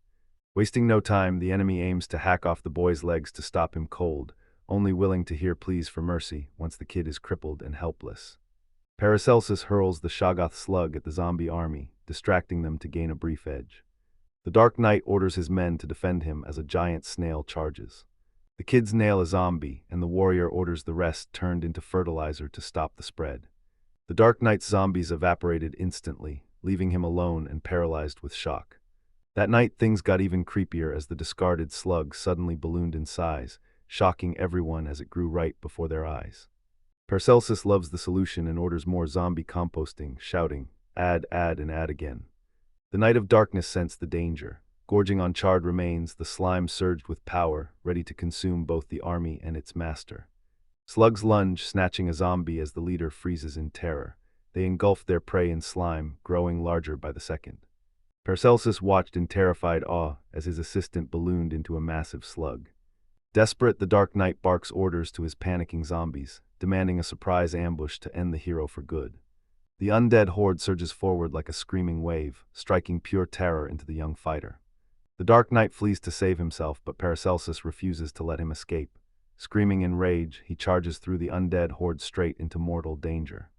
Wasting no time, the enemy aims to hack off the boy's legs to stop him cold, only willing to hear pleas for mercy once the kid is crippled and helpless. Paracelsus hurls the Shoggoth slug at the zombie army, distracting them to gain a brief edge. The Dark Knight orders his men to defend him as a giant snail charges. The kids nail a zombie, and the warrior orders the rest turned into fertilizer to stop the spread. The Dark Knight's zombies evaporated instantly, leaving him alone and paralyzed with shock. That night things got even creepier as the discarded slug suddenly ballooned in size, shocking everyone as it grew right before their eyes. Paracelsus loves the solution and orders more zombie composting, shouting, add, and add again. The Knight of Darkness sensed the danger. Gorging on charred remains, the slime surged with power, ready to consume both the army and its master. Slugs lunge, snatching a zombie as the leader freezes in terror. They engulfed their prey in slime, growing larger by the second. Paracelsus watched in terrified awe as his assistant ballooned into a massive slug. Desperate, the Dark Knight barks orders to his panicking zombies, demanding a surprise ambush to end the hero for good. The undead horde surges forward like a screaming wave, striking pure terror into the young fighter. The Dark Knight flees to save himself, but Paracelsus refuses to let him escape. Screaming in rage, he charges through the undead horde straight into mortal danger.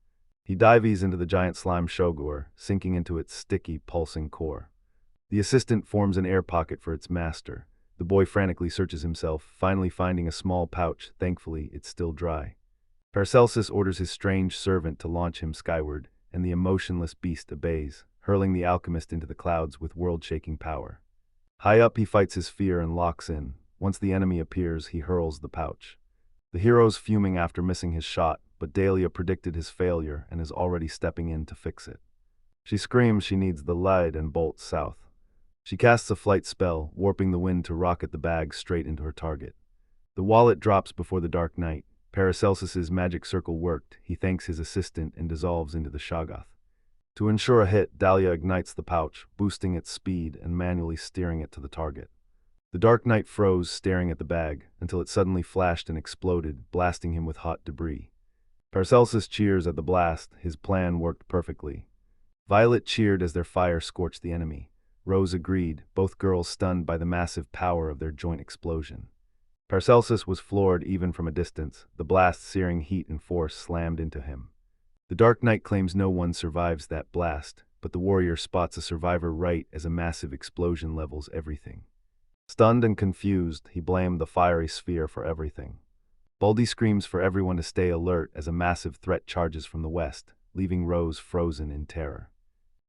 He dives into the giant slime Shogur, sinking into its sticky, pulsing core. The assistant forms an air pocket for its master. The boy frantically searches himself, finally finding a small pouch. Thankfully, it's still dry. Paracelsus orders his strange servant to launch him skyward, and the emotionless beast obeys, hurling the alchemist into the clouds with world-shaking power. High up, he fights his fear and locks in. Once the enemy appears, he hurls the pouch. The hero's fuming after missing his shot, but Dahlia predicted his failure and is already stepping in to fix it. She screams she needs the light and bolts south. She casts a flight spell, warping the wind to rocket the bag straight into her target. The wallet drops before the Dark Knight. Paracelsus's magic circle worked. He thanks his assistant and dissolves into the Shoggoth. To ensure a hit, Dahlia ignites the pouch, boosting its speed and manually steering it to the target. The Dark Knight froze, staring at the bag, until it suddenly flashed and exploded, blasting him with hot debris. Paracelsus cheers at the blast. His plan worked perfectly. Violet cheered as their fire scorched the enemy. Rose agreed, both girls stunned by the massive power of their joint explosion. Paracelsus was floored even from a distance. The blast's searing heat and force slammed into him. The Dark Knight claims no one survives that blast, but the warrior spots a survivor right as a massive explosion levels everything. Stunned and confused, he blamed the fiery sphere for everything. Baldy screams for everyone to stay alert as a massive threat charges from the west, leaving Rose frozen in terror.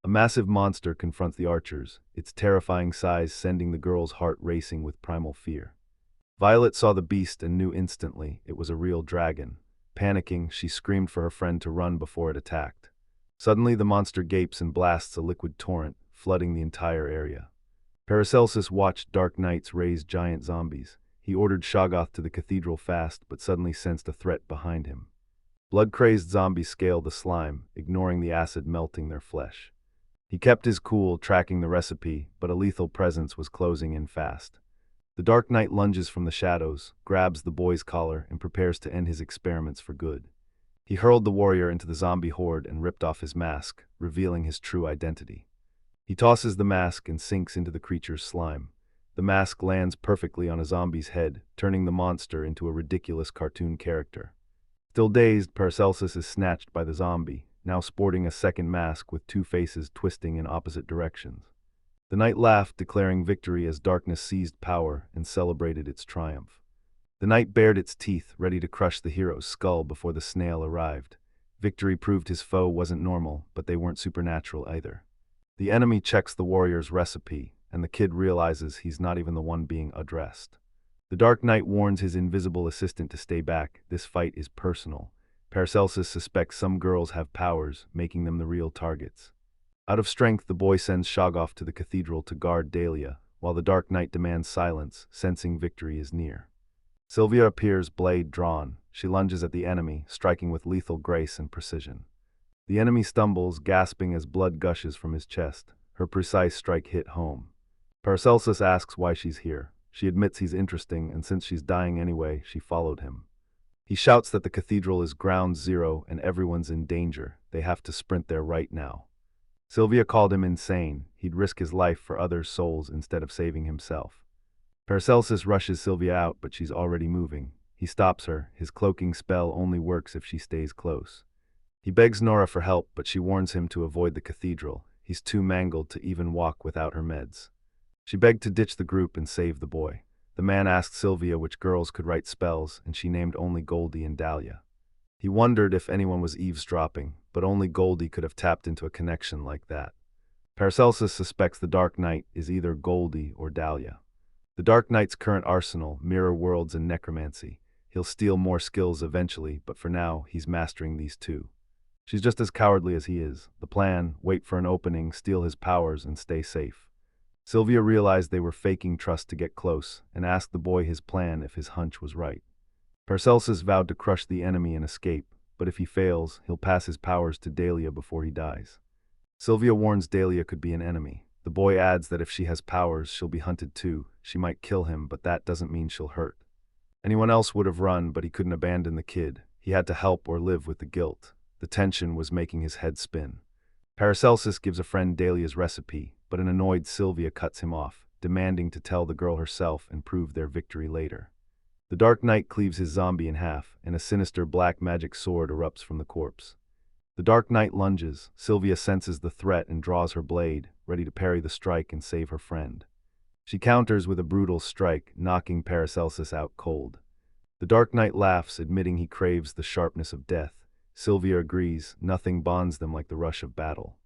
A massive monster confronts the archers, its terrifying size sending the girl's heart racing with primal fear. Violet saw the beast and knew instantly it was a real dragon. Panicking, she screamed for her friend to run before it attacked. Suddenly, the monster gapes and blasts a liquid torrent, flooding the entire area. Paracelsus watched Dark Knights raise giant zombies. He ordered Shoggoth to the cathedral fast, but suddenly sensed a threat behind him. Blood-crazed zombies scale the slime, ignoring the acid melting their flesh. He kept his cool, tracking the recipe, but a lethal presence was closing in fast. The Dark Knight lunges from the shadows, grabs the boy's collar, and prepares to end his experiments for good. He hurled the warrior into the zombie horde and ripped off his mask, revealing his true identity. He tosses the mask and sinks into the creature's slime. The mask lands perfectly on a zombie's head, turning the monster into a ridiculous cartoon character. Still dazed, Paracelsus is snatched by the zombie, now sporting a second mask with two faces twisting in opposite directions. The knight laughed, declaring victory as darkness seized power and celebrated its triumph. The knight bared its teeth, ready to crush the hero's skull before the snail arrived. Victory proved his foe wasn't normal, but they weren't supernatural either. The enemy checks the warrior's recipe, and the kid realizes he's not even the one being addressed. The Dark Knight warns his invisible assistant to stay back. This fight is personal. Paracelsus suspects some girls have powers, making them the real targets. Out of strength, the boy sends Shoggoth to the cathedral to guard Dahlia, while the Dark Knight demands silence, sensing victory is near. Sylvia appears, blade drawn. She lunges at the enemy, striking with lethal grace and precision. The enemy stumbles, gasping as blood gushes from his chest. Her precise strike hit home. Paracelsus asks why she's here. She admits he's interesting, and since she's dying anyway, she followed him. He shouts that the cathedral is ground zero and everyone's in danger. They have to sprint there right now. Sylvia called him insane. He'd risk his life for others' souls instead of saving himself. Paracelsus rushes Sylvia out, but she's already moving. He stops her. His cloaking spell only works if she stays close. He begs Nora for help, but she warns him to avoid the cathedral. He's too mangled to even walk without her meds. She begged to ditch the group and save the boy. The man asked Sylvia which girls could write spells, and she named only Goldie and Dahlia. He wondered if anyone was eavesdropping, but only Goldie could have tapped into a connection like that. Paracelsus suspects the Dark Knight is either Goldie or Dahlia. The Dark Knight's current arsenal, mirror worlds and necromancy. He'll steal more skills eventually, but for now, he's mastering these two. She's just as cowardly as he is. The plan, wait for an opening, steal his powers, and stay safe. Sylvia realized they were faking trust to get close, and asked the boy his plan if his hunch was right. Paracelsus vowed to crush the enemy and escape, but if he fails, he'll pass his powers to Dahlia before he dies. Sylvia warns Dahlia could be an enemy. The boy adds that if she has powers, she'll be hunted too. She might kill him, but that doesn't mean she'll hurt. Anyone else would have run, but he couldn't abandon the kid. He had to help or live with the guilt. The tension was making his head spin. Paracelsus gives a friend Dahlia's recipe, but an annoyed Sylvia cuts him off, demanding to tell the girl herself and prove their victory later. The Dark Knight cleaves his zombie in half, and a sinister black magic sword erupts from the corpse. The Dark Knight lunges. Sylvia senses the threat and draws her blade, ready to parry the strike and save her friend. She counters with a brutal strike, knocking Paracelsus out cold. The Dark Knight laughs, admitting he craves the sharpness of death. Sylvia agrees, nothing bonds them like the rush of battle.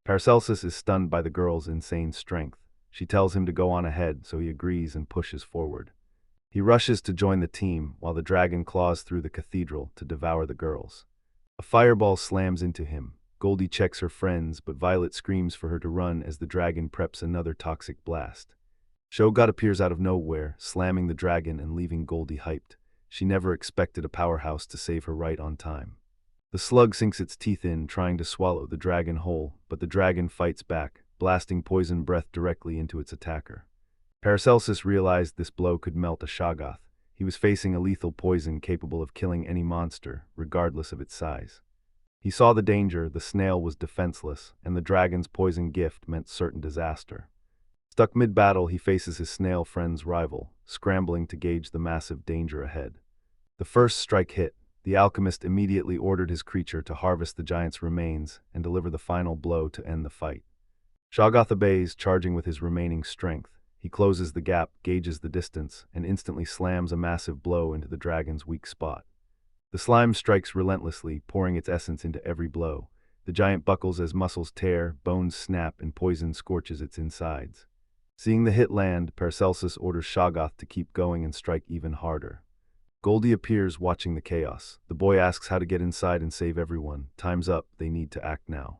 Paracelsus is stunned by the girl's insane strength. She tells him to go on ahead, so he agrees and pushes forward. He rushes to join the team, while the dragon claws through the cathedral to devour the girls. A fireball slams into him. Goldie checks her friends, but Violet screams for her to run as the dragon preps another toxic blast. Shogot appears out of nowhere, slamming the dragon and leaving Goldie hyped. She never expected a powerhouse to save her right on time. The slug sinks its teeth in, trying to swallow the dragon whole, but the dragon fights back, blasting poison breath directly into its attacker. Paracelsus realized this blow could melt a Shoggoth. He was facing a lethal poison capable of killing any monster, regardless of its size. He saw the danger. The snail was defenseless, and the dragon's poison gift meant certain disaster. Stuck mid-battle, he faces his snail friend's rival, scrambling to gauge the massive danger ahead. The first strike hit. The alchemist immediately ordered his creature to harvest the giant's remains and deliver the final blow to end the fight. Shoggoth obeys, charging with his remaining strength. He closes the gap, gauges the distance, and instantly slams a massive blow into the dragon's weak spot. The slime strikes relentlessly, pouring its essence into every blow. The giant buckles as muscles tear, bones snap, and poison scorches its insides. Seeing the hit land, Paracelsus orders Shoggoth to keep going and strike even harder. Goldie appears, watching the chaos. The boy asks how to get inside and save everyone. Time's up, they need to act now.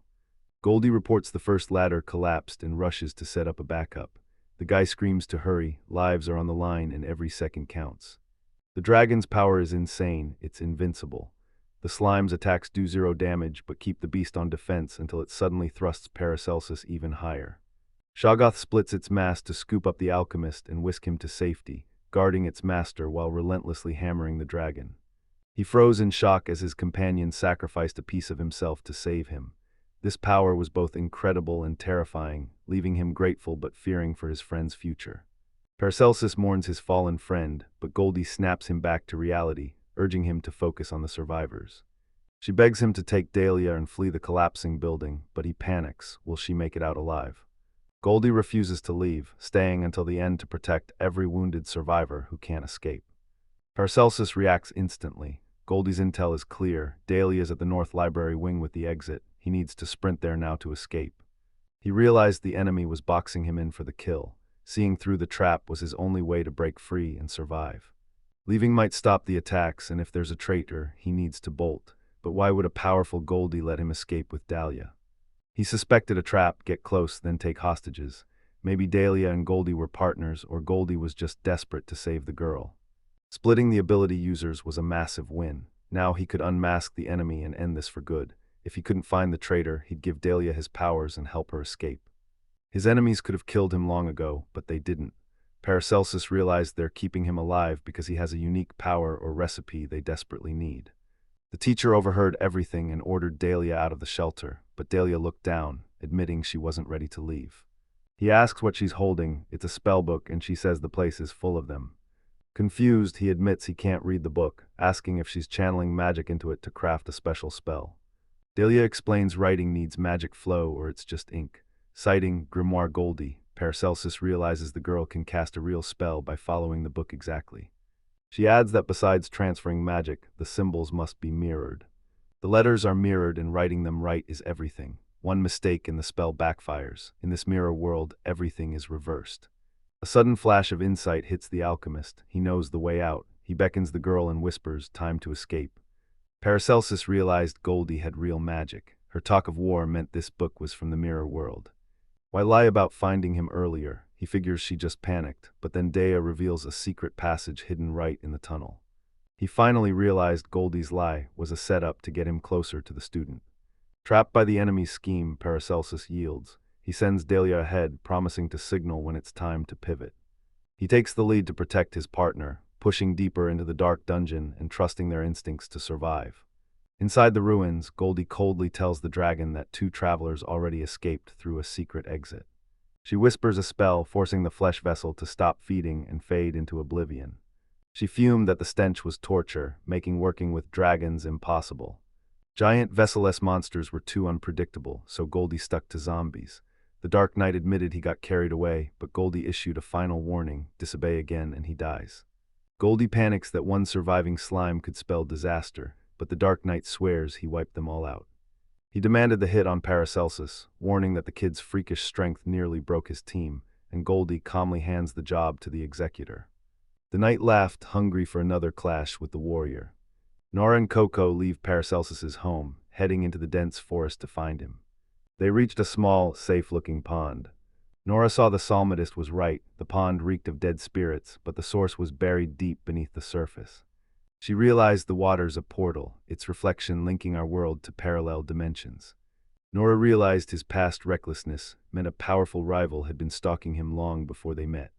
Goldie reports the first ladder collapsed and rushes to set up a backup. The guy screams to hurry. Lives are on the line and every second counts. The dragon's power is insane, it's invincible. The slime's attacks do zero damage but keep the beast on defense until it suddenly thrusts Paracelsus even higher. Shoggoth splits its mass to scoop up the alchemist and whisk him to safety, guarding its master while relentlessly hammering the dragon. He froze in shock as his companion sacrificed a piece of himself to save him. This power was both incredible and terrifying, leaving him grateful but fearing for his friend's future. Paracelsus mourns his fallen friend, but Goldie snaps him back to reality, urging him to focus on the survivors. She begs him to take Dahlia and flee the collapsing building, but he panics. Will she make it out alive? Goldie refuses to leave, staying until the end to protect every wounded survivor who can't escape. Paracelsus reacts instantly. Goldie's intel is clear. Dahlia is at the North Library wing with the exit. He needs to sprint there now to escape. He realized the enemy was boxing him in for the kill. Seeing through the trap was his only way to break free and survive. Leaving might stop the attacks, and if there's a traitor, he needs to bolt. But why would a powerful Goldie let him escape with Dahlia? He suspected a trap, get close, then take hostages. Maybe Dahlia and Goldie were partners, or Goldie was just desperate to save the girl. Splitting the ability users was a massive win. Now he could unmask the enemy and end this for good. If he couldn't find the traitor, he'd give Dahlia his powers and help her escape. His enemies could have killed him long ago, but they didn't. Paracelsus realized they're keeping him alive because he has a unique power or recipe they desperately need. The teacher overheard everything and ordered Dahlia out of the shelter, but Dahlia looked down, admitting she wasn't ready to leave. He asks what she's holding. It's a spell book, and she says the place is full of them. Confused, he admits he can't read the book, asking if she's channeling magic into it to craft a special spell. Dahlia explains writing needs magic flow or it's just ink. Citing Grimoire Goldie, Paracelsus realizes the girl can cast a real spell by following the book exactly. She adds that besides transferring magic, the symbols must be mirrored. The letters are mirrored and writing them right is everything. One mistake and the spell backfires. In this mirror world, everything is reversed. A sudden flash of insight hits the alchemist. He knows the way out. He beckons the girl and whispers, time to escape. Paracelsus realized Goldie had real magic. Her talk of war meant this book was from the mirror world. Why lie about finding him earlier? He figures she just panicked, but then Dea reveals a secret passage hidden right in the tunnel. He finally realized Goldie's lie was a setup to get him closer to the student. Trapped by the enemy's scheme, Paracelsus yields. He sends Dahlia ahead, promising to signal when it's time to pivot. He takes the lead to protect his partner, pushing deeper into the dark dungeon and trusting their instincts to survive. Inside the ruins, Goldie coldly tells the dragon that two travelers already escaped through a secret exit. She whispers a spell, forcing the flesh vessel to stop feeding and fade into oblivion. She fumed that the stench was torture, making working with dragons impossible. Giant vessel-less monsters were too unpredictable, so Goldie stuck to zombies. The Dark Knight admitted he got carried away, but Goldie issued a final warning: disobey again and he dies. Goldie panics that one surviving slime could spell disaster, but the Dark Knight swears he wiped them all out. He demanded the hit on Paracelsus, warning that the kid's freakish strength nearly broke his team, and Goldie calmly hands the job to the executor. The knight laughed, hungry for another clash with the warrior. Nora and Coco leave Paracelsus's home, heading into the dense forest to find him. They reached a small, safe-looking pond. Nora saw the psalmodist was right. The pond reeked of dead spirits, but the source was buried deep beneath the surface. She realized the water's a portal, its reflection linking our world to parallel dimensions. Nora realized his past recklessness meant a powerful rival had been stalking him long before they met.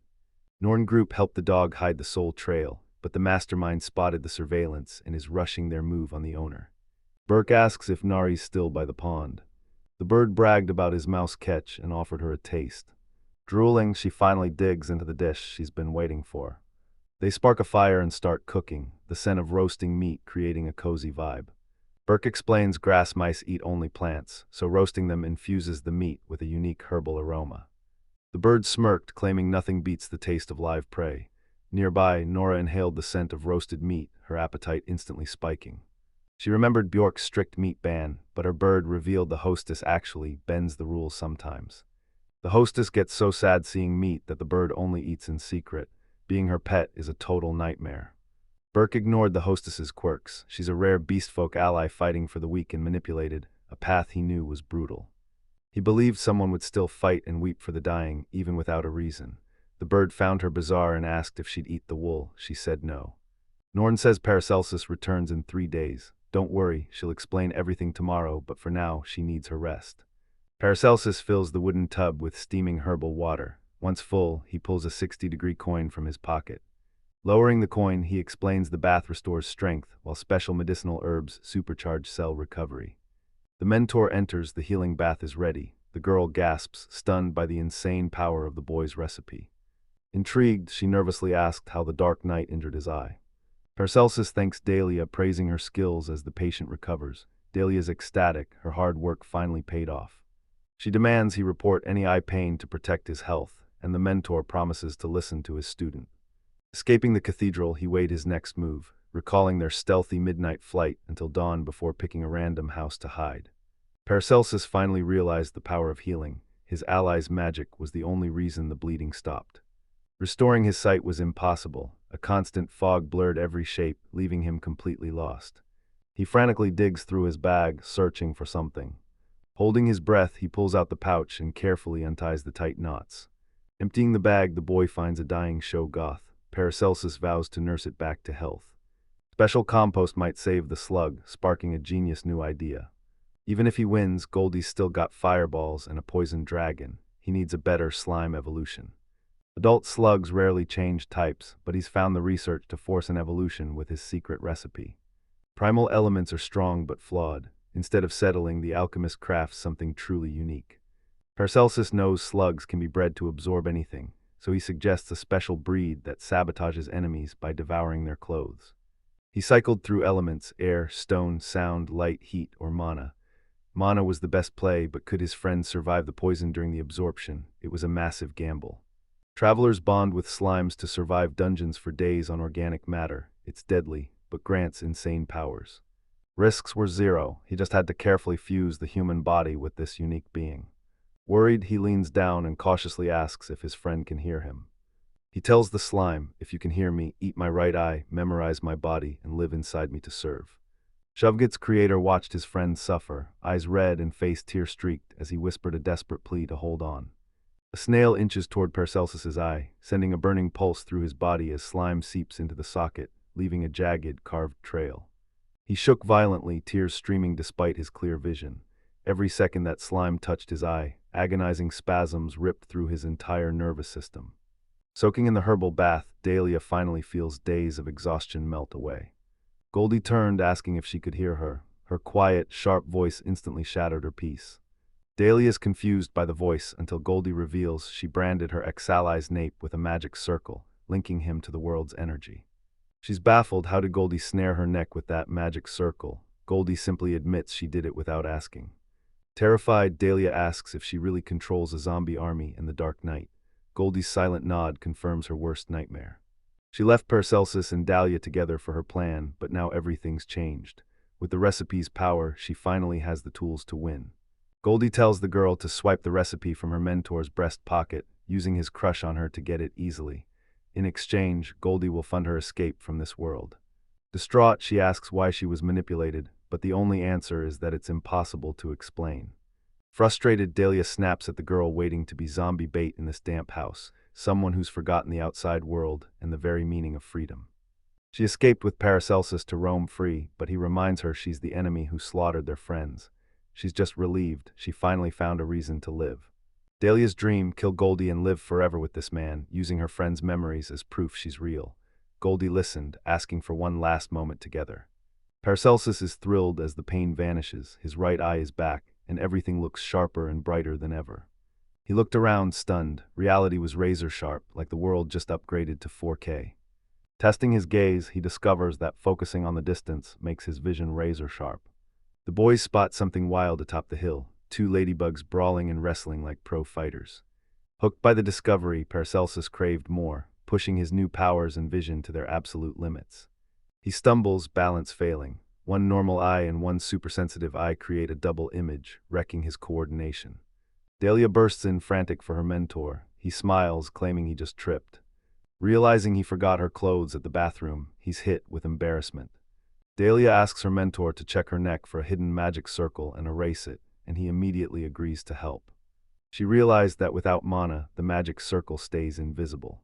Norn Group helped the dog hide the soul trail, but the mastermind spotted the surveillance and is rushing their move on the owner. Burke asks if Nari's still by the pond. The bird bragged about his mouse catch and offered her a taste. Drooling, she finally digs into the dish she's been waiting for. They spark a fire and start cooking, the scent of roasting meat creating a cozy vibe. Burke explains grass mice eat only plants, so roasting them infuses the meat with a unique herbal aroma. The bird smirked, claiming nothing beats the taste of live prey. Nearby, Nora inhaled the scent of roasted meat, her appetite instantly spiking. She remembered Bjork's strict meat ban, but her bird revealed the hostess actually bends the rules sometimes. The hostess gets so sad seeing meat that the bird only eats in secret. Being her pet is a total nightmare. Burke ignored the hostess's quirks. She's a rare beastfolk ally fighting for the weak and manipulated, a path he knew was brutal. He believed someone would still fight and weep for the dying, even without a reason. The bird found her bizarre and asked if she'd eat the wool. She said no. Norn says Paracelsus returns in 3 days. Don't worry, she'll explain everything tomorrow, but for now, she needs her rest. Paracelsus fills the wooden tub with steaming herbal water. Once full, he pulls a 60-degree coin from his pocket. Lowering the coin, he explains the bath restores strength, while special medicinal herbs supercharge cell recovery. The mentor enters, the healing bath is ready. The girl gasps, stunned by the insane power of the boy's recipe. Intrigued, she nervously asked how the Dark Knight injured his eye. Paracelsus thanks Dahlia, praising her skills as the patient recovers. Dahlia is ecstatic, her hard work finally paid off. She demands he report any eye pain to protect his health, and the mentor promises to listen to his student. Escaping the cathedral, he weighed his next move, recalling their stealthy midnight flight until dawn before picking a random house to hide. Paracelsus finally realized the power of healing. His ally's magic was the only reason the bleeding stopped. Restoring his sight was impossible. A constant fog blurred every shape, leaving him completely lost. He frantically digs through his bag, searching for something. Holding his breath, he pulls out the pouch and carefully unties the tight knots. Emptying the bag, the boy finds a dying Shoggoth. Paracelsus vows to nurse it back to health. Special compost might save the slug, sparking a genius new idea. Even if he wins, Goldie's still got fireballs and a poisoned dragon. He needs a better slime evolution. Adult slugs rarely change types, but he's found the research to force an evolution with his secret recipe. Primal elements are strong but flawed. Instead of settling, the alchemist crafts something truly unique. Paracelsus knows slugs can be bred to absorb anything, so he suggests a special breed that sabotages enemies by devouring their clothes. He cycled through elements: air, stone, sound, light, heat, or mana. Mana was the best play, but could his friends survive the poison during the absorption? It was a massive gamble. Travelers bond with slimes to survive dungeons for days on organic matter. It's deadly, but grants insane powers. Risks were zero. He just had to carefully fuse the human body with this unique being. Worried, he leans down and cautiously asks if his friend can hear him. He tells the slime, "If you can hear me, eat my right eye, memorize my body, and live inside me to serve." Shovgit's creator watched his friend suffer, eyes red and face tear-streaked as he whispered a desperate plea to hold on. A snail inches toward Paracelsus's eye, sending a burning pulse through his body as slime seeps into the socket, leaving a jagged, carved trail. He shook violently, tears streaming despite his clear vision. Every second that slime touched his eye, agonizing spasms ripped through his entire nervous system. Soaking in the herbal bath, Dahlia finally feels days of exhaustion melt away. Goldie turned, asking if she could hear her. Her quiet, sharp voice instantly shattered her peace. Dahlia is confused by the voice until Goldie reveals she branded her ex-ally's nape with a magic circle, linking him to the world's energy. She's baffled. How did Goldie snare her neck with that magic circle? Goldie simply admits she did it without asking. Terrified, Dahlia asks if she really controls a zombie army in the dark night. Goldie's silent nod confirms her worst nightmare. She left Paracelsus and Dahlia together for her plan, but now everything's changed. With the recipe's power, she finally has the tools to win. Goldie tells the girl to swipe the recipe from her mentor's breast pocket, using his crush on her to get it easily. In exchange, Goldie will fund her escape from this world. Distraught, she asks why she was manipulated, but the only answer is that it's impossible to explain. Frustrated, Dahlia snaps at the girl waiting to be zombie bait in this damp house, someone who's forgotten the outside world and the very meaning of freedom. She escaped with Paracelsus to roam free, but he reminds her she's the enemy who slaughtered their friends. She's just relieved she finally found a reason to live. Dahlia's dream: kill Goldie and live forever with this man, using her friend's memories as proof she's real. Goldie listened, asking for one last moment together. Paracelsus is thrilled as the pain vanishes, his right eye is back, and everything looks sharper and brighter than ever. He looked around, stunned. Reality was razor sharp, like the world just upgraded to 4K. Testing his gaze, he discovers that focusing on the distance makes his vision razor sharp. The boys spot something wild atop the hill, two ladybugs brawling and wrestling like pro fighters. Hooked by the discovery, Paracelsus craved more, pushing his new powers and vision to their absolute limits. He stumbles, balance failing. One normal eye and one supersensitive eye create a double image, wrecking his coordination. Dahlia bursts in, frantic for her mentor. He smiles, claiming he just tripped. Realizing he forgot her clothes at the bathroom, he's hit with embarrassment. Dahlia asks her mentor to check her neck for a hidden magic circle and erase it, and he immediately agrees to help. She realized that without mana, the magic circle stays invisible.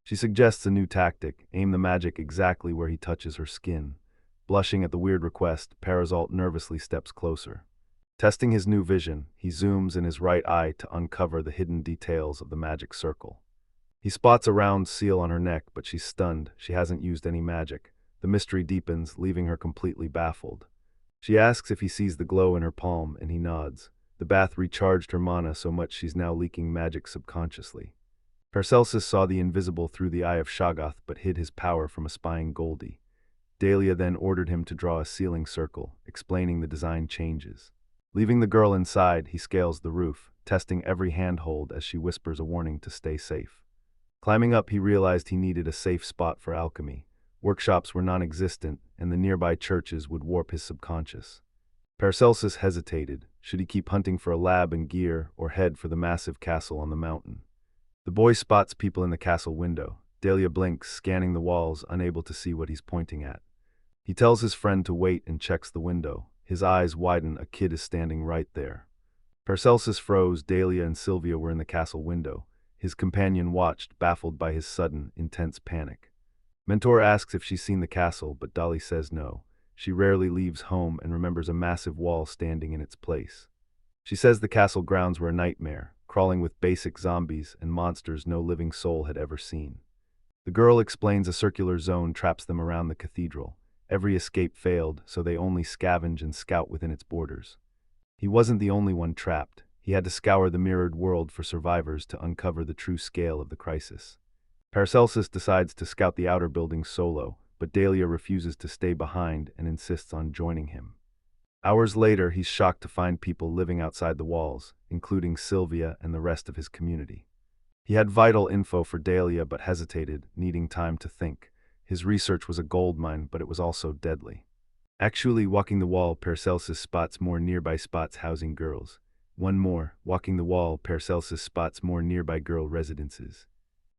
She suggests a new tactic: aim the magic exactly where he touches her skin. Blushing at the weird request, Parazalt nervously steps closer. Testing his new vision, he zooms in his right eye to uncover the hidden details of the magic circle. He spots a round seal on her neck, but she's stunned. She hasn't used any magic. The mystery deepens, leaving her completely baffled. She asks if he sees the glow in her palm, and he nods. The bath recharged her mana so much she's now leaking magic subconsciously. Paracelsus saw the invisible through the eye of Shoggoth, but hid his power from a spying Goldie. Dahlia then ordered him to draw a sealing circle, explaining the design changes. Leaving the girl inside, he scales the roof, testing every handhold as she whispers a warning to stay safe. Climbing up, he realized he needed a safe spot for alchemy. Workshops were non-existent, and the nearby churches would warp his subconscious. Paracelsus hesitated. Should he keep hunting for a lab and gear, or head for the massive castle on the mountain? The boy spots people in the castle window. Dahlia blinks, scanning the walls, unable to see what he's pointing at. He tells his friend to wait and checks the window. His eyes widen. A kid is standing right there. Paracelsus froze. Dahlia and Sylvia were in the castle window. His companion watched, baffled by his sudden, intense panic. Mentor asks if she's seen the castle, but Dolly says no. She rarely leaves home and remembers a massive wall standing in its place. She says the castle grounds were a nightmare, crawling with basic zombies and monsters no living soul had ever seen. The girl explains a circular zone traps them around the cathedral. Every escape failed, so they only scavenge and scout within its borders. He wasn't the only one trapped. He had to scour the mirrored world for survivors to uncover the true scale of the crisis. Paracelsus decides to scout the outer buildings solo, but Dahlia refuses to stay behind and insists on joining him. Hours later, he's shocked to find people living outside the walls, including Sylvia and the rest of his community. He had vital info for Dahlia but hesitated, needing time to think. His research was a goldmine, but it was also deadly. Actually, walking the wall, Paracelsus spots more nearby spots housing girls. One more, walking the wall, Paracelsus spots more nearby girl residences.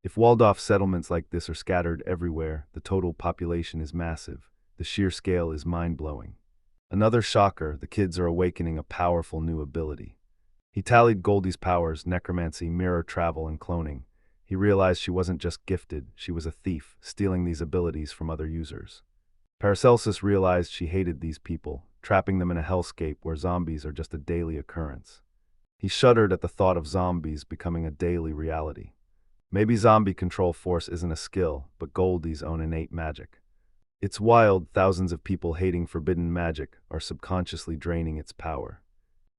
If walled-off settlements like this are scattered everywhere, the total population is massive. The sheer scale is mind-blowing. Another shocker: the kids are awakening a powerful new ability. He tallied Goldie's powers: necromancy, mirror travel, and cloning. He realized she wasn't just gifted, she was a thief, stealing these abilities from other users. Paracelsus realized she hated these people, trapping them in a hellscape where zombies are just a daily occurrence. He shuddered at the thought of zombies becoming a daily reality. Maybe zombie control force isn't a skill, but Goldie's own innate magic. It's wild, thousands of people hating forbidden magic are subconsciously draining its power.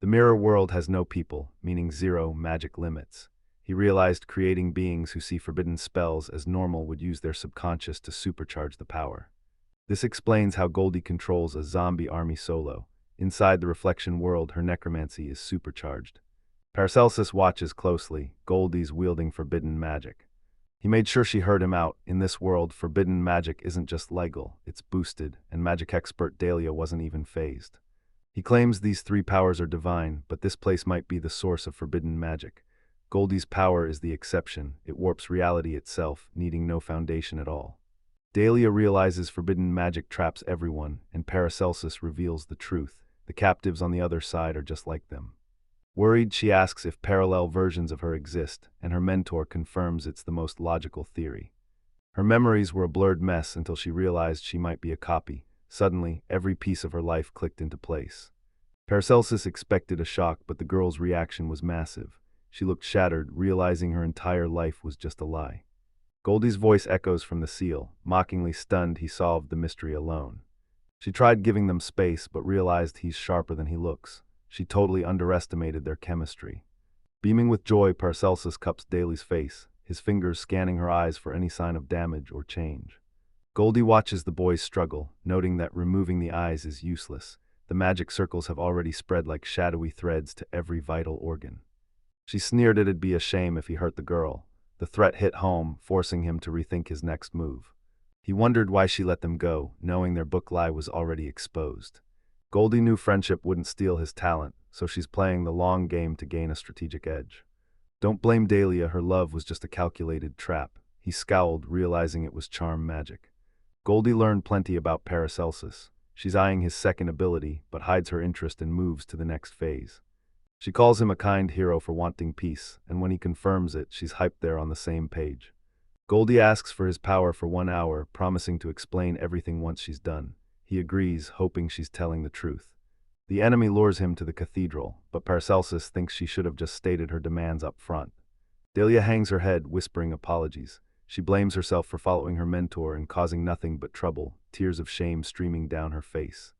The mirror world has no people, meaning zero magic limits. He realized creating beings who see forbidden spells as normal would use their subconscious to supercharge the power. This explains how Goldie controls a zombie army solo. Inside the reflection world, her necromancy is supercharged. Paracelsus watches closely, Goldie's wielding forbidden magic. He made sure she heard him out. In this world, forbidden magic isn't just legal, it's boosted, and magic expert Dahlia wasn't even fazed. He claims these three powers are divine, but this place might be the source of forbidden magic. Goldie's power is the exception. It warps reality itself, needing no foundation at all. Dahlia realizes forbidden magic traps everyone, and Paracelsus reveals the truth. The captives on the other side are just like them. Worried, she asks if parallel versions of her exist, and her mentor confirms it's the most logical theory. Her memories were a blurred mess until she realized she might be a copy. Suddenly, every piece of her life clicked into place. Paracelsus expected a shock, but the girl's reaction was massive. She looked shattered, realizing her entire life was just a lie. Goldie's voice echoes from the seal. Mockingly stunned, he solved the mystery alone. She tried giving them space, but realized he's sharper than he looks. She totally underestimated their chemistry. Beaming with joy, Paracelsus cups Daly's face, his fingers scanning her eyes for any sign of damage or change. Goldie watches the boys struggle, noting that removing the eyes is useless. The magic circles have already spread like shadowy threads to every vital organ. She sneered it'd be a shame if he hurt the girl. The threat hit home, forcing him to rethink his next move. He wondered why she let them go, knowing their book lie was already exposed. Goldie knew friendship wouldn't steal his talent, so she's playing the long game to gain a strategic edge. Don't blame Dahlia, her love was just a calculated trap. He scowled, realizing it was charm magic. Goldie learned plenty about Paracelsus. She's eyeing his second ability, but hides her interest and moves to the next phase. She calls him a kind hero for wanting peace, and when he confirms it, she's hyped there on the same page. Goldie asks for his power for 1 hour, promising to explain everything once she's done. He agrees, hoping she's telling the truth. The enemy lures him to the cathedral, but Paracelsus thinks she should have just stated her demands up front. Dahlia hangs her head, whispering apologies. She blames herself for following her mentor and causing nothing but trouble, tears of shame streaming down her face.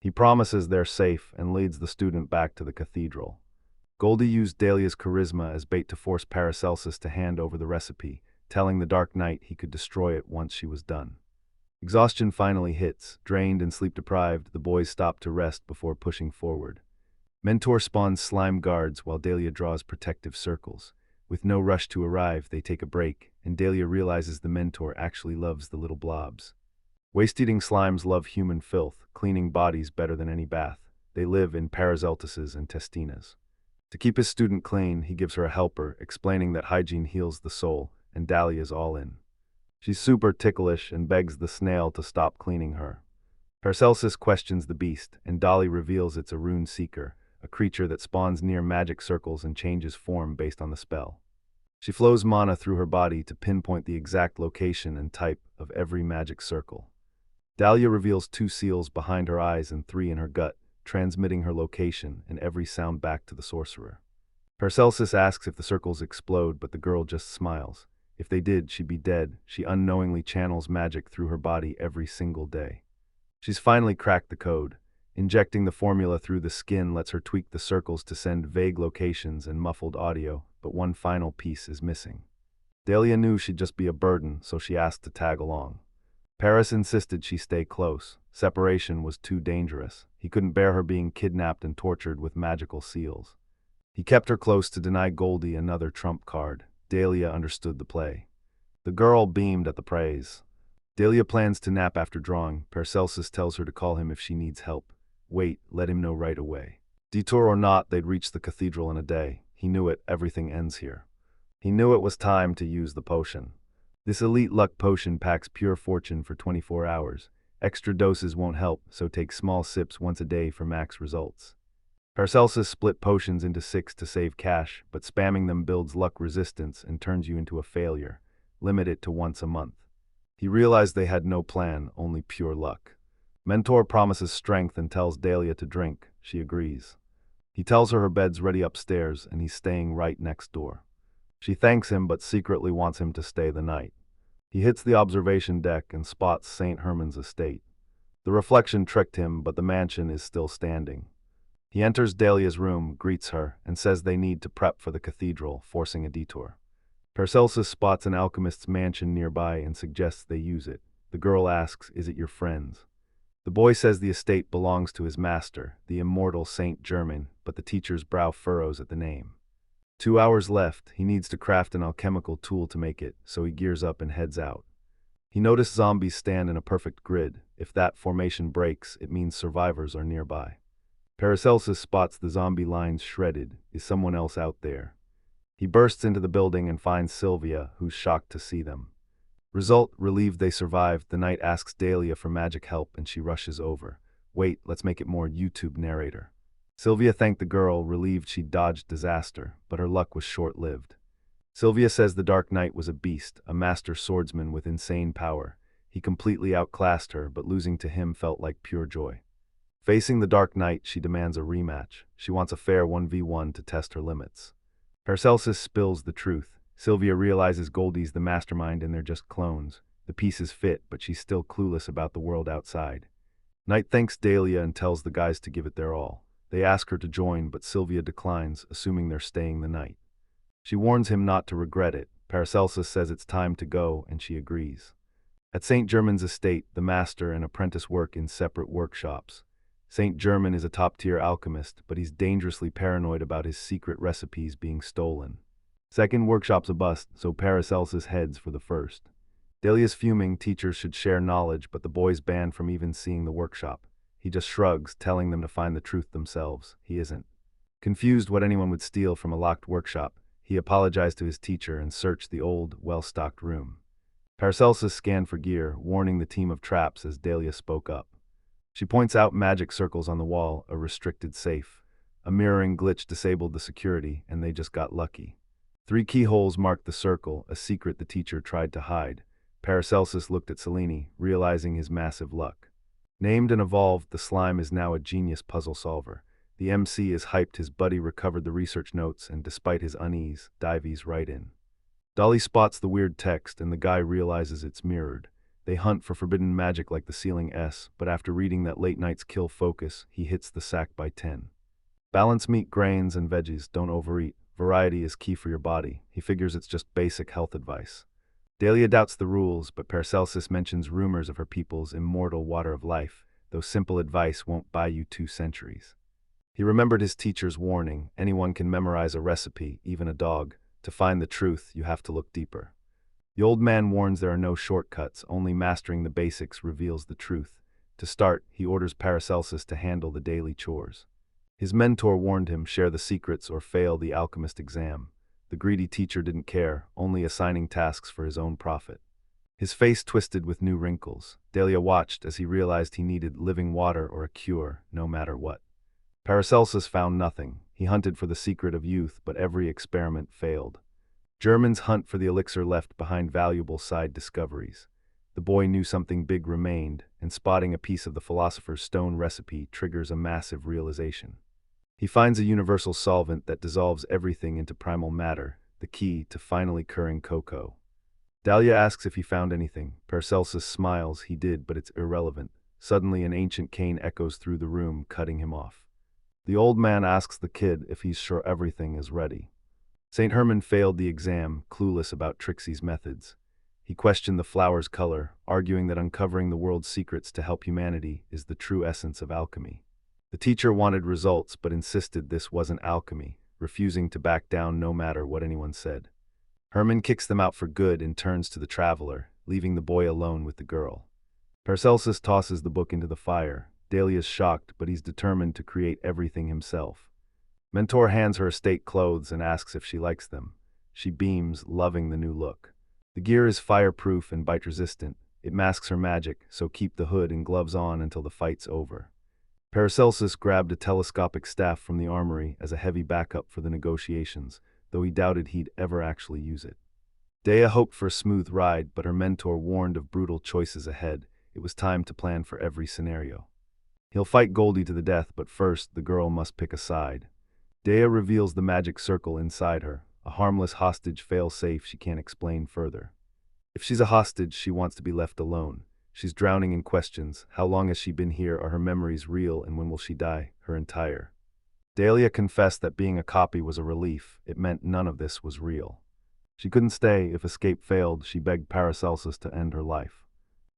He promises they're safe and leads the student back to the cathedral. Goldie used Dahlia's charisma as bait to force Paracelsus to hand over the recipe, telling the Dark Knight he could destroy it once she was done. Exhaustion finally hits. Drained and sleep-deprived, the boys stop to rest before pushing forward. Mentor spawns slime guards while Dahlia draws protective circles. With no rush to arrive, they take a break, and Dahlia realizes the mentor actually loves the little blobs. Waste-eating slimes love human filth, cleaning bodies better than any bath. They live in Paracelsus's intestinas. To keep his student clean, he gives her a helper, explaining that hygiene heals the soul, and Dahlia's all in. She's super ticklish and begs the snail to stop cleaning her. Paracelsus questions the beast, and Dolly reveals it's a rune seeker, a creature that spawns near magic circles and changes form based on the spell. She flows mana through her body to pinpoint the exact location and type of every magic circle. Dahlia reveals 2 seals behind her eyes and 3 in her gut, transmitting her location and every sound back to the sorcerer. Paracelsus asks if the circles explode, but the girl just smiles. If they did, she'd be dead. She unknowingly channels magic through her body every single day. She's finally cracked the code. Injecting the formula through the skin lets her tweak the circles to send vague locations and muffled audio, but one final piece is missing. Dahlia knew she'd just be a burden, so she asked to tag along. Paris insisted she stay close. Separation was too dangerous. He couldn't bear her being kidnapped and tortured with magical seals. He kept her close to deny Goldie another trump card. Dahlia understood the play. The girl beamed at the praise. Dahlia plans to nap after drawing. Paracelsus tells her to call him if she needs help. Wait, let him know right away. Detour or not, they'd reach the cathedral in a day. He knew it, everything ends here. He knew it was time to use the potion. This elite luck potion packs pure fortune for 24 hours. Extra doses won't help, so take small sips once a day for max results. Paracelsus split potions into 6 to save cash, but spamming them builds luck resistance and turns you into a failure. Limit it to once a month. He realized they had no plan, only pure luck. Mentor promises strength and tells Dahlia to drink. She agrees. He tells her bed's ready upstairs and he's staying right next door. She thanks him but secretly wants him to stay the night. He hits the observation deck and spots St. Herman's estate. The reflection tricked him, but the mansion is still standing. He enters Dahlia's room, greets her, and says they need to prep for the cathedral, forcing a detour. Paracelsus spots an alchemist's mansion nearby and suggests they use it. The girl asks, "Is it your friend's?" The boy says the estate belongs to his master, the immortal Saint Germain, but the teacher's brow furrows at the name. 2 hours left. He needs to craft an alchemical tool to make it, so he gears up and heads out. He noticed zombies stand in a perfect grid. If that formation breaks, it means survivors are nearby. Paracelsus spots the zombie lines shredded. Is someone else out there? He bursts into the building and finds Sylvia, who's shocked to see them. Result, relieved they survived, the knight asks Dahlia for magic help and she rushes over. Wait, let's make it more YouTube narrator. Sylvia thanked the girl, relieved she'd dodged disaster, but her luck was short-lived. Sylvia says the Dark Knight was a beast, a master swordsman with insane power. He completely outclassed her, but losing to him felt like pure joy. Facing the Dark Knight, she demands a rematch. She wants a fair 1v1 to test her limits. Paracelsus spills the truth. Sylvia realizes Goldie's the mastermind and they're just clones. The pieces fit, but she's still clueless about the world outside. Knight thanks Dahlia and tells the guys to give it their all. They ask her to join, but Sylvia declines, assuming they're staying the night. She warns him not to regret it. Paracelsus says it's time to go, and she agrees. At St. Germain's estate, the master and apprentice work in separate workshops. St. Germain is a top-tier alchemist, but he's dangerously paranoid about his secret recipes being stolen. Second workshop's a bust, so Paracelsus heads for the first. Dahlia's fuming. Teachers should share knowledge, but the boy's banned from even seeing the workshop. He just shrugs, telling them to find the truth themselves. He isn't. Confused what anyone would steal from a locked workshop, he apologized to his teacher and searched the old, well-stocked room. Paracelsus scanned for gear, warning the team of traps as Dahlia spoke up. She points out magic circles on the wall, a restricted safe. A mirroring glitch disabled the security, and they just got lucky. 3 keyholes marked the circle, a secret the teacher tried to hide. Paracelsus looked at Selene, realizing his massive luck. Named and evolved, the slime is now a genius puzzle solver. The MC is hyped his buddy recovered the research notes, and despite his unease, dives right in. Dolly spots the weird text, and the guy realizes it's mirrored. They hunt for forbidden magic like the ceiling S, but after reading that late night's kill focus, he hits the sack by 10. Balance meat, grains, and veggies, don't overeat. Variety is key for your body. He figures it's just basic health advice. Dahlia doubts the rules, but Paracelsus mentions rumors of her people's immortal water of life, though simple advice won't buy you 2 centuries. He remembered his teacher's warning, anyone can memorize a recipe, even a dog. To find the truth, you have to look deeper. The old man warns there are no shortcuts, only mastering the basics reveals the truth. To start, he orders Paracelsus to handle the daily chores. His mentor warned him, share the secrets or fail the alchemist exam. The greedy teacher didn't care, only assigning tasks for his own profit. His face twisted with new wrinkles. Dahlia watched as he realized he needed living water or a cure, no matter what. Paracelsus found nothing. He hunted for the secret of youth, but every experiment failed. German's hunt for the elixir left behind valuable side discoveries. The boy knew something big remained, and spotting a piece of the philosopher's stone recipe triggers a massive realization. He finds a universal solvent that dissolves everything into primal matter, the key to finally curing cocoa. Dahlia asks if he found anything. Paracelsus smiles. He did, but it's irrelevant. Suddenly an ancient cane echoes through the room, cutting him off. The old man asks the kid if he's sure everything is ready. St. Herman failed the exam, clueless about Trixie's methods. He questioned the flower's color, arguing that uncovering the world's secrets to help humanity is the true essence of alchemy. The teacher wanted results but insisted this wasn't alchemy, refusing to back down no matter what anyone said. Herman kicks them out for good and turns to the traveler, leaving the boy alone with the girl. Paracelsus tosses the book into the fire. Dahlia's shocked, but he's determined to create everything himself. Mentor hands her estate clothes and asks if she likes them. She beams, loving the new look. The gear is fireproof and bite-resistant. It masks her magic, so keep the hood and gloves on until the fight's over. Paracelsus grabbed a telescopic staff from the armory as a heavy backup for the negotiations, though he doubted he'd ever actually use it. Dea hoped for a smooth ride, but her mentor warned of brutal choices ahead. It was time to plan for every scenario. He'll fight Goldie to the death, but first, the girl must pick a side. Dea reveals the magic circle inside her, A harmless hostage fail-safe she can't explain further. If she's a hostage, she wants to be left alone. She's drowning in questions. How long has she been here? Are her memories real? And when will she die? Her entire. Dahlia confessed that being a copy was a relief. It meant none of this was real. She couldn't stay. If escape failed, she begged Paracelsus to end her life.